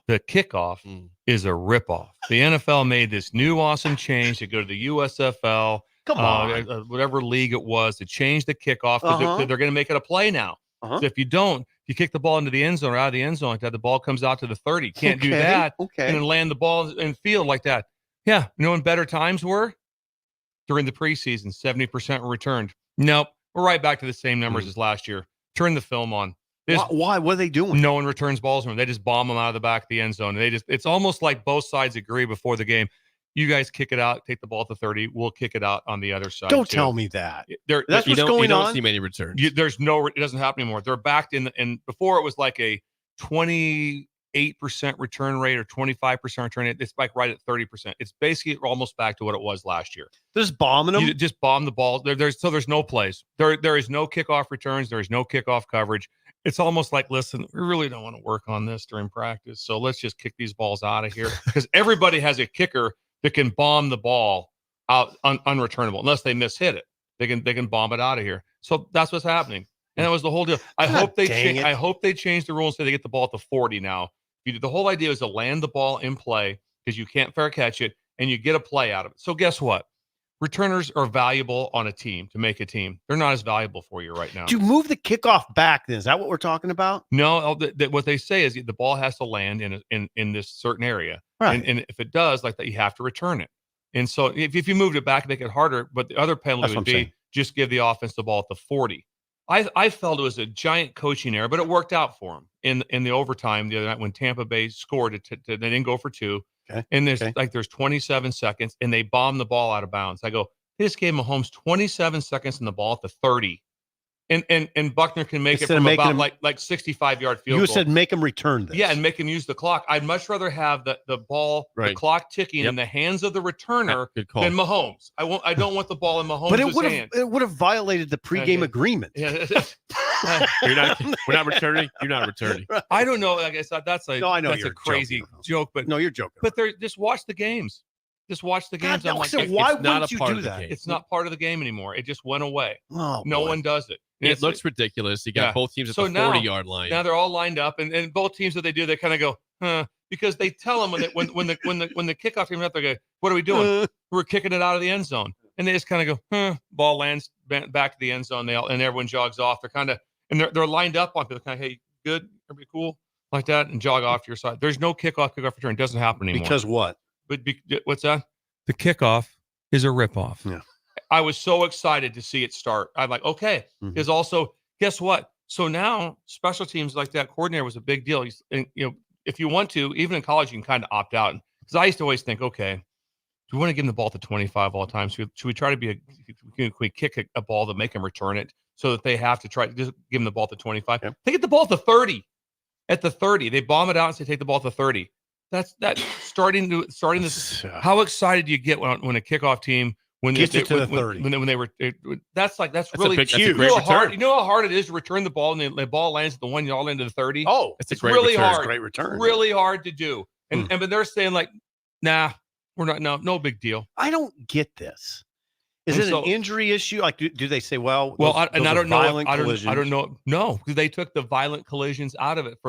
The kickoff is a ripoff. The NFL made this new awesome change to go to the USFL. Come on. Whatever league it was, to change the kickoff because they're going to make it a play now. So if you don't, you kick the ball into the end zone or out of the end zone like that, the ball comes out to the 30. Can't do that and then land the ball in field like that. Yeah. You know when better times were? During the preseason, 70% were returned. Nope. We're right back to the same numbers as last year. Turn the film on. Why? What are they doing? No one returns balls from them. They just bomb them out of the back of the end zone. It's almost like both sides agree before the game. You guys kick it out, take the ball at the 30. We'll kick it out on the other side. Don't tell me that. That's what's going on. You don't see many returns. It doesn't happen anymore. They're backed in, and before it was like a 28% return rate or 25% return rate. It's like right at 30%. It's basically almost back to what it was last year. Just bombing them? You just bomb the ball. There's no plays. There is no kickoff returns. There is no kickoff coverage. It's almost like, listen, we really don't want to work on this during practice, so let's just kick these balls out of here because everybody has a kicker that can bomb the ball out unreturnable unless they mishit it. They can bomb it out of here. So that's what's happening, and that was the whole deal. I hope they change the rules so they get the ball at the 40 now. The whole idea is to land the ball in play because you can't fair catch it, and you get a play out of it. So guess what? Returners are valuable on a team to make a team. They're not as valuable for you right now. Do you move the kickoff back then? Is that what we're talking about? No, what they say is the ball has to land in this certain area. Right. And if it does like that, you have to return it. And so if you moved it back, make it harder. But the other penalty would be just give the offense the ball at the 40. I felt it was a giant coaching error, but it worked out for them in the overtime the other night when Tampa Bay scored. They didn't go for two. Okay. And there's 27 seconds, and they bombed the ball out of bounds. I go, they just gave Mahomes 27 seconds in the ball at the 30. And Buckner can make Instead it from about him, like 65-yard field goal. You said make him return this. Yeah, and make him use the clock. I'd much rather have the ball, the clock ticking in the hands of the returner than Mahomes. I don't want the ball in Mahomes' hand. It would have violated the pregame agreement. Yeah. We're not returning. You're not returning. I don't know. Like I said, that's a crazy joke, but no, you're joking. But just watch the games. Just watch the games. God, why wouldn't you do that? It's not part of the game anymore. It just went away. Oh, no one does it. It looks ridiculous. You got both teams at the 40-yard line. Now they're all lined up, and both teams that they do, they kind of go, huh, because they tell them when the kickoff team out there, go, what are we doing? We're kicking it out of the end zone, and they just kind of go, huh. Ball lands back to the end zone. And everyone jogs off. They're kind of they're lined up on people, kind of, hey, good, everybody cool, like that, and jog off to your side. There's no kickoff return. It doesn't happen anymore. Because what? But what's that? The kickoff is a ripoff. Yeah. I was so excited to see it start. I'm like, okay, because also, guess what? So now special teams like that coordinator was a big deal. And, if you want to, even in college, you can kind of opt out. Because I used to always think, okay, do we want to give them the ball to 25 all the time? Should we try to can we kick a ball to make them return it so that they have to try to just give them the ball to 25? Yep. They get the ball to 30. At the 30, they bomb it out and say, take the ball to 30. That's starting this. How excited do you get when a kickoff team when gets it to the 30? When they were, that's really huge. You know how hard it is to return the ball, and the ball lands at the 1 yard into the 30. Oh, it's really return. hard. It's a great return. It's really hard to do. But they're saying like, nah, we're not. No big deal. I don't get this. Is it an injury issue? Like, do they say, well, I don't know. I don't know. No, because they took the violent collisions out of it.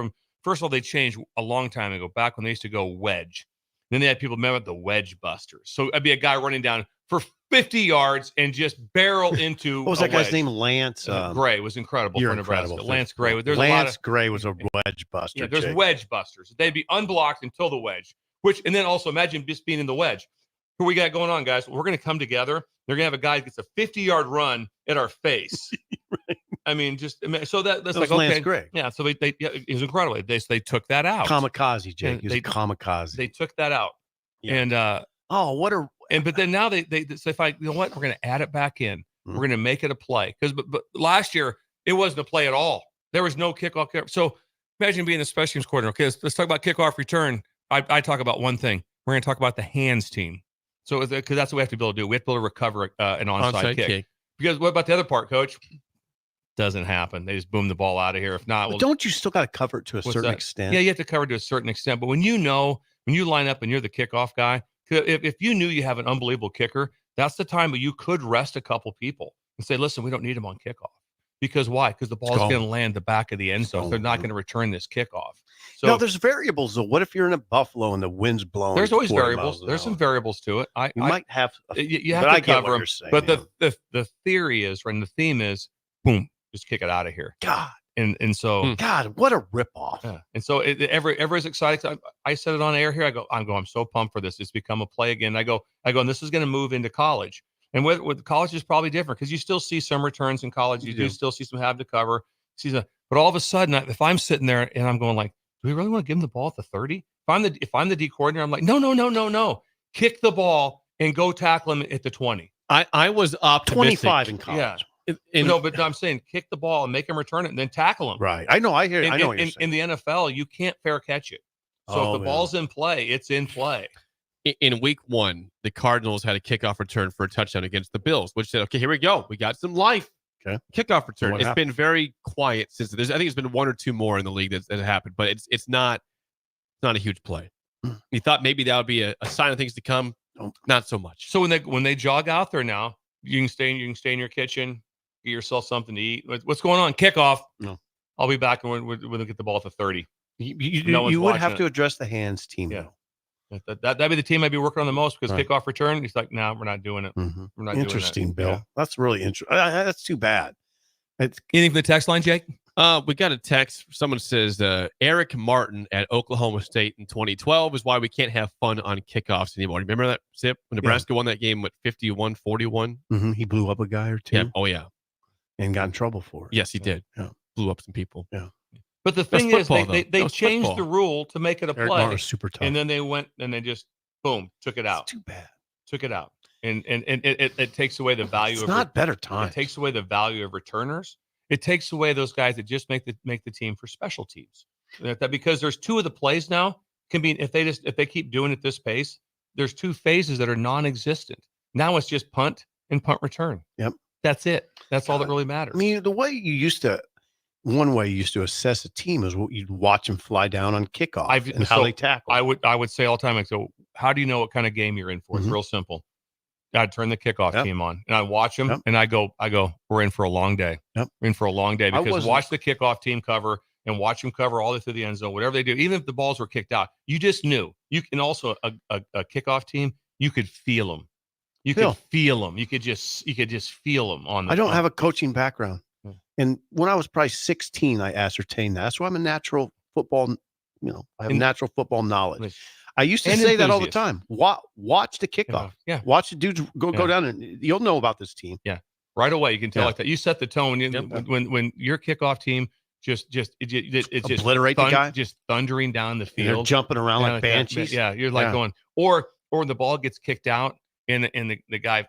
First of all, they changed a long time ago, back when they used to go wedge. Then they had people remember the wedge busters. So it'd be a guy running down for 50 yards and just barrel into. What was that guy's name? Lance Gray was incredible for Nebraska. Lance Gray. Lance Gray was a wedge buster. Yeah, there's wedge busters. They'd be unblocked until the wedge. And then also imagine just being in the wedge. What we got going on, guys? We're going to come together. They're going to have a guy that gets a 50-yard run at our face. Right. I mean, so that's like, Lance okay. Gray. Yeah, so it was incredible. They took that out. Kamikaze, Jake. He was kamikaze. They took that out. Yeah. And but then now they say, you know what? We're going to add it back in. We're going to make it a play. Because but last year, it wasn't a play at all. There was no kickoff. So imagine being a special teams coordinator. Okay, let's talk about kickoff return. I talk about one thing. We're going to talk about the hands team. So, because that's what we have to be able to do. We have to be able to recover an onside kick. Because what about the other part, Coach? Doesn't happen. They just boom the ball out of here. If not, don't you still got to cover it to a certain extent? Yeah, you have to cover it to a certain extent. But when you line up and you're the kickoff guy, if you knew you have an unbelievable kicker, that's the time where you could rest a couple people and say, listen, we don't need him on kickoff. Because why? Because the ball's going to land the back of the end zone. They're not going to return this kickoff. So no, there's variables though. What if you're in a Buffalo and the wind's blowing? There's always variables. There's some variables to it. You might have. You have to cover them. But the theory is, and the theme is, boom, just kick it out of here. God. And so God, what a ripoff. Yeah. And so everybody's excited. I said it on air here. I'm so pumped for this. It's become a play again. I go, and this is going to move into college. And with college is probably different because you still see some returns in college. You do still see some have to cover. But all of a sudden, if I'm sitting there and I'm going like, do we really want to give him the ball at the 30? If I'm the D coordinator, I'm like, no. Kick the ball and go tackle him at the 20. I was optimistic. 25 in college. Yeah. No, but I'm saying kick the ball and make him return it and then tackle him. Right. I know. I hear. I know what you're saying. In the NFL, you can't fair catch it. So if the ball's in play, it's in play. In week 1, the Cardinals had a kickoff return for a touchdown against the Bills, which said, okay, here we go. We got some life. Okay. Kickoff return. It's been very quiet since I think it's been 1 or 2 more in the league that happened, but it's not a huge play. You thought maybe that would be a sign of things to come. Not so much. So when they jog out there now, you can stay in your kitchen, get yourself something to eat. What's going on? Kickoff. No. I'll be back when we get the ball at the 30. You would have to address the hands team. Yeah. That'd be the team I'd be working on the most because kickoff return. He's like, no, we're not doing it. Mm-hmm. We're not interesting, doing that. Bill. Yeah. That's really interesting. That's too bad. Anything from the text line, Jake? We got a text. Someone says Eric Martin at Oklahoma State in 2012 is why we can't have fun on kickoffs anymore. Remember that, Sip? When Nebraska won that game with 51-41? Mm-hmm. He blew up a guy or two. Yeah. Oh, yeah. And got in trouble for it. Yes, he did. Yeah. Blew up some people. Yeah. But the thing is, they changed the rule to make it a play. Super tough. And then they went and they just, boom, took it out. It's too bad. Took it out. And it takes away the value of not better time. It takes away the value of returners. It takes away those guys that just make the team for special teams. That because there's 2 of the plays now can be if they keep doing it this pace, there's 2 phases that are non-existent. Now it's just punt and punt return. Yep. That's it. That's all that really matters. I mean, one way you used to assess a team is what you'd watch them fly down on kickoff and how they tackle. I would say all the time, so how do you know what kind of game you're in for? It's real simple. I'd turn the kickoff team on and I watch them and I go, we're in for a long day. Yep. We're in for a long day because watch the kickoff team cover and watch them cover all the way through the end zone, whatever they do, even if the balls were kicked out, you just knew. You can also a kickoff team, you could feel them. You could feel them. You could just feel them on the I don't have a coaching background. And when I was probably 16, I ascertained that. That's why I'm a natural football, I have natural football knowledge. I used to And say that all the enthusiasts. time. Watch the kickoff. Yeah. Watch the dudes go Yeah. down, and you'll know about this team. Yeah. Right away, you can tell Yeah. like that. You set the tone when your kickoff team just Obliterate the guy? just thundering down the And they're field, jumping around like banshees. Yeah, you're like Yeah. going, or the ball gets kicked out and the guy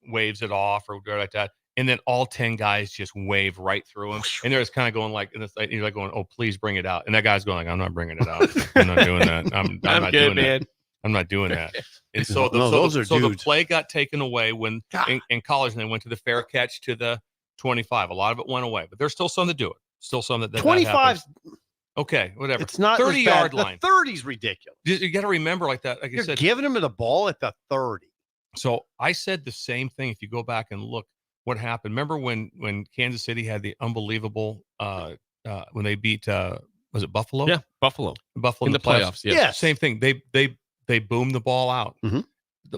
waves it off or whatever like that, and then all 10 guys just wave right through him, and they're just kind of going like, and it's like you're like going, oh, please bring it out, and that guy's going like, I'm not bringing it out. I'm not doing that. I'm not good, doing man. that. I'm not doing that. And so dudes. the play got taken away when in college, and they went to the fair catch to the 25. A lot of it went away, but there's still some that do it. Still some that 25. Okay, whatever. It's not 30-yard The line. 30's ridiculous. You got to remember like that. Like You're I said, giving him the ball at the 30. so I said the same thing. If you go back and look what happened, remember when Kansas City had the unbelievable when they beat was it Buffalo? Yeah, Buffalo in the playoffs. Yeah. Yes. Same thing. They boomed the ball out. Mhm.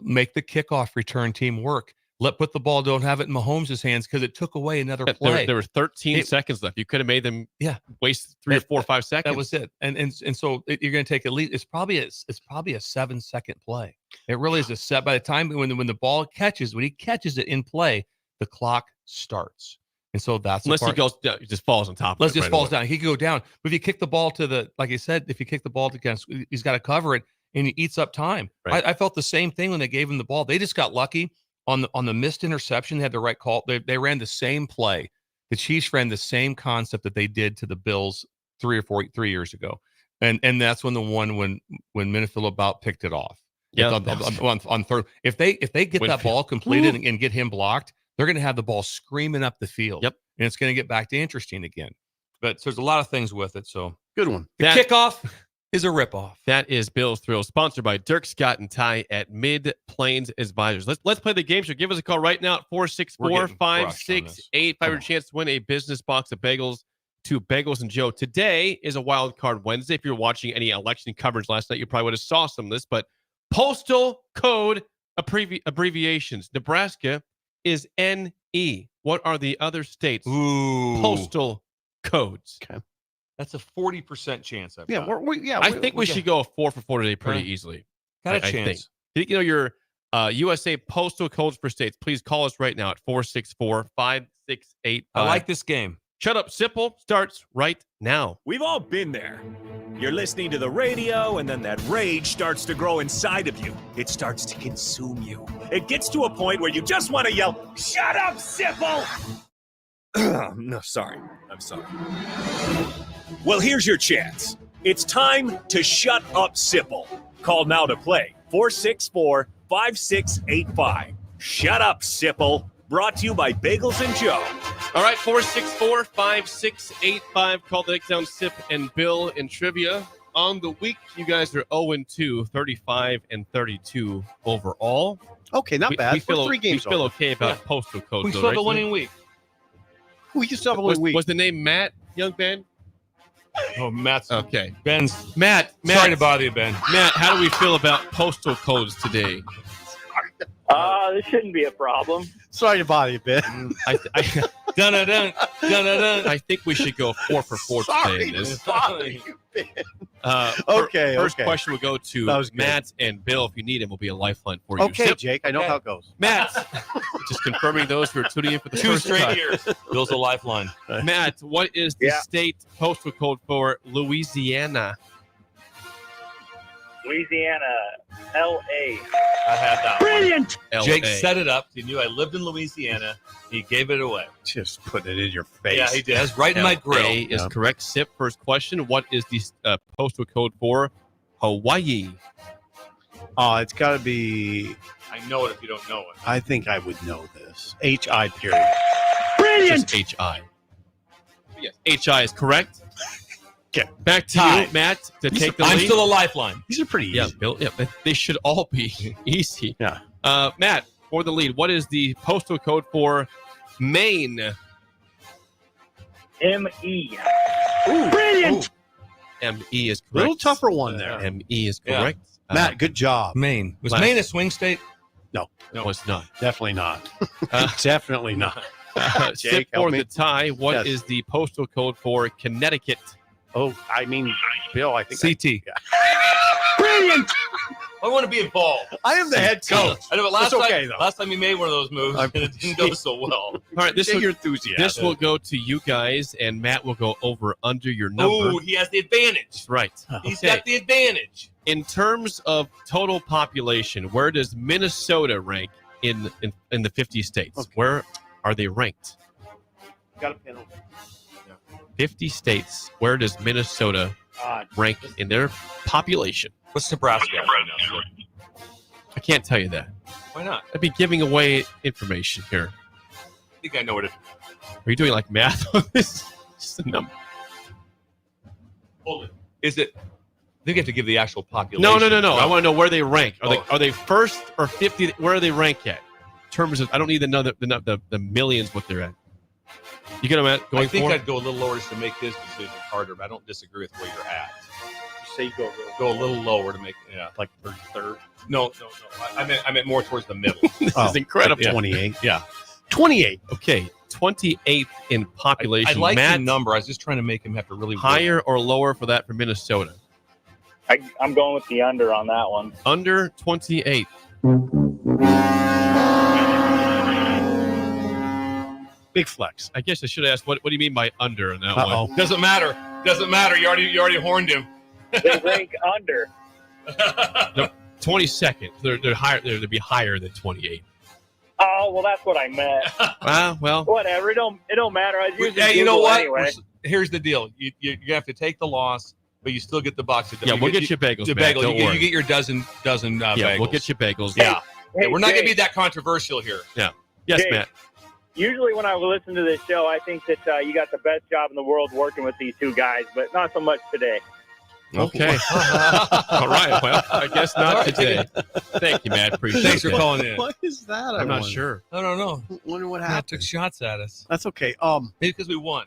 Make the kickoff return team work. Put the ball. Don't have it in Mahomes' hands because it took away another play. There were 13 seconds left. You could have made them waste 3 or 4 or 5 seconds. That was it. And so you're going to take at least it's probably a 7-second play. It really is a set. By the time when the ball catches, when he catches it in play, the clock starts. And so that's unless he goes, he just falls on top. Unless it just falls down. He could go down. But if you kick the ball to like I said, if you kick the ball to he's got to cover it, and he eats up time. Right. I felt the same thing when they gave him the ball. They just got lucky on the missed interception. They had the right call. They ran the same play. The Chiefs ran the same concept that they did to the Bills 3 years ago, and that's when when Minnifield about picked it off. Yeah, on third. If they get that ball completed and get him blocked, they're going to have the ball screaming up the field. Yep, and it's going to get back to interesting again. But there's a lot of things with it. So good one. The kickoff is a ripoff. That is Bill's Thrill, sponsored by Dirk, Scott, and Ty at Mid Plains Advisors. Let's play the game show. Give us a call right now at 464-568. Your chance to win a business box of bagels to Bagels and Joe. Today is a wild card Wednesday. If you're watching any election coverage last night, you probably would have saw some of this, but postal code abbreviations. Nebraska is NE. What are the other states' postal codes? Okay. That's a 40% chance. I think we should go 4 for 4 today pretty easily. Got a I chance. think. You know your USA postal codes for states. Please call us right now at 464-5685. I like this game. Shut Up, Sipple starts right now. We've all been there. You're listening to the radio, and then that rage starts to grow inside of you. It starts to consume you. It gets to a point where you just want to yell, "Shut up, Sipple!" No, sorry. I'm sorry. Well, here's your chance. It's time to shut up, Sipple. Call now to play. 464-5685. Shut up, Sipple. Brought to you by Bagels and Joe. All right, 464-5685. Call the Nick Down Sip and Bill in trivia. On the week, you guys are 0-2, 35-32 overall. Okay, not bad. We feel, 3 games we feel over. okay about postal codes. We though, still have right, a winning week. We can still have a winning week. Was the name Matt, young Ben? Oh, Matt's okay. Ben's. Matt. Sorry to bother you, Ben. Matt, how do we feel about postal codes today? This shouldn't be a problem. Sorry to bother you, Ben. I think we should go 4 for 4 today. First question will go to Matt and Bill. If you need him, will be a lifeline for you. Okay, Jake, I know how it goes. Matt, just confirming those who are tuning in for the 2 first straight time. years. Bill's a lifeline. Matt, what is the state postal code for Louisiana? Louisiana, L.A. I had that. Brilliant. One. Jake set it up. He knew I lived in Louisiana. He gave it away. Just putting it in your face. Yeah, he did. That's right in my grill. A is correct. Sip, first question. What is the postal code for Hawaii? It's got to be... I know it if you don't know it. I think I would know this. H.I. period. Brilliant. Just H.I. Yes, H.I. is correct. Okay. Back to you, Matt, to take the lead. I'm still a lifeline. These are pretty easy. Yeah, Bill. Yeah, they should all be easy. Yeah. Matt, for the lead, what is the postal code for Maine? M.E. Brilliant. M.E. is correct. Little tougher one there. M.E. is correct. Matt, good job. Maine. Was Maine a swing state? No. No, it's not. Definitely not. Definitely not. Sip for the tie. What is the postal code for Connecticut? Oh, I mean, Bill, I think CT. Brilliant! I want to be involved. I am the head coach. I know, but That's okay, though. last time he made one of those moves, and it didn't go so well. All right, this Your enthusiasm. This will go to you guys, and Matt will go over under your number. Ooh, he has the advantage. Right. He's Okay. got the advantage. In terms of total population, where does Minnesota rank in the 50 states? Okay. Where are they ranked? Got a penalty. 50 states. Where does Minnesota rank in their population? What's Nebraska at right now? I can't tell you that. Why not? I'd be giving away information here. I think I know what it is. Are you doing like math on this? Just a number. Hold it. Is it? I think you have to give the actual population. No. I want to know where they rank. Oh. Are they first or 50? Where are they rank at? In terms of, I don't need to know the millions what they're at. You get them at going I think forward? I'd go a little lower just to make this decision harder, but I don't disagree with where you're at. You say you Go a little lower to make like 33rd. No. I meant more towards the middle. This is incredible. 28. Yeah. 28. Okay, 28th in population. I like Matt, the number. I was just trying to make him have to really work. higher or lower for that for Minnesota? I'm going with the under on that one. Under 28. Big flex. I guess I should ask, what do you mean by under on that Uh-oh. one? Doesn't matter. You already horned him. They rank under. 22nd. They're higher. They'd be higher than 28. Oh, well, that's what I meant. Well, Whatever. It don't matter. I usually Hey, you know Google what? Anyway. Here's the deal. You have to take the loss, but you still get the box. yeah, we'll get you bagels. Matt, don't You worry. get your dozen yeah, bagels. we'll get you bagels. Yeah. Hey, We're not going to Jay, be that controversial here. Yeah. Yes, Jay, Matt. Usually when I listen to this show, I think that you got the best job in the world working with these two guys, but not so much today. Okay. All right. Well, I guess not today. Thank you, Matt. Appreciate it. Thanks for calling in. What is that? I'm not sure. I don't know. Wonder what Matt happened. took shots at us. That's okay. Maybe because we won.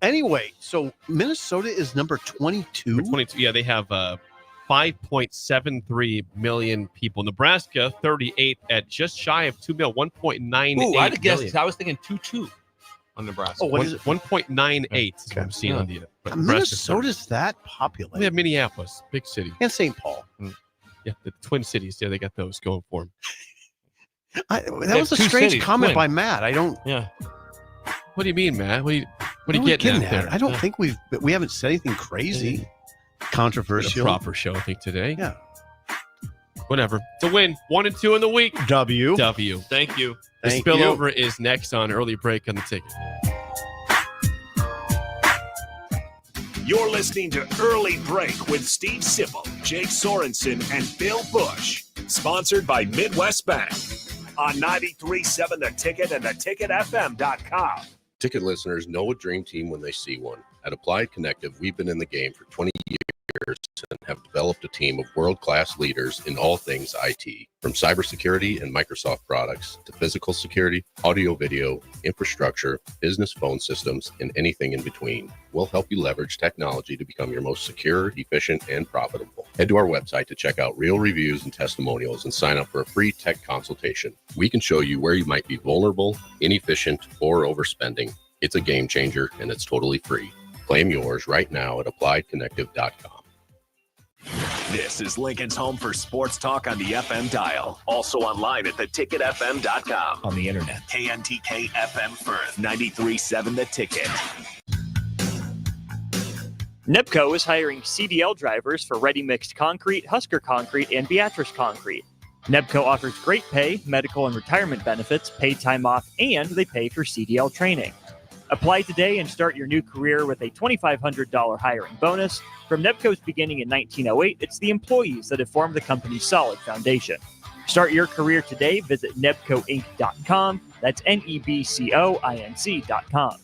Anyway, so Minnesota is number 22. 22. Yeah, they have 5.73 million people. Nebraska, 38 at just shy of 2 million, 1.98 Ooh, I'd have guessed. million. I was thinking 2-2 on Nebraska. Oh, what is it? 1.98 is what I'm seeing on the Minnesota's that populated. We have Minneapolis, big city. And St. Paul. Yeah, the Twin Cities. Yeah, they got those going for them. That was a strange comment by Matt. I don't. Yeah. What do you mean, Matt? What are you I'm getting at there? I don't think we haven't said anything crazy, controversial. A proper show, I think, today. Yeah. Whatever. It's a win. 1 and 2 in the week. W. Thank you. The Thank spillover is next on Early Break on the Ticket. You're listening to Early Break with Steve Sipple, Jake Sorensen, and Bill Busch. Sponsored by Midwest Bank. On 93.7 The Ticket and theticketfm.com. Ticket listeners know a dream team when they see one. At Applied Connective, we've been in the game for 20 years and have developed a team of world-class leaders in all things IT, from cybersecurity and Microsoft products to physical security, audio-video, infrastructure, business phone systems, and anything in between. We'll help you leverage technology to become your most secure, efficient, and profitable. Head to our website to check out real reviews and testimonials and sign up for a free tech consultation. We can show you where you might be vulnerable, inefficient, or overspending. It's a game changer, and it's totally free. Claim yours right now at appliedconnective.com. This is Lincoln's home for sports talk on the FM dial. Also online at theticketfm.com. On the internet. KNTK FM Firth, 93.7 The Ticket. NEPCO is hiring CDL drivers for ready-mixed concrete, Husker concrete, and Beatrice concrete. NEPCO offers great pay, medical and retirement benefits, paid time off, and they pay for CDL training. Apply today and start your new career with a $2,500 hiring bonus. From NEPCO's beginning in 1908, it's the employees that have formed the company's solid foundation. Start your career today. Visit nebcoinc.com. That's NEBCOINC.com.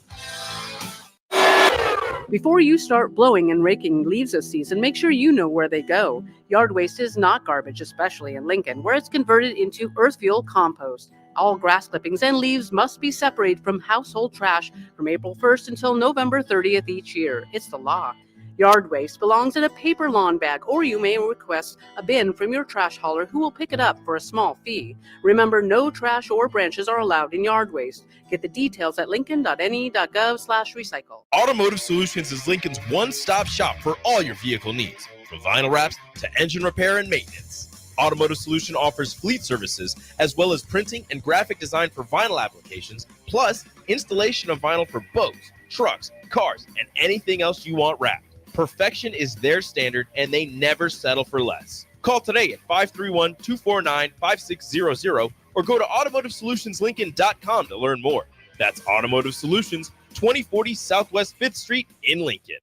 Before you start blowing and raking leaves this season, make sure you know where they go. Yard waste is not garbage, especially in Lincoln, where it's converted into earth fuel compost. All grass clippings and leaves must be separated from household trash from April 1st until November 30th each year. It's the law. Yard waste belongs in a paper lawn bag, or you may request a bin from your trash hauler who will pick it up for a small fee. Remember, no trash or branches are allowed in yard waste. Get the details at lincoln.ne.gov/recycle. Automotive Solutions is Lincoln's one-stop shop for all your vehicle needs. From vinyl wraps to engine repair and maintenance, Automotive Solution offers fleet services as well as printing and graphic design for vinyl applications, plus installation of vinyl for boats, trucks, cars, and anything else you want wrapped. Perfection is their standard, and they never settle for less. Call today at 531-249-5600 or go to automotivesolutionslincoln.com to learn more. That's Automotive Solutions, 2040 Southwest 5th Street in Lincoln.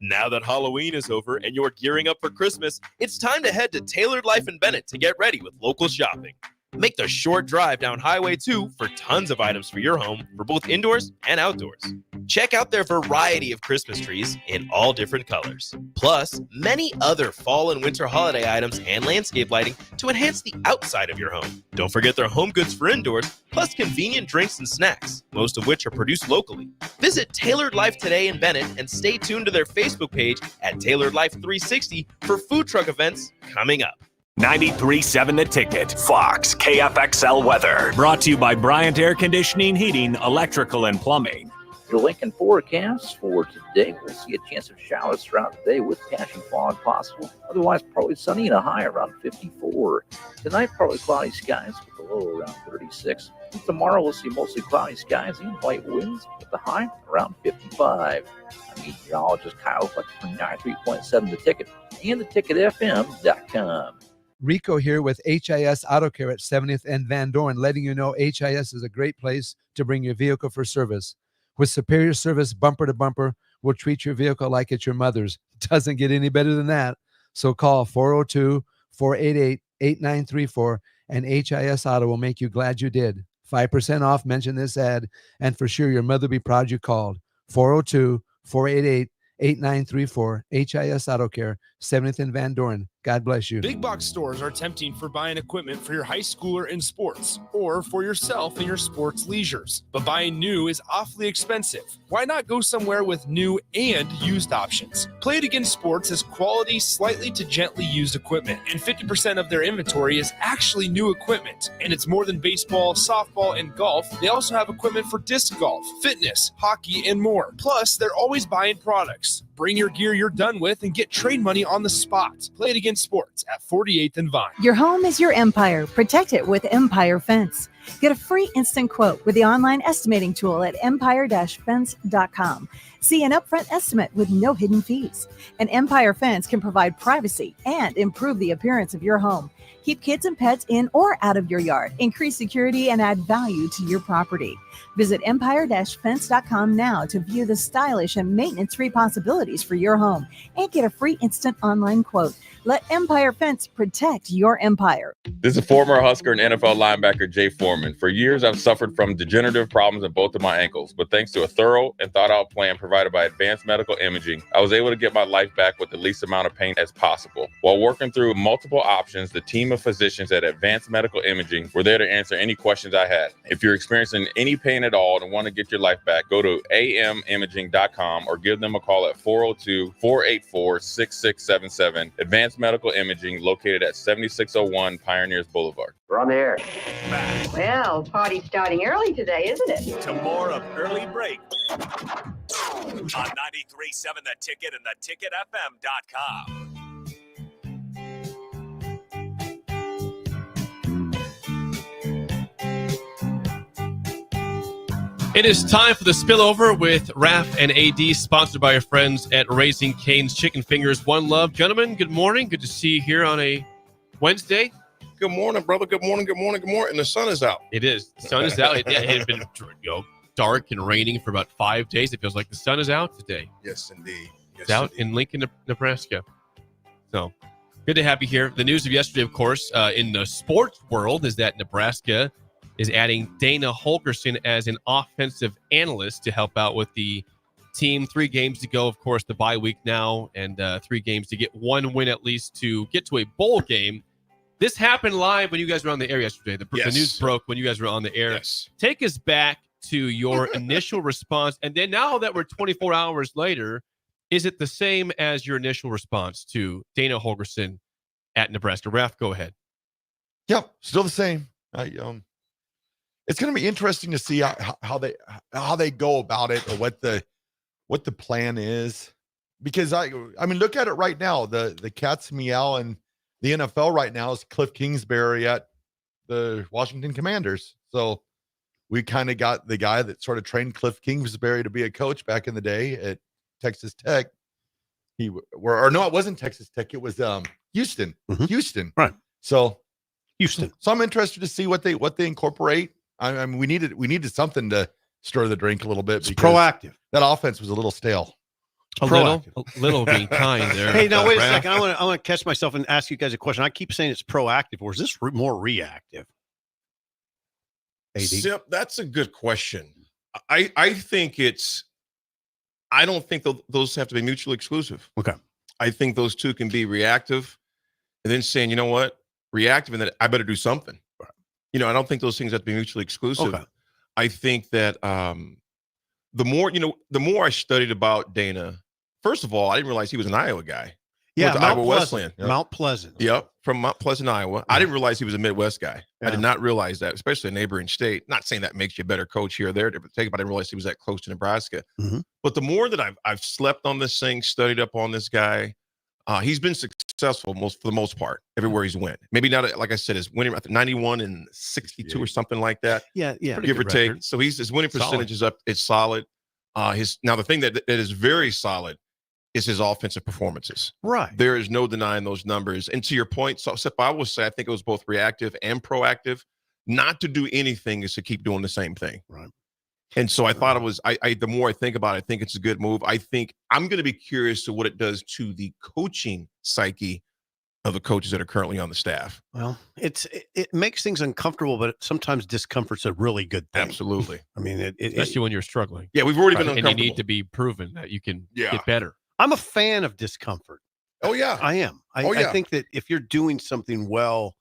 Now that Halloween is over and you're gearing up for Christmas, it's time to head to Tailored Life in Bennett to get ready with local shopping. Make the short drive down Highway 2 for tons of items for your home for both indoors and outdoors. Check out their variety of Christmas trees in all different colors. Plus, many other fall and winter holiday items and landscape lighting to enhance the outside of your home. Don't forget their home goods for indoors, plus convenient drinks and snacks, most of which are produced locally. Visit Tailored Life today in Bennett and stay tuned to their Facebook page at Tailored Life 360 for food truck events coming up. 93.7 The Ticket, Fox, KFXL weather. Brought to you by Bryant Air Conditioning, Heating, Electrical, and Plumbing. The Lincoln forecast for today, we'll see a chance of showers throughout the day with patchy fog possible. Otherwise, probably sunny and a high around 54. Tonight, partly cloudy skies with a low around 36. Tomorrow, we'll see mostly cloudy skies and white winds with the high around 55. I'm meteorologist Kyle Fleck from 93.7 The Ticket and theticketfm.com. Rico here with HIS Auto Care at 70th and Van Dorn, letting you know HIS is a great place to bring your vehicle for service. With superior service bumper to bumper, we'll treat your vehicle like it's your mother's. Doesn't get any better than that. So call 402-488-8934 and HIS Auto will make you glad you did. 5% off, mention this ad, and for sure your mother will be proud you called. 402-488-8934, HIS Auto Care, 70th and Van Dorn. God bless you. Big box stores are tempting for buying equipment for your high schooler in sports or for yourself in your sports leisures. But buying new is awfully expensive. Why not go somewhere with new and used options? Play It Again Sports has quality, slightly to gently used equipment, and 50% of their inventory is actually new equipment. And it's more than baseball, softball, and golf. They also have equipment for disc golf, fitness, hockey, and more. Plus, they're always buying products. Bring your gear you're done with and get trade money on the spot. Play It Again Sports at 48th and Vine. Your home is your empire. Protect it with Empire Fence. Get a free instant quote with the online estimating tool at empire-fence.com. See an upfront estimate with no hidden fees. An Empire Fence can provide privacy and improve the appearance of your home. Keep kids and pets in or out of your yard. Increase security and add value to your property. Visit empire-fence.com now to view the stylish and maintenance-free possibilities for your home and get a free instant online quote. Let Empire Fence protect your empire. This is former Husker and NFL linebacker Jay Foreman. For years, I've suffered from degenerative problems in both of my ankles, but thanks to a thorough and thought-out plan provided by Advanced Medical Imaging, I was able to get my life back with the least amount of pain as possible. While working through multiple options, the team of physicians at Advanced Medical Imaging were there to answer any questions I had. If you're experiencing any pain at all and want to get your life back, go to amimaging.com or give them a call at 402-484-6677. Advanced Medical Imaging, located at 7601 Pioneers Boulevard. We're on the air. Well, party's starting early today, isn't it? To more of Early Break on 93.7 The Ticket and theticketfm.com. It is time for the spillover with Raph and AD, sponsored by our friends at Raising Cane's Chicken Fingers. One love. Gentlemen, good morning. Good to see you here on a Wednesday. Good morning, brother. Good morning, good morning, good morning. And the sun is out. It is. The sun is out. It had been dark and raining for about 5 days. It feels like the sun is out today. Yes, indeed. Yes, it's out in Lincoln, Nebraska. So good to have you here. The news of yesterday, of course, in the sports world is that Nebraska is adding Dana Holgorsen as an offensive analyst to help out with the team. 3 games to go, of course, the bye week now, and 3 games to get 1 win at least to get to a bowl game. This happened live when you guys were on the air yesterday. The news broke when you guys were on the air. Yes. Take us back to your initial response, and then now that we're 24 hours later, is it the same as your initial response to Dana Holgorsen at Nebraska? Raph, go ahead. Yep, still the same. It's going to be interesting to see how they go about it, or what the plan is. because I mean, look at it right now. The cat's meow in the NFL right now is Cliff Kingsbury at the Washington Commanders. So we kind of got the guy that sort of trained Cliff Kingsbury to be a coach back in the day at Texas Tech. No, it wasn't Texas Tech. It was Houston. Houston. Right. So Houston. So I'm interested to see what they incorporate. I mean, we needed something to stir the drink a little bit. It's proactive. That offense was a little stale. A little being kind there. Hey, now wait a second. I want to catch myself and ask you guys a question. I keep saying it's proactive, or is this more reactive? AD? Sip, that's a good question. I think it's. I don't think those have to be mutually exclusive. Okay. I think those two can be reactive, and then saying, you know what, reactive, and then I better do something. Right. You know, I don't think those things have to be mutually exclusive. Okay. I think that the more I studied about Dana, first of all, I didn't realize he was an Iowa guy. Yeah, Went to Mount Iowa Pleasant. Wesleyan. Yep. Mount Pleasant. Yep, from Mount Pleasant, Iowa. I didn't realize he was a Midwest guy. Yeah. I did not realize that, especially a neighboring state. Not saying that makes you a better coach here or there, but I didn't realize he was that close to Nebraska. Mhm. But the more that I've slept on this thing, studied up on this guy, he's been successful for the most part everywhere he's went. Maybe not, like I said, his winning 91 and 62 or something like that. Yeah. Give or take. So his winning percentage is up. It's solid. Now the thing that is very solid is his offensive performances. Right. There is no denying those numbers. And to your point, so I will say I think it was both reactive and proactive. Not to do anything is to keep doing the same thing. Right. And so I thought it was. The more I think about it, I think it's a good move. I think I'm going to be curious to what it does to the coaching psyche of the coaches that are currently on the staff. Well, it makes things uncomfortable, but sometimes discomfort's a really good thing. Absolutely. I mean, especially when you're struggling. Yeah, we've already been and uncomfortable. you need to be proven that you can get better. I'm a fan of discomfort. Oh yeah, I am. I think that if you're doing something well,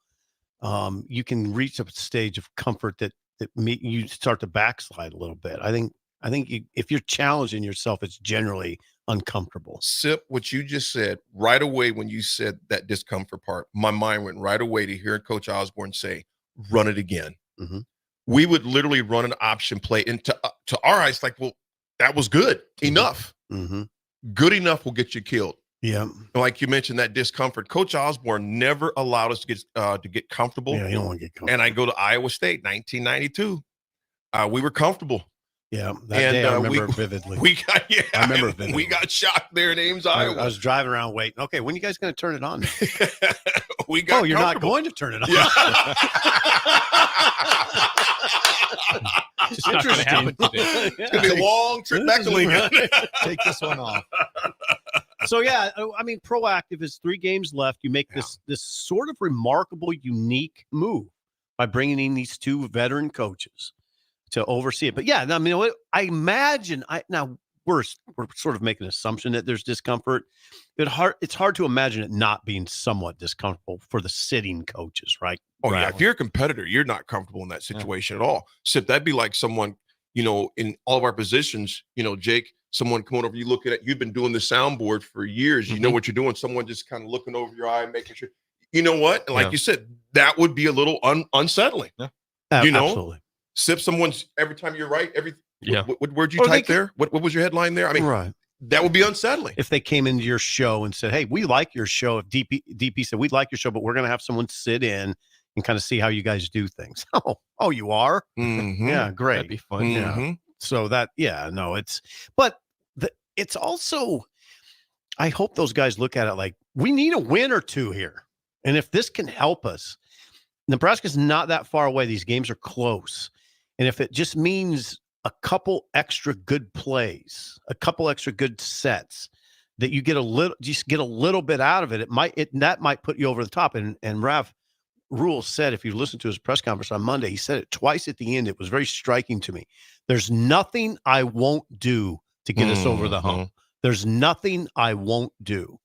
you can reach a stage of comfort that you start to backslide a little bit. I think if you're challenging yourself, it's generally uncomfortable. Sip, what you just said right away when you said that discomfort part, my mind went right away to hear Coach Osborne say, "Run it again." Mm-hmm. We would literally run an option play, and to our eyes, like, well, that was good enough. Mm-hmm. Good enough will get you killed. Yeah. Like you mentioned, that discomfort. Coach Osborne never allowed us to get comfortable. Yeah, you don't want to get comfortable. And I go to Iowa State, 1992. We were comfortable. Yeah, that day I remember vividly. I remember vividly. We got shocked there in Ames, Iowa. I was driving around waiting. Okay, when are you guys going to turn it on? We got you're not going to turn it on. Yeah. It's not gonna happen today. It's going to be a long trip back to Lincoln. Take this one off. So, yeah, I mean, proactive is 3 games left. You make this sort of remarkable, unique move by bringing in these 2 veteran coaches to oversee it. But, yeah, I mean, I imagine now we're sort of making an assumption that there's discomfort. It's hard to imagine it not being somewhat discomfortable for the sitting coaches, right? Oh, yeah. If you're a competitor, you're not comfortable in that situation at all. So that'd be like someone, in all of our positions, Jake, someone coming over, you looking at, you've been doing the soundboard for years. You know what you're doing. Someone just kind of looking over your eye, making sure, you know what? And like you said, that would be a little unsettling. Yeah. Absolutely. Sip someone's every time you're right. What word you Or type there? What was your headline there? I mean, right. That would be unsettling. If they came into your show and said, "Hey, we like your show." If DP said, "We'd like your show, but we're going to have someone sit in and kind of see how you guys do things." Oh, you are? Mm-hmm. Yeah, great. That'd be fun. Mm-hmm. Yeah. So it's also, I hope those guys look at it like, we need a win or 2 here. And if this can help us, Nebraska's not that far away. These games are close. And if it just means a couple extra good plays, a couple extra good sets, that you get a little bit out of it, that might put you over the top. And Rav Rule said, if you listen to his press conference on Monday, he said it twice at the end. It was very striking to me. There's nothing I won't do to get us over the hump. There's nothing I won't do.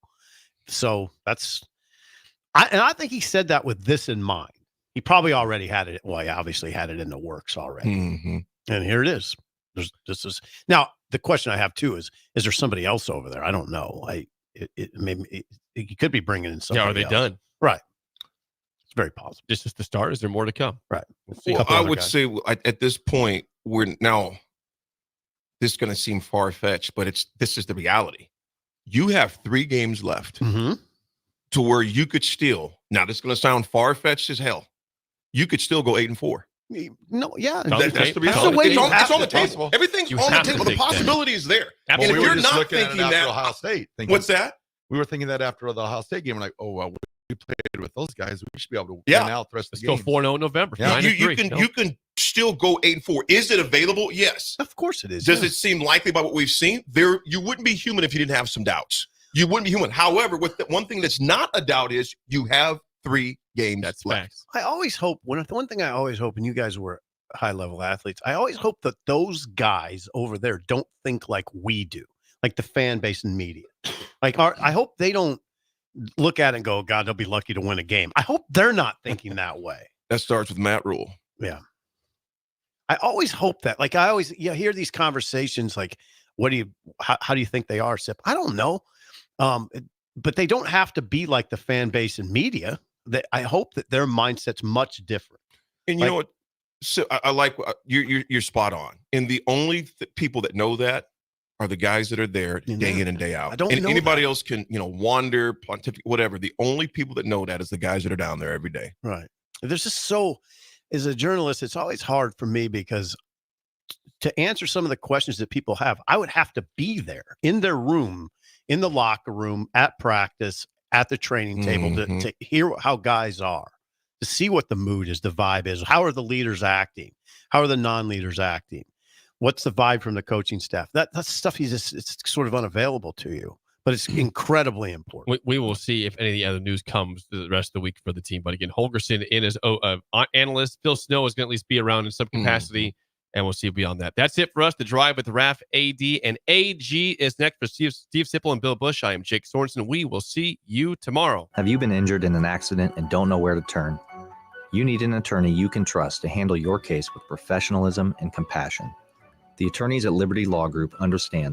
So I think he said that with this in mind. He probably already had it. Well, he obviously had it in the works already. Mm-hmm. And here it is. Now the question I have too is there somebody else over there? I don't know. You could be bringing in somebody. Yeah, are they else. done? Right. It's very positive. This is the start. Is there more to come? Right. Well, I would say at this point, we're now, this is going to seem far-fetched, but this is the reality. You have 3 games left Mm-hmm. to where you could still, now this is going to sound far-fetched as hell, you could still go 8-4. No, yeah. That's the reality. It's on the table. Everything's on the table. The possibility is there. And if you're not thinking that, Ohio State, what's that? We were thinking that after the Ohio State game, we're like, oh, well, we played with those guys. We should be able to win out the rest of the game. Let's go 4-0 in November. Yeah. You can still go 8-4. Is it available? Yes. Of course it is. Does it seem likely by what we've seen? You wouldn't be human if you didn't have some doubts. You wouldn't be human. However, with the one thing that's not a doubt is you have 3 games That's left. facts. I always hope, one thing I always hope, and you guys were high-level athletes, I always hope that those guys over there don't think like we do, like the fan base and media. Like, I hope they don't look at it and go, God, they'll be lucky to win a game. I hope they're not thinking that way. That starts with Matt Rule. Yeah. I always hope that. Like, I always hear these conversations like, how do you think they are, Sip? I don't know. But they don't have to be like the fan base and media. I hope that their mindset's much different. And you know what? So I like you're spot on. And the only people that know that are the guys that are there day in and day out. I don't and know anybody else can, wander, pontificate, whatever. The only people that know that is the guys that are down there every day. Right. There's just as a journalist, it's always hard for me because to answer some of the questions that people have, I would have to be there in their room, in the locker room, at practice, at the training table to hear how guys are, to see what the mood is, the vibe is. How are the leaders acting? How are the non-leaders acting? What's the vibe from the coaching staff? That's stuff it's sort of unavailable to you, but it's incredibly important. We will see if any other news comes the rest of the week for the team. But again, Holgorsen in as analyst, Phil Snow is going to at least be around in some capacity, and we'll see beyond that. That's it for us. The Drive with Raf, AD, and AG is next for Steve Sipple and Bill Busch. I am Jake Sorensen. We will see you tomorrow. Have you been injured in an accident and don't know where to turn? You need an attorney you can trust to handle your case with professionalism and compassion. The attorneys at Liberty Law Group understand that